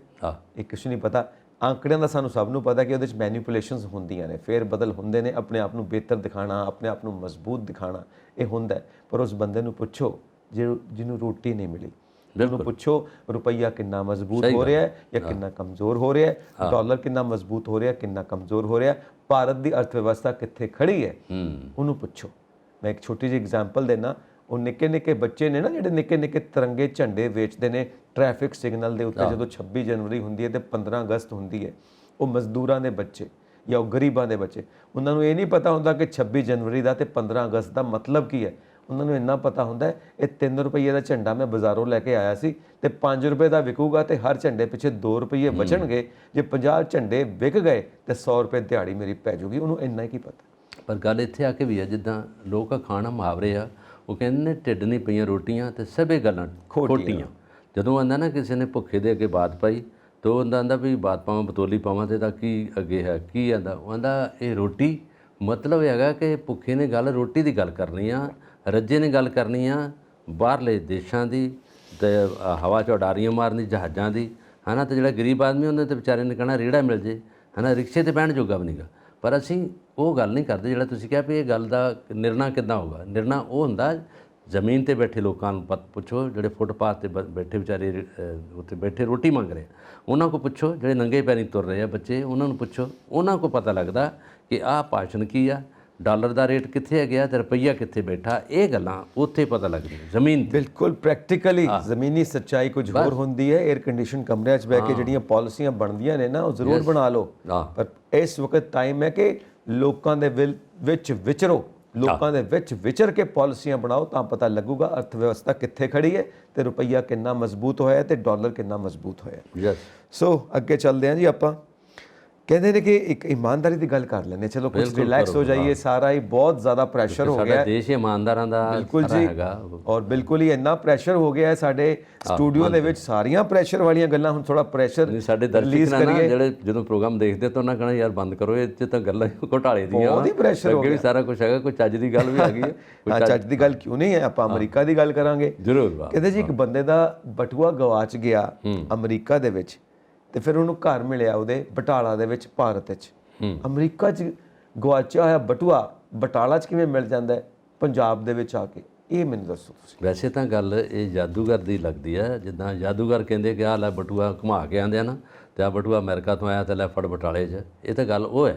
Speaker 1: ਇਹ ਕੁਛ ਨਹੀਂ ਪਤਾ। ਅੰਕੜਿਆਂ ਦਾ ਸਾਨੂੰ ਸਭ ਨੂੰ ਪਤਾ ਕਿ ਉਹਦੇ 'ਚ ਮੈਨੀਪੂਲੇਸ਼ਨਸ ਹੁੰਦੀਆਂ ਨੇ, ਫੇਰ ਬਦਲ ਹੁੰਦੇ ਨੇ, ਆਪਣੇ ਆਪ ਨੂੰ ਬਿਹਤਰ ਦਿਖਾਣਾ, ਆਪਣੇ ਆਪ ਨੂੰ ਮਜ਼ਬੂਤ ਦਿਖਾਣਾ, ਇਹ ਹੁੰਦਾ। ਪਰ ਉਸ ਬੰਦੇ ਨੂੰ ਪੁੱਛੋ ਜਿਹਨੂੰ ਰੋਟੀ ਨਹੀਂ ਮਿਲੀ, ਉਹਨੂੰ ਪੁੱਛੋ ਰੁਪਈਆ ਕਿੰਨਾ ਮਜ਼ਬੂਤ ਹੋ ਰਿਹਾ ਹੈ ਜਾਂ ਕਿੰਨਾ ਕਮਜ਼ੋਰ ਹੋ ਰਿਹਾ ਹੈ, ਡਾਲਰ ਕਿੰਨਾ ਮਜ਼ਬੂਤ ਹੋ ਰਿਹਾ, ਕਿੰਨਾ ਕਮਜ਼ੋਰ ਹੋ ਰਿਹਾ, ਭਾਰਤ ਦੀ ਅਰਥ ਵਿਵਸਥਾ ਕਿੱਥੇ ਖੜੀ ਹੈ, ਉਹਨੂੰ ਪੁੱਛੋ। ਮੈਂ ਇੱਕ ਛੋਟੀ ਜਿਹੀ ਐਗਜ਼ਾਮਪਲ ਦੇਣਾ। ਉਹ ਨਿੱਕੇ ਨਿੱਕੇ ਬੱਚੇ ਨੇ ਨਾ, ਜਿਹੜੇ ਨਿੱਕੇ ਨਿੱਕੇ ਤਿਰੰਗੇ ਝੰਡੇ ਵੇਚਦੇ ਨੇ ਟ੍ਰੈਫਿਕ ਸਿਗਨਲ ਦੇ ਉੱਤੇ, ਜਦੋਂ 26 ਜਨਵਰੀ ਹੁੰਦੀ ਹੈ ਤੇ 15 ਅਗਸਤ ਹੁੰਦੀ ਹੈ। ਉਹ ਮਜ਼ਦੂਰਾਂ ਦੇ ਬੱਚੇ ਜਾਂ ਉਹ ਗਰੀਬਾਂ ਦੇ ਬੱਚੇ, ਉਹਨਾਂ ਨੂੰ ਇਹ ਨਹੀਂ ਪਤਾ ਹੁੰਦਾ ਕਿ 26 ਜਨਵਰੀ ਦਾ ਤੇ 15 ਅਗਸਤ ਦਾ ਮਤਲਬ ਕੀ ਹੈ। ਉਹਨਾਂ ਨੂੰ ਇੰਨਾ ਪਤਾ ਹੁੰਦਾ ਹੈ ਇਹ 3 ਰੁਪਏ ਦਾ ਝੰਡਾ ਮੈਂ ਬਾਜ਼ਾਰੋਂ ਲੈ ਕੇ ਆਇਆ ਸੀ ਤੇ 5 ਰੁਪਏ ਦਾ ਵਿਕੂਗਾ ਤੇ ਹਰ ਝੰਡੇ ਪਿੱਛੇ 2 ਰੁਪਏ ਬਚਣਗੇ। ਜੇ 50 ਝੰਡੇ ਵਿਕ ਗਏ ਤੇ 100 ਰੁਪਏ ਦਿਹਾੜੀ ਮੇਰੀ ਪੈ ਜੂਗੀ। ਉਹਨੂੰ ਇੰਨਾ ਹੀ ਕੀ ਪਤਾ।
Speaker 2: ਪਰ ਗੱਲ ਇੱਥੇ ਆ ਕੇ ਵੀ ਹੈ, ਜਿੱਦਾਂ ਲੋਕ ਖਾਣਾ ਮੁਹਾਵਰੇ ਆ, ਉਹ ਕਹਿੰਦੇ ਨੇ ਢਿੱਡ ਨਹੀਂ ਪਈਆਂ ਰੋਟੀਆਂ ਤੇ ਸਭੇ ਗੱਲਾਂ ਖੋਟੀਆਂ। ਜਦੋਂ ਆਂਦਾ ਨਾ ਕਿਸੇ ਨੇ ਭੁੱਖੇ ਦੇ ਅੱਗੇ ਬਾਤ ਪਾਈ ਤਾਂ ਉਹ ਆਂਦਾ ਵੀ ਬਾਤ ਪਾਵਾਂ ਬਤੌਲੀ ਪਾਵਾਂ ਤੇ ਤਾਂ ਕੀ ਅੱਗੇ ਹੈ, ਕੀ ਆਂਦਾ? ਉਹ ਆਂਦਾ ਇਹ ਰੋਟੀ ਮਤਲਬ ਹੈਗਾ ਕਿ ਭੁੱਖੇ ਨੇ ਗੱਲ ਰੋਟੀ ਦੀ ਗੱਲ ਕਰਨੀ ਆ, ਰੱਜੇ ਨੇ ਗੱਲ ਕਰਨੀ ਆ ਬਾਹਰਲੇ ਦੇਸ਼ਾਂ ਦੀ ਤੇ ਹਵਾ 'ਚ ਉਡਾਰੀਆਂ ਮਾਰਨੀ ਜਹਾਜ਼ਾਂ ਦੀ, ਹੈ ਨਾ। ਤੇ ਜਿਹੜਾ ਗਰੀਬ ਆਦਮੀ ਉਹਨੇ ਤੇ ਵਿਚਾਰੇ ਨੇ ਕਹਿਣਾ ਰੇੜਾ ਮਿਲ ਜੇ, ਹੈ ਨਾ, ਰਿਕਸ਼ੇ 'ਤੇ ਬਹਿਣ ਜੋਗਾ ਵੀ ਨਹੀਂਗਾ। ਪਰ ਅਸੀਂ ਉਹ ਗੱਲ ਨਹੀਂ ਕਰਦੇ ਜਿਹੜਾ ਤੁਸੀਂ ਕਿਹਾ ਵੀ ਇਹ ਗੱਲ ਦਾ ਨਿਰਣਾ ਕਿੱਦਾਂ ਹੋਊਗਾ। ਨਿਰਣਾ ਉਹ ਹੁੰਦਾ ਜ਼ਮੀਨ 'ਤੇ ਬੈਠੇ ਲੋਕਾਂ ਨੂੰ ਪੁੱਛੋ, ਜਿਹੜੇ ਫੁੱਟਪਾਥ 'ਤੇ ਬੈਠੇ ਵਿਚਾਰੇ ਉੱਥੇ ਬੈਠੇ ਰੋਟੀ ਮੰਗ ਰਹੇ, ਉਹਨਾਂ ਕੋਲ ਪੁੱਛੋ। ਜਿਹੜੇ ਨੰਗੇ ਪੈਰੀਂ ਤੁਰ ਰਹੇ ਆ ਬੱਚੇ, ਉਹਨਾਂ ਨੂੰ ਪੁੱਛੋ। ਉਹਨਾਂ ਕੋਲ ਪਤਾ ਲੱਗਦਾ ਕਿ ਆਹ ਭਾਸ਼ਣ ਕੀ ਆ, ਡਾਲਰ ਦਾ ਰੇਟ ਕਿੱਥੇ ਹੈ ਗਿਆ ਤੇ ਰੁਪਈਆ ਕਿੱਥੇ ਬੈਠਾ, ਇਹ ਗੱਲਾਂ ਉੱਥੇ ਪਤਾ ਲੱਗਦੀਆਂ ਜ਼ਮੀਨ ਤੇ।
Speaker 1: ਬਿਲਕੁਲ ਪ੍ਰੈਕਟੀਕਲੀ ਜ਼ਮੀਨੀ ਸੱਚਾਈ ਕੁਝ ਹੋਰ ਹੁੰਦੀ ਹੈ। 에ਅਰ ਕੰਡੀਸ਼ਨ ਕਮਰਿਆਂ 'ਚ ਬਹਿ ਕੇ ਜਿਹੜੀਆਂ ਪਾਲਿਸੀਆਂ ਬਣਦੀਆਂ ਨੇ ਨਾ, ਉਹ ਜ਼ਰੂਰ ਬਣਾ ਲਓ, ਪਰ ਇਸ ਵਕਤ ਟਾਈਮ ਹੈ ਕਿ ਲੋਕਾਂ ਦੇ ਵਿੱਚ ਵਿਚਰੋ, ਲੋਕਾਂ ਦੇ ਵਿੱਚ ਵਿਚਰ ਕੇ ਪਾਲਿਸੀਆਂ ਬਣਾਓ, ਤਾਂ ਪਤਾ ਲੱਗੂਗਾ ਅਰਥ ਵਿਵਸਥਾ ਕਿੱਥੇ ਖੜੀ ਹੈ ਤੇ ਰੁਪਈਆ ਕਿੰਨਾ ਮਜ਼ਬੂਤ ਹੋਇਆ ਤੇ ਡਾਲਰ ਕਿੰਨਾ ਮਜ਼ਬੂਤ ਹੋਇਆ।
Speaker 2: ਯੈਸ।
Speaker 1: ਸੋ ਅੱਗੇ ਚੱਲਦੇ ਹਾਂ ਜੀ। ਆਪਾਂ ਕਹਿੰਦੇ ਨੇ ਕਿ ਇੱਕ ਇਮਾਨਦਾਰੀ ਦੀ ਗੱਲ ਕਰ ਲੈਂਦੇ, ਚਲੋ ਕੁਝ ਰਿਲੈਕਸ ਹੋ ਜਾਈਏ। ਸਾਰਾ ਹੀ ਬਹੁਤ ਜ਼ਿਆਦਾ ਪ੍ਰੈਸ਼ਰ ਹੋ ਗਿਆ
Speaker 2: ਸਾਡਾ ਦੇਸ਼ ਇਮਾਨਦਾਰਾਂ ਦਾ
Speaker 1: ਬਿਲਕੁਲ ਜੀ
Speaker 2: ਹੈਗਾ,
Speaker 1: ਔਰ ਬਿਲਕੁਲ ਹੀ ਇੰਨਾ ਪ੍ਰੈਸ਼ਰ ਹੋ ਗਿਆ ਹੈ ਸਾਡੇ ਸਟੂਡੀਓ ਦੇ ਵਿੱਚ, ਸਾਰੀਆਂ ਪ੍ਰੈਸ਼ਰ ਵਾਲੀਆਂ ਗੱਲਾਂ। ਹੁਣ ਥੋੜਾ ਪ੍ਰੈਸ਼ਰ
Speaker 2: ਸਾਡੇ ਦਰਸ਼ਕ ਨਾ ਜਿਹੜੇ ਜਦੋਂ ਪ੍ਰੋਗਰਾਮ ਦੇਖਦੇ ਤਾਂ ਉਹਨਾਂ ਕਹਿਣਾ ਯਾਰ ਬੰਦ ਕਰੋ, ਇਹ 'ਚ ਤਾਂ ਗੱਲਾਂ ਘੁਟਾਲੇ ਦੀਆਂ,
Speaker 1: ਬਹੁਤ ਹੀ ਪ੍ਰੈਸ਼ਰ ਹੋ
Speaker 2: ਅੱਗੇ ਵੀ ਸਾਰਾ ਕੁਝ ਹੈਗਾ, ਕੋਈ ਚੱਜ ਦੀ ਗੱਲ ਵੀ ਹੈਗੀ ਹੈ।
Speaker 1: ਹਾਂ, ਚੱਜ ਦੀ ਗੱਲ ਕਿਉਂ ਨਹੀਂ ਹੈ, ਆਪਾਂ ਅਮਰੀਕਾ ਦੀ ਗੱਲ ਕਰਾਂਗੇ
Speaker 2: ਜ਼ਰੂਰ।
Speaker 1: ਕਹਿੰਦੇ ਜੀ ਇੱਕ ਬੰਦੇ ਦਾ ਬਟੂਆ ਗਵਾਚ ਗਿਆ ਅਮਰੀਕਾ ਦੇ ਵਿੱਚ, ਤੇ ਫਿਰ ਉਹਨੂੰ ਘਰ ਮਿਲਿਆ ਉਹਦੇ ਬਟਾਲਾ ਦੇ ਵਿੱਚ ਭਾਰਤ ਵਿੱਚ। ਅਮਰੀਕਾ 'ਚ ਗਵਾਚਿਆ ਹੋਇਆ ਬਟੂਆ ਬਟਾਲਾ 'ਚ ਕਿਵੇਂ ਮਿਲ ਜਾਂਦਾ ਹੈ ਪੰਜਾਬ ਦੇ ਵਿੱਚ ਆ ਕੇ, ਇਹ ਮੈਨੂੰ ਦੱਸੋ ਤੁਸੀਂ।
Speaker 2: ਵੈਸੇ ਤਾਂ ਗੱਲ ਇਹ ਜਾਦੂਗਰ ਦੀ ਲੱਗਦੀ ਹੈ, ਜਿੱਦਾਂ ਜਾਦੂਗਰ ਕਹਿੰਦੇ ਕਿ ਆਹ ਲੈ ਬਟੂਆ ਘੁਮਾ ਕੇ ਆਉਂਦੇ ਆ ਨਾ, ਤੇ ਆ ਬਟੂਆ ਅਮਰੀਕਾ ਤੋਂ ਆਇਆ ਤੇ ਲੈ ਫੜ ਬਟਾਲੇ 'ਚ, ਇਹ ਤਾਂ ਗੱਲ ਉਹ ਹੈ।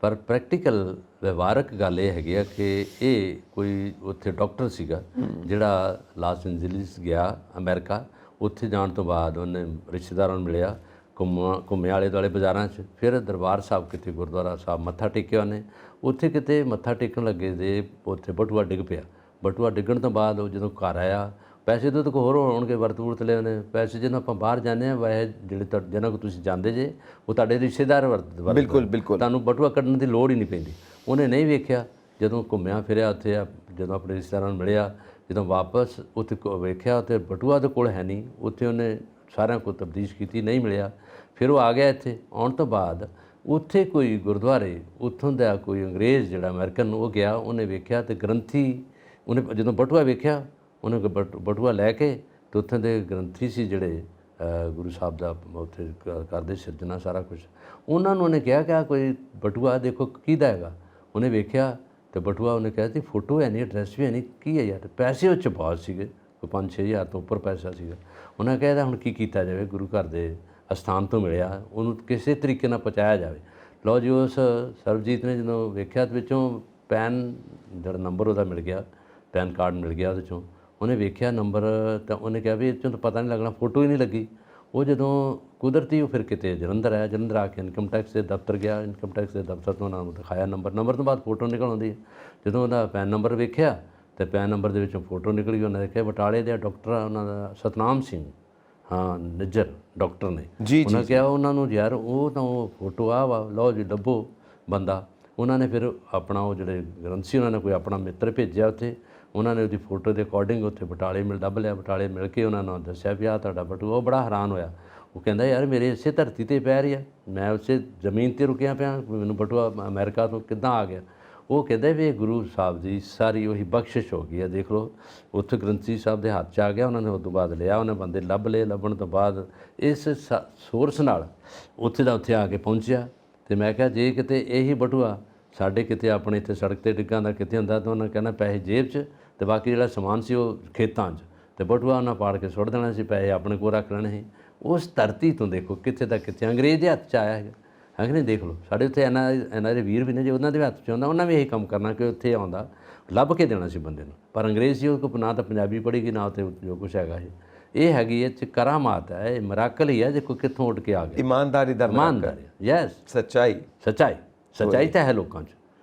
Speaker 2: ਪਰ ਪ੍ਰੈਕਟੀਕਲ ਵਿਵਹਾਰਕ ਗੱਲ ਇਹ ਹੈਗੀ ਆ ਕਿ ਇਹ ਕੋਈ ਉੱਥੇ ਡਾਕਟਰ ਸੀਗਾ ਜਿਹੜਾ ਲਾਸ ਐਂਜਲਿਸ ਗਿਆ ਅਮਰੀਕਾ। ਉੱਥੇ ਜਾਣ ਤੋਂ ਬਾਅਦ ਉਹਨੇ ਰਿਸ਼ਤੇਦਾਰਾਂ ਨੂੰ ਮਿਲਿਆ, ਘੁੰਮੇ ਆਲੇ ਦੁਆਲੇ ਬਾਜ਼ਾਰਾਂ 'ਚ, ਫਿਰ ਦਰਬਾਰ ਸਾਹਿਬ ਕਿਤੇ ਗੁਰਦੁਆਰਾ ਸਾਹਿਬ ਮੱਥਾ ਟੇਕਿਆ ਉਹਨੇ। ਉੱਥੇ ਕਿਤੇ ਮੱਥਾ ਟੇਕਣ ਲੱਗੇ ਤੇ ਉੱਥੇ ਬਟੂਆ ਡਿੱਗ ਪਿਆ। ਬਟੂਆ ਡਿੱਗਣ ਤੋਂ ਬਾਅਦ ਉਹ ਜਦੋਂ ਘਰ ਆਇਆ, ਪੈਸੇ ਤਾਂ ਕੋਈ ਹੋਰ ਹੋਣਗੇ, ਵਰਤ ਵੁਰਤ ਲਏ ਉਹਨੇ ਪੈਸੇ। ਜਦੋਂ ਆਪਾਂ ਬਾਹਰ ਜਾਂਦੇ ਹਾਂ, ਵੈਸੇ ਜਿਹੜੇ ਜਿਹਨਾਂ ਕੋਲ ਤੁਸੀਂ ਜਾਂਦੇ ਜੇ ਉਹ ਤੁਹਾਡੇ ਰਿਸ਼ਤੇਦਾਰ
Speaker 1: ਬਿਲਕੁਲ ਬਿਲਕੁਲ,
Speaker 2: ਤੁਹਾਨੂੰ ਬਟੂਆ ਕੱਢਣ ਦੀ ਲੋੜ ਹੀ ਨਹੀਂ ਪੈਂਦੀ। ਉਹਨੇ ਨਹੀਂ ਵੇਖਿਆ, ਜਦੋਂ ਘੁੰਮਿਆ ਫਿਰਿਆ ਉੱਥੇ, ਜਦੋਂ ਆਪਣੇ ਰਿਸ਼ਤੇਦਾਰਾਂ ਨੂੰ ਮਿਲਿਆ, ਜਦੋਂ ਵਾਪਸ ਉੱਥੇ ਵੇਖਿਆ ਤੇ ਬਟੂਆ ਦੇ ਕੋਲ ਹੈ ਨਹੀਂ। ਉੱਥੇ ਉਹਨੇ ਸਾਰਿਆਂ ਕੋਲ ਤਬਦੀਸ਼ ਕੀਤੀ, ਨਹੀਂ ਮਿਲਿਆ। ਫਿਰ ਉਹ ਆ ਗਿਆ ਇੱਥੇ। ਆਉਣ ਤੋਂ ਬਾਅਦ ਉੱਥੇ ਕੋਈ ਗੁਰਦੁਆਰੇ, ਉੱਥੋਂ ਦਾ ਕੋਈ ਅੰਗਰੇਜ਼ ਜਿਹੜਾ ਅਮਰੀਕਨ, ਉਹ ਗਿਆ, ਉਹਨੇ ਵੇਖਿਆ ਤੇ ਗ੍ਰੰਥੀ, ਉਹਨੇ ਜਦੋਂ ਬਟੂਆ ਵੇਖਿਆ, ਉਹਨੇ ਬਟੂਆ ਲੈ ਕੇ ਤੇ ਉੱਥੇ ਦੇ ਗ੍ਰੰਥੀ ਸੀ ਜਿਹੜੇ ਗੁਰੂ ਸਾਹਿਬ ਦਾ ਉੱਥੇ ਕਰਦੇ ਸਿਰਜਣਾ ਸਾਰਾ ਕੁਝ, ਉਹਨਾਂ ਨੂੰ ਉਹਨੇ ਕਿਹਾ ਕਿ ਆ ਕੋਈ ਬਟੂਆ ਦੇਖੋ ਕਿਹਦਾ ਹੈਗਾ। ਉਹਨੇ ਵੇਖਿਆ ਤੇ ਬਟੂਆ, ਉਹਨੇ ਕਿਹਾ ਸੀ ਫੋਟੋ ਹੈ ਨਹੀਂ, ਐਡਰੈਸ ਵੀ ਹੈ ਨਹੀਂ, ਕੀ ਹੈ ਯਾਰ। ਪੈਸੇ ਉਹ 'ਚ ਬਹੁਤ ਸੀਗੇ, ਕੋਈ 5-6 ਹਜ਼ਾਰ ਤੋਂ ਉੱਪਰ ਪੈਸਾ ਸੀਗਾ। ਉਹਨਾਂ ਨੇ ਕਿਹਾ ਹੁਣ ਕੀ ਕੀਤਾ ਜਾਵੇ, ਗੁਰੂ ਘਰ ਦੇ ਅਸਥਾਨ ਤੋਂ ਮਿਲਿਆ, ਉਹਨੂੰ ਕਿਸੇ ਤਰੀਕੇ ਨਾਲ ਪਹੁੰਚਾਇਆ ਜਾਵੇ। ਲਓ ਜੀ, ਉਸ ਸਰਬਜੀਤ ਨੇ ਜਦੋਂ ਵੇਖਿਆ ਤੇ ਵਿੱਚੋਂ ਪੈਨ ਜਿਹੜਾ ਨੰਬਰ ਉਹਦਾ ਮਿਲ ਗਿਆ, ਪੈਨ ਕਾਰਡ ਮਿਲ ਗਿਆ ਉਹਦੇ 'ਚੋਂ। ਉਹਨੇ ਵੇਖਿਆ ਨੰਬਰ ਤਾਂ ਉਹਨੇ ਕਿਹਾ ਵੀ ਇਹ 'ਚੋਂ ਤਾਂ ਪਤਾ ਨਹੀਂ ਲੱਗਣਾ, ਫੋਟੋ ਹੀ ਨਹੀਂ ਲੱਗੀ। ਉਹ ਜਦੋਂ ਕੁਦਰਤੀ ਉਹ ਫਿਰ ਕਿਤੇ ਜਲੰਧਰ ਆਇਆ, ਜਲੰਧਰ ਆ ਕੇ ਇਨਕਮ ਟੈਕਸ ਦੇ ਦਫ਼ਤਰ ਗਿਆ। ਇਨਕਮ ਟੈਕਸ ਦੇ ਦਫ਼ਤਰ ਤੋਂ ਉਹਨਾਂ ਨੂੰ ਦਿਖਾਇਆ ਨੰਬਰ ਤੋਂ ਬਾਅਦ ਫੋਟੋ ਨਿਕਲ ਆਉਂਦੀ ਹੈ। ਜਦੋਂ ਉਹਦਾ ਪੈਨ ਨੰਬਰ ਵੇਖਿਆ ਤੇ ਪੈਨ ਨੰਬਰ ਦੇ ਵਿੱਚੋਂ ਫੋਟੋ ਨਿਕਲੀ। ਉਹਨਾਂ ਨੇ ਕਿਹਾ ਬਟਾਲੇ ਦੇ ਡਾਕਟਰ ਆ, ਉਹਨਾਂ ਦਾ ਸਤਨਾਮ ਸਿੰਘ, ਹਾਂ ਨਿੱਜਰ ਡਾਕਟਰ ਨੇ। ਉਹਨਾਂ ਕਿਹਾ ਉਹਨਾਂ ਨੂੰ ਯਾਰ ਉਹ ਤਾਂ ਉਹ ਫੋਟੋ ਆ ਵਾ, ਲਓ ਜੀ ਲੱਭੋ ਬੰਦਾ। ਉਹਨਾਂ ਨੇ ਫਿਰ ਆਪਣਾ ਉਹ ਜਿਹੜੇ ਗ੍ਰੰਥ ਸੀ, ਉਹਨਾਂ ਨੇ ਕੋਈ ਆਪਣਾ ਮਿੱਤਰ ਭੇਜਿਆ ਉੱਥੇ। ਉਹਨਾਂ ਨੇ ਉਹਦੀ ਫੋਟੋ ਦੇ ਅਕੋਰਡਿੰਗ ਉੱਥੇ ਬਟਾਲੇ ਲੱਭ ਲਿਆ। ਬਟਾਲੇ ਮਿਲ ਕੇ ਉਹਨਾਂ ਨੂੰ ਦੱਸਿਆ ਵੀ ਆਹ ਤੁਹਾਡਾ ਬਟੂਆ। ਉਹ ਬੜਾ ਹੈਰਾਨ ਹੋਇਆ। ਉਹ ਕਹਿੰਦਾ ਯਾਰ ਮੇਰੇ ਇਸੇ ਧਰਤੀ 'ਤੇ ਪੈ ਰਹੀ ਆ, ਮੈਂ ਉਸੇ ਜ਼ਮੀਨ 'ਤੇ ਰੁਕਿਆ ਪਿਆ, ਮੈਨੂੰ ਬਟੂਆ ਅਮਰੀਕਾ ਤੋਂ ਕਿੱਦਾਂ ਆ ਗਿਆ। ਉਹ ਕਹਿੰਦੇ ਵੀ ਇਹ ਗੁਰੂ ਸਾਹਿਬ ਦੀ ਸਾਰੀ ਉਹੀ ਬਖਸ਼ਿਸ਼ ਹੋ ਗਈ ਹੈ। ਦੇਖ ਲਓ ਉੱਥੇ ਗ੍ਰੰਥੀ ਸਾਹਿਬ ਦੇ ਹੱਥ 'ਚ ਆ ਗਿਆ। ਉਹਨਾਂ ਨੇ ਉਸ ਤੋਂ ਬਾਅਦ ਲਿਆ, ਉਹਨੇ ਬੰਦੇ ਲੱਭ ਲਏ। ਲੱਭਣ ਤੋਂ ਬਾਅਦ ਇਸ ਸੋਰਸ ਨਾਲ ਉੱਥੇ ਦਾ ਉੱਥੇ ਆ ਕੇ ਪਹੁੰਚਿਆ। ਅਤੇ ਮੈਂ ਕਿਹਾ ਜੇ ਕਿਤੇ ਇਹੀ ਬਟੂਆ ਸਾਡੇ ਕਿਤੇ ਆਪਣੇ ਇੱਥੇ ਸੜਕ 'ਤੇ ਡਿੱਗਾਂ ਦਾ ਕਿਤੇ ਹੁੰਦਾ ਤਾਂ ਉਹਨਾਂ ਕਹਿਣਾ ਪੈਸੇ ਜੇਬ 'ਚ ਅਤੇ ਬਾਕੀ ਜਿਹੜਾ ਸਮਾਨ ਸੀ ਉਹ ਖੇਤਾਂ 'ਚ, ਅਤੇ ਬਟੂਆ ਉਹਨਾਂ ਪਾੜ ਕੇ ਸੁੱਟ ਦੇਣਾ ਸੀ, ਪੈਸੇ ਆਪਣੇ ਕੋਲ ਰੱਖ ਲੈਣੇ ਸੀ। ਉਸ ਧਰਤੀ ਤੋਂ ਦੇਖੋ ਕਿੱਥੇ ਦਾ ਕਿੱਥੇ ਅੰਗਰੇਜ਼ ਦੇ ਹੱਥ 'ਚ ਆਇਆ ਹੈਗਾ, ਹੈ ਕਿ ਨਹੀਂ। ਦੇਖ ਲਓ ਸਾਡੇ ਉੱਥੇ ਇਹਨਾਂ ਦੇ ਵੀਰ ਵੀ ਨੇ, ਜੇ ਉਹਨਾਂ ਦੇ ਹੱਥ 'ਚ ਆਉਂਦਾ ਉਹਨਾਂ ਵੀ ਇਹੀ ਕੰਮ ਕਰਨਾ ਕਿ ਉੱਥੇ ਆਉਂਦਾ ਲੱਭ ਕੇ ਦੇਣਾ ਸੀ ਬੰਦੇ ਨੂੰ। ਪਰ ਅੰਗਰੇਜ਼ ਜੀ ਉਹ ਕੋਲ ਨਾ ਤਾਂ ਪੰਜਾਬੀ ਪੜ੍ਹੇਗੀ ਨਾ ਉੱਥੇ ਜੋ ਕੁਛ ਹੈਗਾ ਇਹ ਹੈਗੀ ਇਹ 'ਚ ਕਰਾਮਾਤ ਹੈ, ਇਹ ਮਿਰਾਕਲ ਹੀ ਹੈ। ਦੇਖੋ ਕਿੱਥੋਂ ਉੱਡ ਕੇ ਆ ਗਿਆ।
Speaker 1: ਇਮਾਨਦਾਰੀ ਦਾ
Speaker 2: ਇਮਾਨਦਾਰੀ, ਯੈਸ, ਸੱਚਾਈ ਤਾਂ ਹੈ ਲੋਕਾਂ 'ਚ।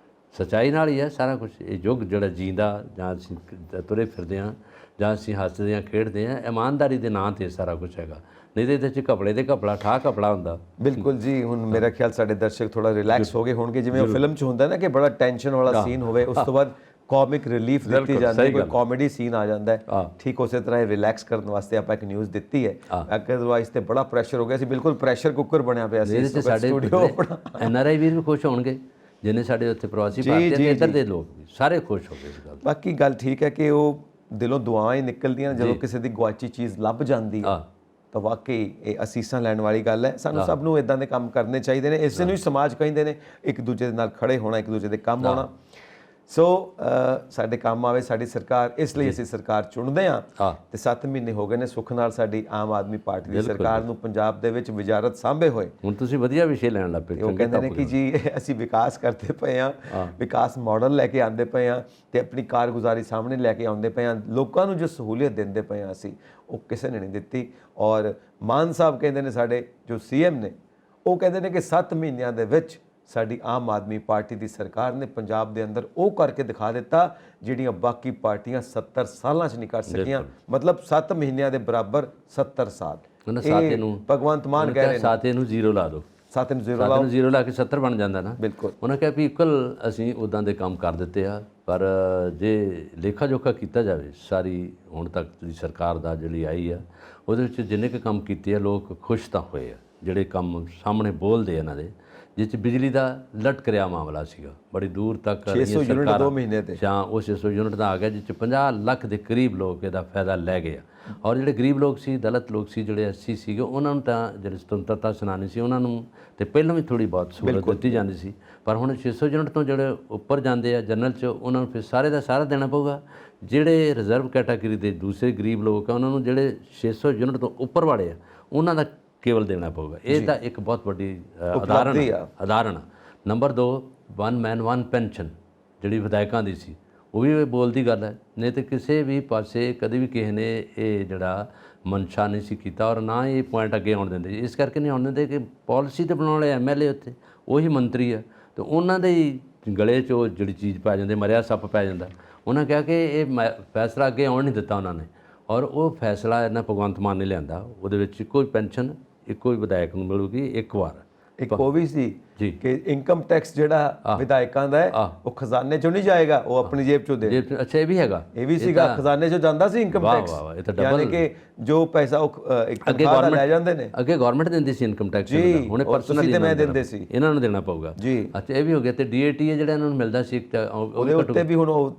Speaker 2: ਸੱਚਾਈ ਨਾਲ ਹੀ ਹੈ ਸਾਰਾ ਕੁਛ। ਇਹ ਯੁੱਗ ਜਿਹੜਾ ਜੀਂਦਾ, ਜਾਂ ਅਸੀਂ ਤੁਰੇ ਫਿਰਦੇ ਹਾਂ, ਜਾਂ ਅਸੀਂ ਹੱਸਦੇ ਹਾਂ ਖੇਡਦੇ ਹਾਂ, ਇਮਾਨਦਾਰੀ ਦੇ ਨਾਂ 'ਤੇ ਸਾਰਾ ਕੁਛ ਹੈਗਾ। ਨਹੀਂ ਤਾਂ ਇਹਦੇ 'ਚ ਘਪਲੇ ਦੇ ਘਪਲਾ ਠਾਹ ਘਪਲਾ ਹੁੰਦਾ।
Speaker 1: ਬਿਲਕੁਲ ਜੀ। ਹੁਣ ਮੇਰਾ ਖਿਆਲ ਸਾਡੇ ਦਰਸ਼ਕ ਥੋੜਾ ਰਿਲੈਕਸ ਹੋ ਗਏ ਹੋਣਗੇ, ਜਿਵੇਂ ਉਹ ਫਿਲਮ 'ਚ ਹੁੰਦਾ ਨਾ ਕਿ ਬੜਾ ਟੈਨਸ਼ਨ ਵਾਲਾ ਸੀਨ ਹੋਵੇ, ਉਸ ਤੋਂ ਬਾਅਦ ਕਾਮਿਕ ਰਿਲੀਫ ਦਿੱਤੀ ਜਾਂਦੀ, ਕੋਈ ਕਾਮੇਡੀ ਸੀਨ ਆ ਜਾਂਦਾ ਹੈ। ਠੀਕ ਉਸੇ ਤਰ੍ਹਾਂ ਇਹ ਰਿਲੈਕਸ ਕਰਨ ਵਾਸਤੇ ਆਪਾਂ ਇੱਕ ਨਿਊਜ਼ ਦਿੱਤੀ ਹੈ। ਅਦਰਵਾਈਜ਼ ਤੇ ਬੜਾ ਪ੍ਰੈਸ਼ਰ ਹੋ ਗਿਆ ਸੀ, ਬਿਲਕੁਲ ਪ੍ਰੈਸ਼ਰ ਕੁੱਕਰ ਬਣਿਆ ਪਿਆ ਸੀ
Speaker 2: ਸਾਡੇ NRI ਵੀਰ ਵੀ ਖੁਸ਼ ਹੋਣਗੇ, ਜਿਹਨੇ ਸਾਡੇ ਉੱਥੇ ਪ੍ਰਵਾਸੀ ਭਾਰਤੀ ਨੇ, ਇੱਧਰ ਦੇ ਲੋਕ ਵੀ ਸਾਰੇ ਖੁਸ਼ ਹੋ ਗਏ ਇਸ ਗੱਲ।
Speaker 1: ਬਾਕੀ ਗੱਲ ਠੀਕ ਹੈ ਕਿ ਉਹ ਦਿਲੋਂ ਦੁਆਵਾਂ ਹੀ ਨਿਕਲਦੀਆਂ ਜਦੋਂ ਕਿਸੇ ਦੀ ਗਵਾਚੀ ਚੀਜ਼ ਲੱਭ ਜਾਂਦੀ ਹੈ, ਤਾਂ ਵਾਕਈ ਇਹ ਅਸੀਸਾਂ ਲੈਣ ਵਾਲੀ ਗੱਲ ਹੈ। ਸਾਨੂੰ ਸਭ ਨੂੰ ਇਦਾਂ ਦੇ ਕੰਮ ਕਰਨੇ ਚਾਹੀਦੇ ਨੇ। ਇਸੇ ਨੂੰ ਹੀ ਸਮਾਜ ਕਹਿੰਦੇ ਨੇ, ਇੱਕ ਦੂਜੇ ਦੇ ਨਾਲ ਖੜੇ ਹੋਣਾ, ਇੱਕ ਦੂਜੇ ਦੇ ਕੰਮ ਆਉਣਾ। ਸੋ ਸਾਡੇ ਕੰਮ ਆਵੇ ਸਾਡੀ ਸਰਕਾਰ, ਇਸ ਲਈ ਅਸੀਂ ਸਰਕਾਰ ਚੁਣਦੇ ਹਾਂ ਤੇ 7 ਮਹੀਨੇ ਹੋ ਗਏ ਨੇ ਸੁੱਖ ਨਾਲ ਸਾਡੀ ਆਮ ਆਦਮੀ ਪਾਰਟੀ ਦੀ ਸਰਕਾਰ ਨੂੰ ਪੰਜਾਬ ਦੇ ਵਿੱਚ ਵਜ਼ਾਰਤ ਸਾਂਭੇ ਹੋਏ।
Speaker 2: ਹੁਣ ਤੁਸੀਂ ਵਧੀਆ ਵਿਸ਼ੇ ਲੈਣ ਲੱਗ ਪਏ।
Speaker 1: ਉਹ ਕਹਿੰਦੇ ਨੇ ਕਿ ਜੀ ਅਸੀਂ ਵਿਕਾਸ ਕਰਦੇ ਪਏ ਹਾਂ, ਵਿਕਾਸ ਮਾਡਲ ਲੈ ਕੇ ਆਉਂਦੇ ਪਏ ਹਾਂ ਤੇ ਆਪਣੀ ਕਾਰਗੁਜ਼ਾਰੀ ਸਾਹਮਣੇ ਲੈ ਕੇ ਆਉਂਦੇ ਪਏ ਹਾਂ। ਲੋਕਾਂ ਨੂੰ ਜੋ ਸਹੂਲੀਅਤ ਦਿੰਦੇ ਪਏ ਹਾਂ ਅਸੀਂ, ਉਹ ਕਿਸੇ ਨੇ ਨਹੀਂ ਦਿੱਤੀ। ਔਰ ਮਾਨ ਸਾਹਿਬ ਕਹਿੰਦੇ ਨੇ ਸਾਡੇ ਜੋ CM ਨੇ, ਉਹ ਕਹਿੰਦੇ ਨੇ ਕਿ 7 ਮਹੀਨਿਆਂ ਦੇ ਵਿੱਚ ਸਾਡੀ ਆਮ ਆਦਮੀ ਪਾਰਟੀ ਦੀ ਸਰਕਾਰ ਨੇ ਪੰਜਾਬ ਦੇ ਅੰਦਰ ਉਹ ਕਰਕੇ ਦਿਖਾ ਦਿੱਤਾ ਜਿਹੜੀਆਂ ਬਾਕੀ ਪਾਰਟੀਆਂ 70 ਸਾਲਾਂ 'ਚ ਨਹੀਂ ਕਰ ਸਕੀਆਂ। ਮਤਲਬ 7 ਮਹੀਨਿਆਂ ਦੇ ਬਰਾਬਰ 70 ਸਾਲ।
Speaker 2: ਸਾਤੇ ਨੂੰ
Speaker 1: ਭਗਵੰਤ ਮਾਨ ਕਹਿ ਰਹੇ ਨੇ
Speaker 2: ਸਾਤੇ ਨੂੰ 0 ਲਾ ਦਿਓ,
Speaker 1: ਸਾਤੇ ਨੂੰ 0
Speaker 2: ਸਾਤੇ ਨੂੰ 0 ਲਾ ਕੇ 70 ਬਣ ਜਾਂਦਾ ਨਾ।
Speaker 1: ਬਿਲਕੁਲ।
Speaker 2: ਉਹਨਾਂ ਕਿਹਾ ਵੀ ਇਕੁਅਲ ਅਸੀਂ ਉੱਦਾਂ ਦੇ ਕੰਮ ਕਰ ਦਿੱਤੇ ਆ, ਪਰ ਜੇ ਲੇਖਾ ਜੋਖਾ ਕੀਤਾ ਜਾਵੇ ਸਾਰੀ ਹੁਣ ਤੱਕ ਦੀ ਸਰਕਾਰ ਦਾ ਜਿਹੜੀ ਆਈ ਆ, ਉਹਦੇ ਵਿੱਚ ਜਿੰਨੇ ਕੁ ਕੰਮ ਕੀਤੇ ਆ ਲੋਕ ਖੁਸ਼ ਤਾਂ ਹੋਏ ਆ। ਜਿਹੜੇ ਕੰਮ ਸਾਹਮਣੇ ਬੋਲਦੇ ਇਹਨਾਂ ਦੇ, ਜਿਸ 'ਚ ਬਿਜਲੀ ਦਾ ਲਟਕ ਰਿਹਾ ਮਾਮਲਾ ਸੀਗਾ, ਬੜੀ ਦੂਰ ਤੱਕ
Speaker 1: 600 ਯੂਨਿਟ 2 ਮਹੀਨੇ ਤੇ
Speaker 2: ਜਾਂ ਉਹ 600 ਯੂਨਿਟ ਦਾ ਆ ਗਿਆ, ਜਿਸ 'ਚ 50 ਲੱਖ ਦੇ ਕਰੀਬ ਲੋਕ ਇਹਦਾ ਫਾਇਦਾ ਲੈ ਗਏ ਆ। ਔਰ ਜਿਹੜੇ ਗਰੀਬ ਲੋਕ ਸੀ, ਦਲਿਤ ਲੋਕ ਸੀ, ਜਿਹੜੇ SC ਸੀਗੇ, ਉਹਨਾਂ ਨੂੰ ਤਾਂ ਜਿਹੜੇ ਸੁਤੰਤਰਤਾ ਸੈਨਾਨੀ ਸੀ ਉਹਨਾਂ ਨੂੰ ਤੇ ਪਹਿਲਾਂ ਵੀ ਥੋੜ੍ਹੀ ਬਹੁਤ ਸਹੂਲਤ ਦਿੱਤੀ ਜਾਂਦੀ ਸੀ, ਪਰ ਹੁਣ 600 ਯੂਨਿਟ ਤੋਂ ਜਿਹੜੇ ਉੱਪਰ ਜਾਂਦੇ ਆ ਜਨਰਲ 'ਚ, ਉਹਨਾਂ ਨੂੰ ਫਿਰ ਸਾਰੇ ਦਾ ਸਾਰਾ ਦੇਣਾ ਪਊਗਾ। ਜਿਹੜੇ ਰਿਜ਼ਰਵ ਕੈਟਾਗਰੀ ਦੇ ਦੂਸਰੇ ਗਰੀਬ ਲੋਕ ਆ, ਉਹਨਾਂ ਨੂੰ ਜਿਹੜੇ 600 ਯੂਨਿਟ ਤੋਂ ਉੱਪਰ ਵਾਲੇ ਆ, ਉਹਨਾਂ ਦਾ ਕੇਵਲ ਦੇਣਾ ਪਊਗਾ। ਇਹ ਤਾਂ ਇੱਕ ਬਹੁਤ ਵੱਡੀ ਉਦਾਹਰਣ। ਨੰਬਰ 2, 1 ਮੈਨ 1 ਪੈਨਸ਼ਨ ਜਿਹੜੀ ਵਿਧਾਇਕਾਂ ਦੀ ਸੀ, ਉਹ ਵੀ ਬੋਲਦੀ ਗੱਲ ਹੈ। ਨਹੀਂ ਤਾਂ ਕਿਸੇ ਵੀ ਪਾਸੇ ਕਦੇ ਵੀ ਕਿਸੇ ਨੇ ਇਹ ਜਿਹੜਾ ਮਨਸ਼ਾ ਨਹੀਂ ਸੀ ਕੀਤਾ, ਔਰ ਨਾ ਇਹ ਪੁਆਇੰਟ ਅੱਗੇ ਆਉਣ ਦਿੰਦੇ। ਇਸ ਕਰਕੇ ਨਹੀਂ ਆਉਣ ਦਿੰਦੇ ਕਿ ਪਾਲਿਸੀ ਤੇ ਬਣਾਉਣ ਵਾਲੇ MLA ਉੱਥੇ ਉਹੀ ਮੰਤਰੀ ਆ, ਤੇ ਉਹਨਾਂ ਦੇ ਹੀ ਗਲੇ 'ਚ ਉਹ ਜਿਹੜੀ ਚੀਜ਼ ਪੈ ਜਾਂਦੀ, ਮਰਿਆ ਸੱਪ ਪੈ ਜਾਂਦਾ। ਉਹਨਾਂ ਕਿਹਾ ਕਿ ਇਹ ਫੈਸਲਾ ਅੱਗੇ ਆਉਣ ਨਹੀਂ ਦਿੱਤਾ ਉਹਨਾਂ ਨੇ, ਔਰ ਉਹ ਫੈਸਲਾ ਇਹਨਾਂ ਭਗਵੰਤ ਮਾਨ ਨੇ ਲਿਆਂਦਾ। ਉਹਦੇ ਵਿੱਚ ਇੱਕੋ ਹੀ ਪੈਨਸ਼ਨ ਇੱਕੋ ਹੀ ਵਿਧਾਇਕ ਨੂੰ ਮਿਲੂਗੀ ਇੱਕ ਵਾਰ।
Speaker 1: ਇੱਕ ਉਹ ਵੀ ਸੀ ਕਿ ਇਨਕਮ ਟੈਕਸ ਜਿਹੜਾ ਵਿਧਾਇਕਾਂ ਦਾ ਹੈ ਉਹ ਖਜ਼ਾਨੇ 'ਚੋਂ ਨਹੀਂ ਜਾਏਗਾ, ਉਹ ਆਪਣੀ ਜੇਬ 'ਚੋਂ ਦੇ।
Speaker 2: ਅੱਛਾ, ਇਹ ਵੀ ਹੈਗਾ,
Speaker 1: ਇਹ ਵੀ ਸੀਗਾ, ਖਜ਼ਾਨੇ 'ਚੋਂ ਜਾਂਦਾ ਸੀ ਇਨਕਮ ਟੈਕਸ, ਯਾਨੀ ਕਿ ਜੋ ਪੈਸਾ ਉਹ ਇੱਕ ਤਨਖਾਹ ਦਾ ਲੈ ਜਾਂਦੇ ਨੇ।
Speaker 2: ਅੱਗੇ ਗਵਰਨਮੈਂਟ ਦਿੰਦੀ ਸੀ ਇਨਕਮ ਟੈਕਸ, ਹੁਣ ਪਰਸਨਲੀ ਤੇ ਮੈਂ ਦਿੰਦੇ ਸੀ, ਇਹਨਾਂ ਨੂੰ ਦੇਣਾ ਪਊਗਾ ਜੀ। ਅੱਛਾ, ਇਹ ਵੀ ਹੋ ਗਿਆ। ਤੇ DAT ਹੈ ਜਿਹੜਾ ਇਹਨਾਂ ਨੂੰ ਮਿਲਦਾ ਸੀ,
Speaker 1: ਉਹਦੇ ਉੱਤੇ ਵੀ ਹੁਣ ਉਹ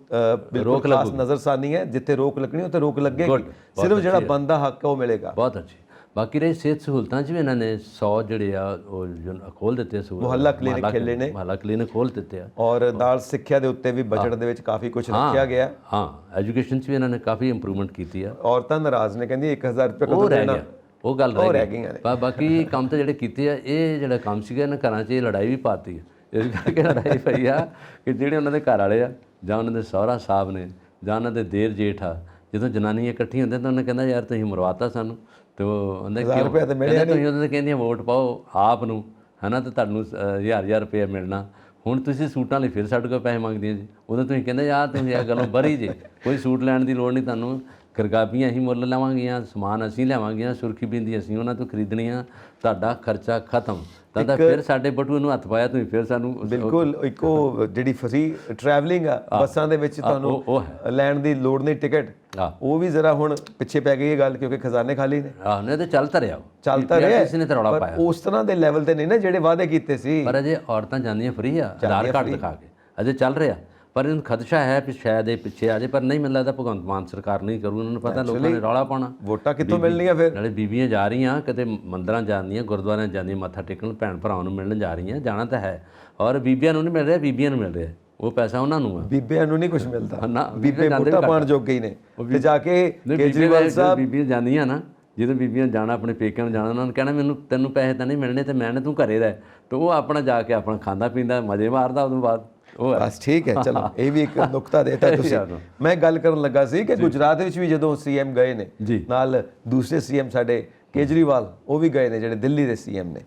Speaker 1: ਬਿਲਕੁਲ ਖਾਸ ਨਜ਼ਰਸਾਨੀ ਹੈ, ਜਿੱਥੇ ਰੋਕ ਲੱਗਣੀ ਉੱਥੇ ਰੋਕ ਲੱਗੇਗੀ, ਸਿਰਫ ਜਿਹੜਾ ਬੰਦਾ ਹੱਕ ਉਹ ਮਿਲੇਗਾ।
Speaker 2: ਬਹੁਤ ਅੱਛੀ। ਬਾਕੀ ਰਹੀ ਸਿਹਤ ਸਹੂਲਤਾਂ 'ਚ ਵੀ ਇਹਨਾਂ ਨੇ 100 ਜਿਹੜੇ ਆ ਉਹ ਖੋਲ੍ਹ ਦਿੱਤੇ,
Speaker 1: ਮੁਹੱਲਾ ਕਲੀਨਿਕ ਖੋਲ੍ਹੇ ਨੇ,
Speaker 2: ਮੁਹੱਲਾ ਕਲੀਨਿਕ ਖੋਲ੍ਹ ਦਿੱਤੇ ਆ।
Speaker 1: ਔਰ ਨਾਲ ਸਿੱਖਿਆ ਦੇ ਉੱਤੇ ਵੀ ਬਜਟ ਦੇ ਵਿੱਚ ਕਾਫੀ ਕੁਝ ਰੱਖਿਆ ਗਿਆ।
Speaker 2: ਹਾਂ, ਐਜੂਕੇਸ਼ਨ 'ਚ ਵੀ ਇਹਨਾਂ ਨੇ ਕਾਫੀ ਇੰਪਰੂਵਮੈਂਟ ਕੀਤੀ ਆ।
Speaker 1: ਔਰਤਾਂ ਨਾਰਾਜ਼ ਨੇ, ਕਹਿੰਦੀ 1000 ਰੁਪਏ ਕਦੋਂ ਦੇਣਾ,
Speaker 2: ਉਹ ਗੱਲ ਰਹਿ ਗਈ। ਬਾਕੀ ਕੰਮ ਤਾਂ ਜਿਹੜੇ ਕੀਤੇ ਆ, ਇਹ ਜਿਹੜਾ ਕੰਮ ਸੀਗਾ ਇਹਨਾਂ ਘਰਾਂ 'ਚ ਇਹ ਲੜਾਈ ਵੀ ਪਾਤੀ, ਇਸ ਕਰਕੇ ਲੜਾਈ ਪਈ ਆ ਕਿ ਜਿਹੜੇ ਉਹਨਾਂ ਦੇ ਘਰ ਵਾਲੇ ਆ, ਜਾਂ ਉਹਨਾਂ ਦੇ ਸਹੁਰਾ ਸਾਹਿਬ ਨੇ, ਜਾਂ ਉਹਨਾਂ ਦੇ ਦੇਰ ਜੇਠ ਆ, ਜਦੋਂ ਜਨਾਨੀਆਂ ਇਕੱਠੀਆਂ ਹੁੰਦੀਆਂ ਤਾਂ ਉਹਨੇ ਕਹਿੰਦਾ ਯਾਰ ਤੁਸੀਂ ਮਰਵਾਤਾ ਸਾਨੂੰ, ਤੇ ਉਹ ਉਹਨੇ ਕਿਉਂ ਤੁਸੀਂ ਉਹਦੇ ਕਹਿੰਦੀਆਂ ਵੋਟ ਪਾਓ ਆਪ ਨੂੰ, ਹੈ ਨਾ, ਤੇ ਤੁਹਾਨੂੰ 1000 ਰੁਪਏ ਮਿਲਣਾ। ਹੁਣ ਤੁਸੀਂ ਸੂਟਾਂ ਲਈ ਫਿਰ ਸਾਡੇ ਕੋਲ ਪੈਸੇ ਮੰਗਦੀਆਂ ਜੀ। ਉਦੋਂ ਤੁਸੀਂ ਕਹਿੰਦੇ ਯਾਰ ਤੁਸੀਂ ਇਹ ਗੱਲੋਂ ਬਰੀ ਜੇ, ਕੋਈ ਸੂਟ ਲੈਣ ਦੀ ਲੋੜ ਨਹੀਂ ਤੁਹਾਨੂੰ, ਗਰਗਾਬੀਆਂ ਅਸੀਂ ਮੁੱਲ ਲਵਾਂਗੀਆਂ, ਸਮਾਨ ਅਸੀਂ ਲਿਆਵਾਂਗੀਆਂ, ਸੁਰਖੀ ਬਿੰਦੀ ਅਸੀਂ ਉਹਨਾਂ ਤੋਂ ਖਰੀਦਣੀਆਂ, ਤੁਹਾਡਾ ਖਰਚਾ ਖਤਮ। ਤਾਂ ਫਿਰ ਸਾਡੇ ਬਟੂਏ ਨੂੰ ਹੱਥ ਪਾਇਆ ਤੁਸੀਂ, ਫਿਰ ਸਾਨੂੰ
Speaker 1: ਬਿਲਕੁਲ ਇੱਕੋ ਜਿਹੜੀ ਫਰੀ ਟਰੈਵਲਿੰਗ ਆ ਬੱਸਾਂ ਦੇ ਵਿੱਚ ਤੁਹਾਨੂੰ ਲੈਣ ਦੀ ਲੋੜ ਨਹੀਂ ਟਿਕਟ, ਉਹ ਵੀ ਜ਼ਰਾ ਹੁਣ ਪਿੱਛੇ ਪੈ ਗਈ ਇਹ ਗੱਲ, ਕਿਉਂਕਿ ਖਜ਼ਾਨੇ ਖਾਲੀ ਨੇ।
Speaker 2: ਨਹੀਂ ਤਾਂ ਚੱਲਦਾ ਰਿਹਾ
Speaker 1: ਕਿਸੇ ਨੇ ਤਾਂ ਰੌਲਾ ਪਾਇਆ, ਉਸ ਤਰ੍ਹਾਂ ਦੇ ਲੈਵਲ ਤੇ ਨਹੀਂ ਨਾ ਜਿਹੜੇ ਵਾਅਦੇ ਕੀਤੇ ਸੀ।
Speaker 2: ਪਰ ਅਜੇ ਔਰਤਾਂ ਜਾਂਦੀਆਂ ਫਰੀ ਆ ਆਧਾਰ ਕਾਰਡ ਦਿਖਾ ਕੇ, ਅਜੇ ਚੱਲ ਰਿਹਾ। ਪਰ ਇਹਨੂੰ ਖਦਸ਼ਾ ਹੈ ਕਿ ਸ਼ਾਇਦ ਇਹ ਪਿੱਛੇ ਆ ਜਾਏ, ਪਰ ਨਹੀਂ, ਮੈਨੂੰ ਲੱਗਦਾ ਭਗਵੰਤ ਮਾਨ ਸਰਕਾਰ ਨਹੀਂ ਕਰੂ। ਉਹਨਾਂ ਨੂੰ ਪਤਾ ਲੋਕਾਂ ਨੇ ਰੌਲਾ ਪਾਉਣਾ,
Speaker 1: ਵੋਟਾਂ ਕਿੱਥੋਂ ਮਿਲਣੀਆਂ ਫਿਰ।
Speaker 2: ਨਾਲੇ ਬੀਬੀਆਂ ਜਾ ਰਹੀਆਂ, ਕਿਤੇ ਮੰਦਰਾਂ ਜਾਂਦੀਆਂ, ਗੁਰਦੁਆਰਿਆਂ ਜਾਂਦੀਆਂ, ਮੱਥਾ ਟੇਕਣ, ਭੈਣ ਭਰਾਵਾਂ ਨੂੰ ਮਿਲਣ ਜਾ ਰਹੀਆਂ, ਜਾਣਾ ਤਾਂ ਹੈ। ਔਰ ਬੀਬੀਆਂ ਨੂੰ ਨਹੀਂ ਮਿਲ ਰਿਹਾ, ਬੀਬੀਆਂ ਨੂੰ ਮਿਲ ਰਿਹਾ, ਉਹ ਪੈਸਾ ਉਹਨਾਂ ਨੂੰ ਆ।
Speaker 1: ਬੀਬੀਆਂ ਨੂੰ ਨਹੀਂ ਕੁਝ ਮਿਲਦਾ, ਬੀਬੇ ਵੋਟਾਂ ਪਾਉਣ ਜੋਗੇ ਹੀ ਨੇ। ਤੇ ਜਾ ਕੇ ਕੇਜਰੀਵਾਲ ਸਾਹਿਬ,
Speaker 2: ਬੀਬੀਆਂ ਜਾਂਦੀਆਂ ਨਾ, ਜਦੋਂ ਬੀਬੀਆਂ ਜਾਣਾ ਆਪਣੇ ਪੇਕਿਆਂ ਨੂੰ ਜਾਣਾ, ਉਹਨਾਂ ਨੂੰ ਕਹਿਣਾ ਤੈਨੂੰ ਪੈਸੇ ਤਾਂ ਨਹੀਂ ਮਿਲਣੇ, ਤੇ ਮੈਂ ਤੂੰ ਘਰੇ ਰਹਿ, ਤੇ ਉਹ ਆਪਣਾ ਜਾ ਕੇ ਆਪਣਾ ਖਾਂਦਾ ਪੀਂਦਾ ਮਜ਼ੇ ਮਾਰਦਾ। ਉਦੋਂ ਬਾਅਦ
Speaker 1: ਬਸ ਠੀਕ ਹੈ, ਚਲੋ ਇਹ ਵੀ ਇੱਕ ਨੁਕਤਾ ਦੇਤਾ ਤੁਸੀਂ। ਮੈਂ ਗੱਲ ਕਰਨ ਲੱਗਾ ਸੀ ਕਿ ਗੁਜਰਾਤ ਵਿੱਚ ਵੀ ਜਦੋਂ CM ਗਏ ਨੇ, ਨਾਲ ਦੂਸਰੇ CM ਸਾਡੇ ਕੇਜਰੀਵਾਲ, ਉਹ ਵੀ ਗਏ ਨੇ ਜਿਹੜੇ ਦਿੱਲੀ ਦੇ CM ਨੇ,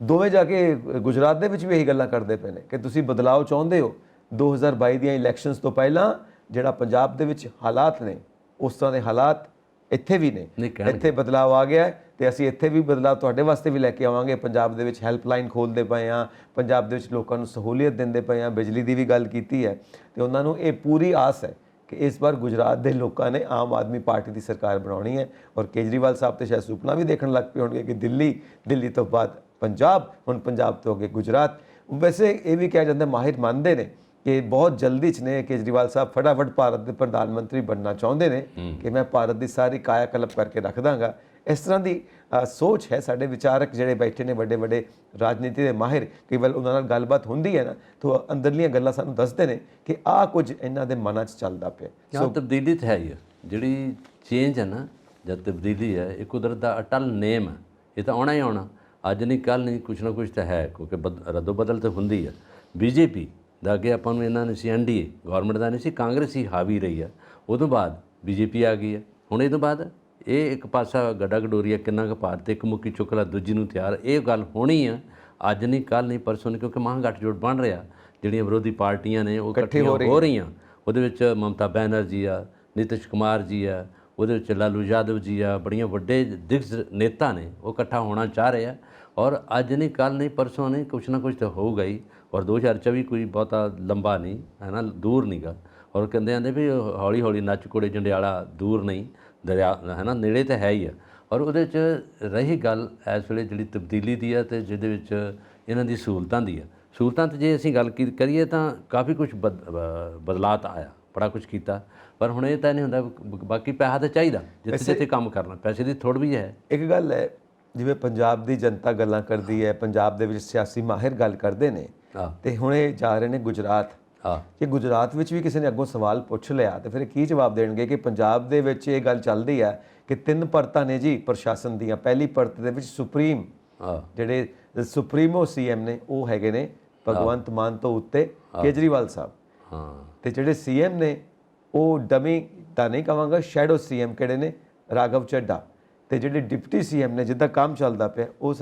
Speaker 1: ਦੋਵੇਂ ਜਾ ਕੇ ਗੁਜਰਾਤ ਦੇ ਵਿੱਚ ਵੀ ਇਹੀ ਗੱਲਾਂ ਕਰਦੇ ਪਏ ਨੇ ਕਿ ਤੁਸੀਂ ਬਦਲਾਅ ਚਾਹੁੰਦੇ ਹੋ। 2022 ਦੀਆਂ ਇਲੈਕਸ਼ਨਸ ਤੋਂ ਪਹਿਲਾਂ ਜਿਹੜਾ ਪੰਜਾਬ ਦੇ ਵਿੱਚ ਹਾਲਾਤ ਨੇ, ਉਸ ਤਰ੍ਹਾਂ ਦੇ ਹਾਲਾਤ ਇੱਥੇ ਵੀ ਨੇ। ਇੱਥੇ ਬਦਲਾਅ ਆ ਗਿਆ ਤੇ ਅਸੀਂ ਇੱਥੇ ਵੀ ਬਦਲਾਅ ਤੁਹਾਡੇ ਵਾਸਤੇ ਵੀ ਲੈ ਕੇ ਆਵਾਂਗੇ। ਪੰਜਾਬ ਦੇ ਵਿੱਚ ਹੈਲਪਲਾਈਨ ਖੋਲ੍ਹਦੇ ਪਏ ਹਾਂ, ਪੰਜਾਬ ਦੇ ਵਿੱਚ ਲੋਕਾਂ ਨੂੰ ਸਹੂਲੀਅਤ ਦਿੰਦੇ ਪਏ ਹਾਂ, ਬਿਜਲੀ ਦੀ ਵੀ ਗੱਲ ਕੀਤੀ ਹੈ, ਤੇ ਉਹਨਾਂ ਨੂੰ ਇਹ ਪੂਰੀ ਆਸ ਹੈ ਕਿ ਇਸ ਵਾਰ ਗੁਜਰਾਤ ਦੇ ਲੋਕਾਂ ਨੇ ਆਮ ਆਦਮੀ ਪਾਰਟੀ ਦੀ ਸਰਕਾਰ ਬਣਾਉਣੀ ਹੈ। ਔਰ ਕੇਜਰੀਵਾਲ ਸਾਹਿਬ ਤੇ ਸ਼ਾਇਦ ਸੁਪਨਾ ਵੀ ਦੇਖਣ ਲੱਗ ਪਏ ਹੋਣਗੇ ਕਿ ਦਿੱਲੀ ਤੋਂ ਬਾਅਦ ਪੰਜਾਬ, ਹੁਣ ਪੰਜਾਬ ਤੋਂ ਅੱਗੇ ਗੁਜਰਾਤ। ਵੈਸੇ ਇਹ ਵੀ ਕਿਹਾ ਜਾਂਦਾ, ਮਾਹਿਰ ਮੰਨਦੇ ਨੇ ਕਿ ਬਹੁਤ ਜਲਦੀ 'ਚ ਨੇ ਕੇਜਰੀਵਾਲ ਸਾਹਿਬ ਫਟਾਫਟ ਭਾਰਤ ਦੇ ਪ੍ਰਧਾਨ ਮੰਤਰੀ ਬਣਨਾ ਚਾਹੁੰਦੇ ਨੇ, ਕਿ ਮੈਂ ਭਾਰਤ ਦੀ ਸਾਰੀ ਕਾਇਆ ਕਲਪ ਕਰਕੇ ਰੱਖ ਦਾਂਗਾ, ਇਸ ਤਰ੍ਹਾਂ ਦੀ ਸੋਚ ਹੈ ਸਾਡੇ ਵਿਚਾਰਕ ਜਿਹੜੇ ਬੈਠੇ ਨੇ ਵੱਡੇ ਵੱਡੇ ਰਾਜਨੀਤੀ ਦੇ ਮਾਹਿਰ, ਕਈ ਵਾਰ ਉਹਨਾਂ ਨਾਲ ਗੱਲਬਾਤ ਹੁੰਦੀ ਹੈ ਨਾ ਤਾਂ ਅੰਦਰਲੀਆਂ ਗੱਲਾਂ ਸਾਨੂੰ ਦੱਸਦੇ ਨੇ ਕਿ ਆਹ ਕੁਝ ਇਹਨਾਂ ਦੇ ਮਨਾਂ 'ਚ ਚੱਲਦਾ ਪਿਆ।
Speaker 2: ਜਾਂ ਤਬਦੀਲੀ ਤਾਂ ਹੈ ਹੀ ਆ, ਜਿਹੜੀ ਚੇਂਜ ਹੈ ਨਾ ਜਾਂ ਤਬਦੀਲੀ ਹੈ, ਇਹ ਕੁਦਰਤ ਦਾ ਅਟਲ ਨੇਮ ਹੈ, ਇਹ ਤਾਂ ਆਉਣਾ ਹੀ ਆਉਣਾ, ਅੱਜ ਨਹੀਂ ਕੱਲ੍ਹ ਨਹੀਂ, ਕੁਛ ਨਾ ਕੁਛ ਤਾਂ ਹੈ, ਕਿਉਂਕਿ ਰੱਦੋ ਬਦਲ ਤਾਂ ਹੁੰਦੀ ਆ। ਬੀਜੇਪੀ ਦਾ ਅੱਗੇ ਆਪਾਂ ਨੂੰ ਇਹਨਾਂ ਨੇ ਸੀ ਐਨਡੀਏ ਗੌਰਮੈਂਟ ਦਾ ਨਹੀਂ ਸੀ, ਕਾਂਗਰਸ ਹੀ ਹਾਵੀ ਰਹੀ ਆ, ਉਦੋਂ ਬਾਅਦ ਬੀਜੇਪੀ ਆ ਗਈ ਹੈ, ਹੁਣ ਇਹ ਤੋਂ ਬਾਅਦ ਇਹ ਇੱਕ ਪਾਸਾ ਗੱਡਾ ਗਡੋਰੀਆ ਕਿੰਨਾ ਕੁ ਭਾਰਤ ਇੱਕ ਮੁੱਕੀ ਚੁੱਕ ਲਾ ਦੂਜੀ ਨੂੰ ਤਿਆਰ, ਇਹ ਗੱਲ ਹੋਣੀ ਆ, ਅੱਜ ਨਹੀਂ ਕੱਲ੍ਹ ਨਹੀਂ ਪਰਸੋਂ ਨਹੀਂ, ਕਿਉਂਕਿ ਮਹਾਗਠਜੋੜ ਬਣ ਰਿਹਾ, ਜਿਹੜੀਆਂ ਵਿਰੋਧੀ ਪਾਰਟੀਆਂ ਨੇ ਉਹ ਇਕੱਠੀਆਂ ਹੋ ਰਹੀਆਂ, ਉਹਦੇ ਵਿੱਚ ਮਮਤਾ ਬੈਨਰਜੀ ਆ, ਨਿਤਿਸ਼ ਕੁਮਾਰ ਜੀ ਆ, ਉਹਦੇ ਵਿੱਚ ਲਾਲੂ ਯਾਦਵ ਜੀ ਆ, ਬੜੀਆਂ ਵੱਡੇ ਦਿਗਜ ਨੇਤਾ ਨੇ, ਉਹ ਇਕੱਠਾ ਹੋਣਾ ਚਾਹ ਰਹੇ ਆ, ਔਰ ਅੱਜ ਨਹੀਂ ਕੱਲ੍ਹ ਨਹੀਂ ਪਰਸੋਂ ਨਹੀਂ, ਕੁਛ ਨਾ ਕੁਛ ਤਾਂ ਹੋਊਗਾ ਹੀ, ਔਰ 2024 ਕੋਈ ਬਹੁਤਾ ਲੰਬਾ ਨਹੀਂ ਹੈ ਨਾ, ਦੂਰ ਨਹੀਂ ਗਾ, ਔਰ ਕਹਿੰਦੇ ਆਂਦੇ ਵੀ ਹੌਲੀ ਹੌਲੀ ਨੱਚ ਕੁੜੇ ਜੰਡਿਆਲਾ ਦੂਰ ਨਹੀਂ, ਦਰਿਆ ਹੈ ਨਾ ਨੇੜੇ ਤਾਂ ਹੈ ਹੀ ਆ। ਔਰ ਉਹਦੇ 'ਚ ਰਹੀ ਗੱਲ ਇਸ ਵੇਲੇ ਜਿਹੜੀ ਤਬਦੀਲੀ ਦੀ ਆ ਅਤੇ ਜਿਹਦੇ ਵਿੱਚ ਇਹਨਾਂ ਦੀ ਸਹੂਲਤਾਂ ਦੀ ਆ, ਸਹੂਲਤਾਂ 'ਤੇ ਜੇ ਅਸੀਂ ਗੱਲ ਕਰੀਏ ਤਾਂ ਕਾਫੀ ਕੁਛ ਬਦਲਾਅ ਤਾਂ ਆਇਆ, ਬੜਾ ਕੁਛ ਕੀਤਾ, ਪਰ ਹੁਣ ਇਹ ਤਾਂ ਨਹੀਂ ਹੁੰਦਾ, ਬਾਕੀ ਪੈਸਾ ਤਾਂ ਚਾਹੀਦਾ ਜਿੱਥੇ ਜਿੱਥੇ ਕੰਮ ਕਰਨਾ, ਪੈਸੇ ਦੀ ਥੋੜ੍ਹ ਵੀ ਹੈ।
Speaker 1: ਇੱਕ ਗੱਲ ਹੈ, ਜਿਵੇਂ ਪੰਜਾਬ ਦੀ ਜਨਤਾ ਗੱਲਾਂ ਕਰਦੀ ਹੈ, ਪੰਜਾਬ ਦੇ ਵਿੱਚ ਸਿਆਸੀ ਮਾਹਿਰ ਗੱਲ ਕਰਦੇ ਨੇ, ਤੇ ਹੁਣ ਇਹ ਜਾ ਰਹੇ ਨੇ ਗੁਜਰਾਤ, ਕਿ ਗੁਜਰਾਤ ਵਿੱਚ ਵੀ ਕਿਸੇ ਨੇ ਅੱਗੋਂ ਸਵਾਲ ਪੁੱਛ ਲਿਆ ਤੇ ਫਿਰ ਕੀ ਜਵਾਬ ਦੇਣਗੇ ਕਿ ਪੰਜਾਬ ਦੇ ਵਿੱਚ ਇਹ ਗੱਲ ਚੱਲਦੀ ਹੈ ਕਿ 3 ਪਰਤਾਂ ਨੇ ਜੀ ਪ੍ਰਸ਼ਾਸਨ ਦੀਆਂ। ਪਹਿਲੀ ਪਰਤ ਦੇ ਵਿੱਚ ਸੁਪਰੀਮ ਜਿਹੜੇ ਸੁਪਰੀਮੋ ਸੀਐਮ ਨੇ ਉਹ ਹੈਗੇ ਨੇ ਭਗਵੰਤ ਮਾਨ ਤੋਂ ਉੱਤੇ ਕੇਜਰੀਵਾਲ ਸਾਹਿਬ, ਤੇ ਜਿਹੜੇ ਸੀਐਮ ਨੇ ਉਹ ਡਮੀ ਤਾਂ ਨਹੀਂ ਕਹਾਂਗਾ, ਸ਼ੈਡੋ ਸੀਐਮ ਕਿਹੜੇ ਨੇ, ਰਾਘਵ ਚੱਡਾ, ਤੇ ਜਿਹੜੇ ਡਿਪਟੀ ਸੀਐਮ ਨੇ ਜਿੱਦਾਂ ਕੰਮ ਚੱਲਦਾ ਪਿਆ ਉਹ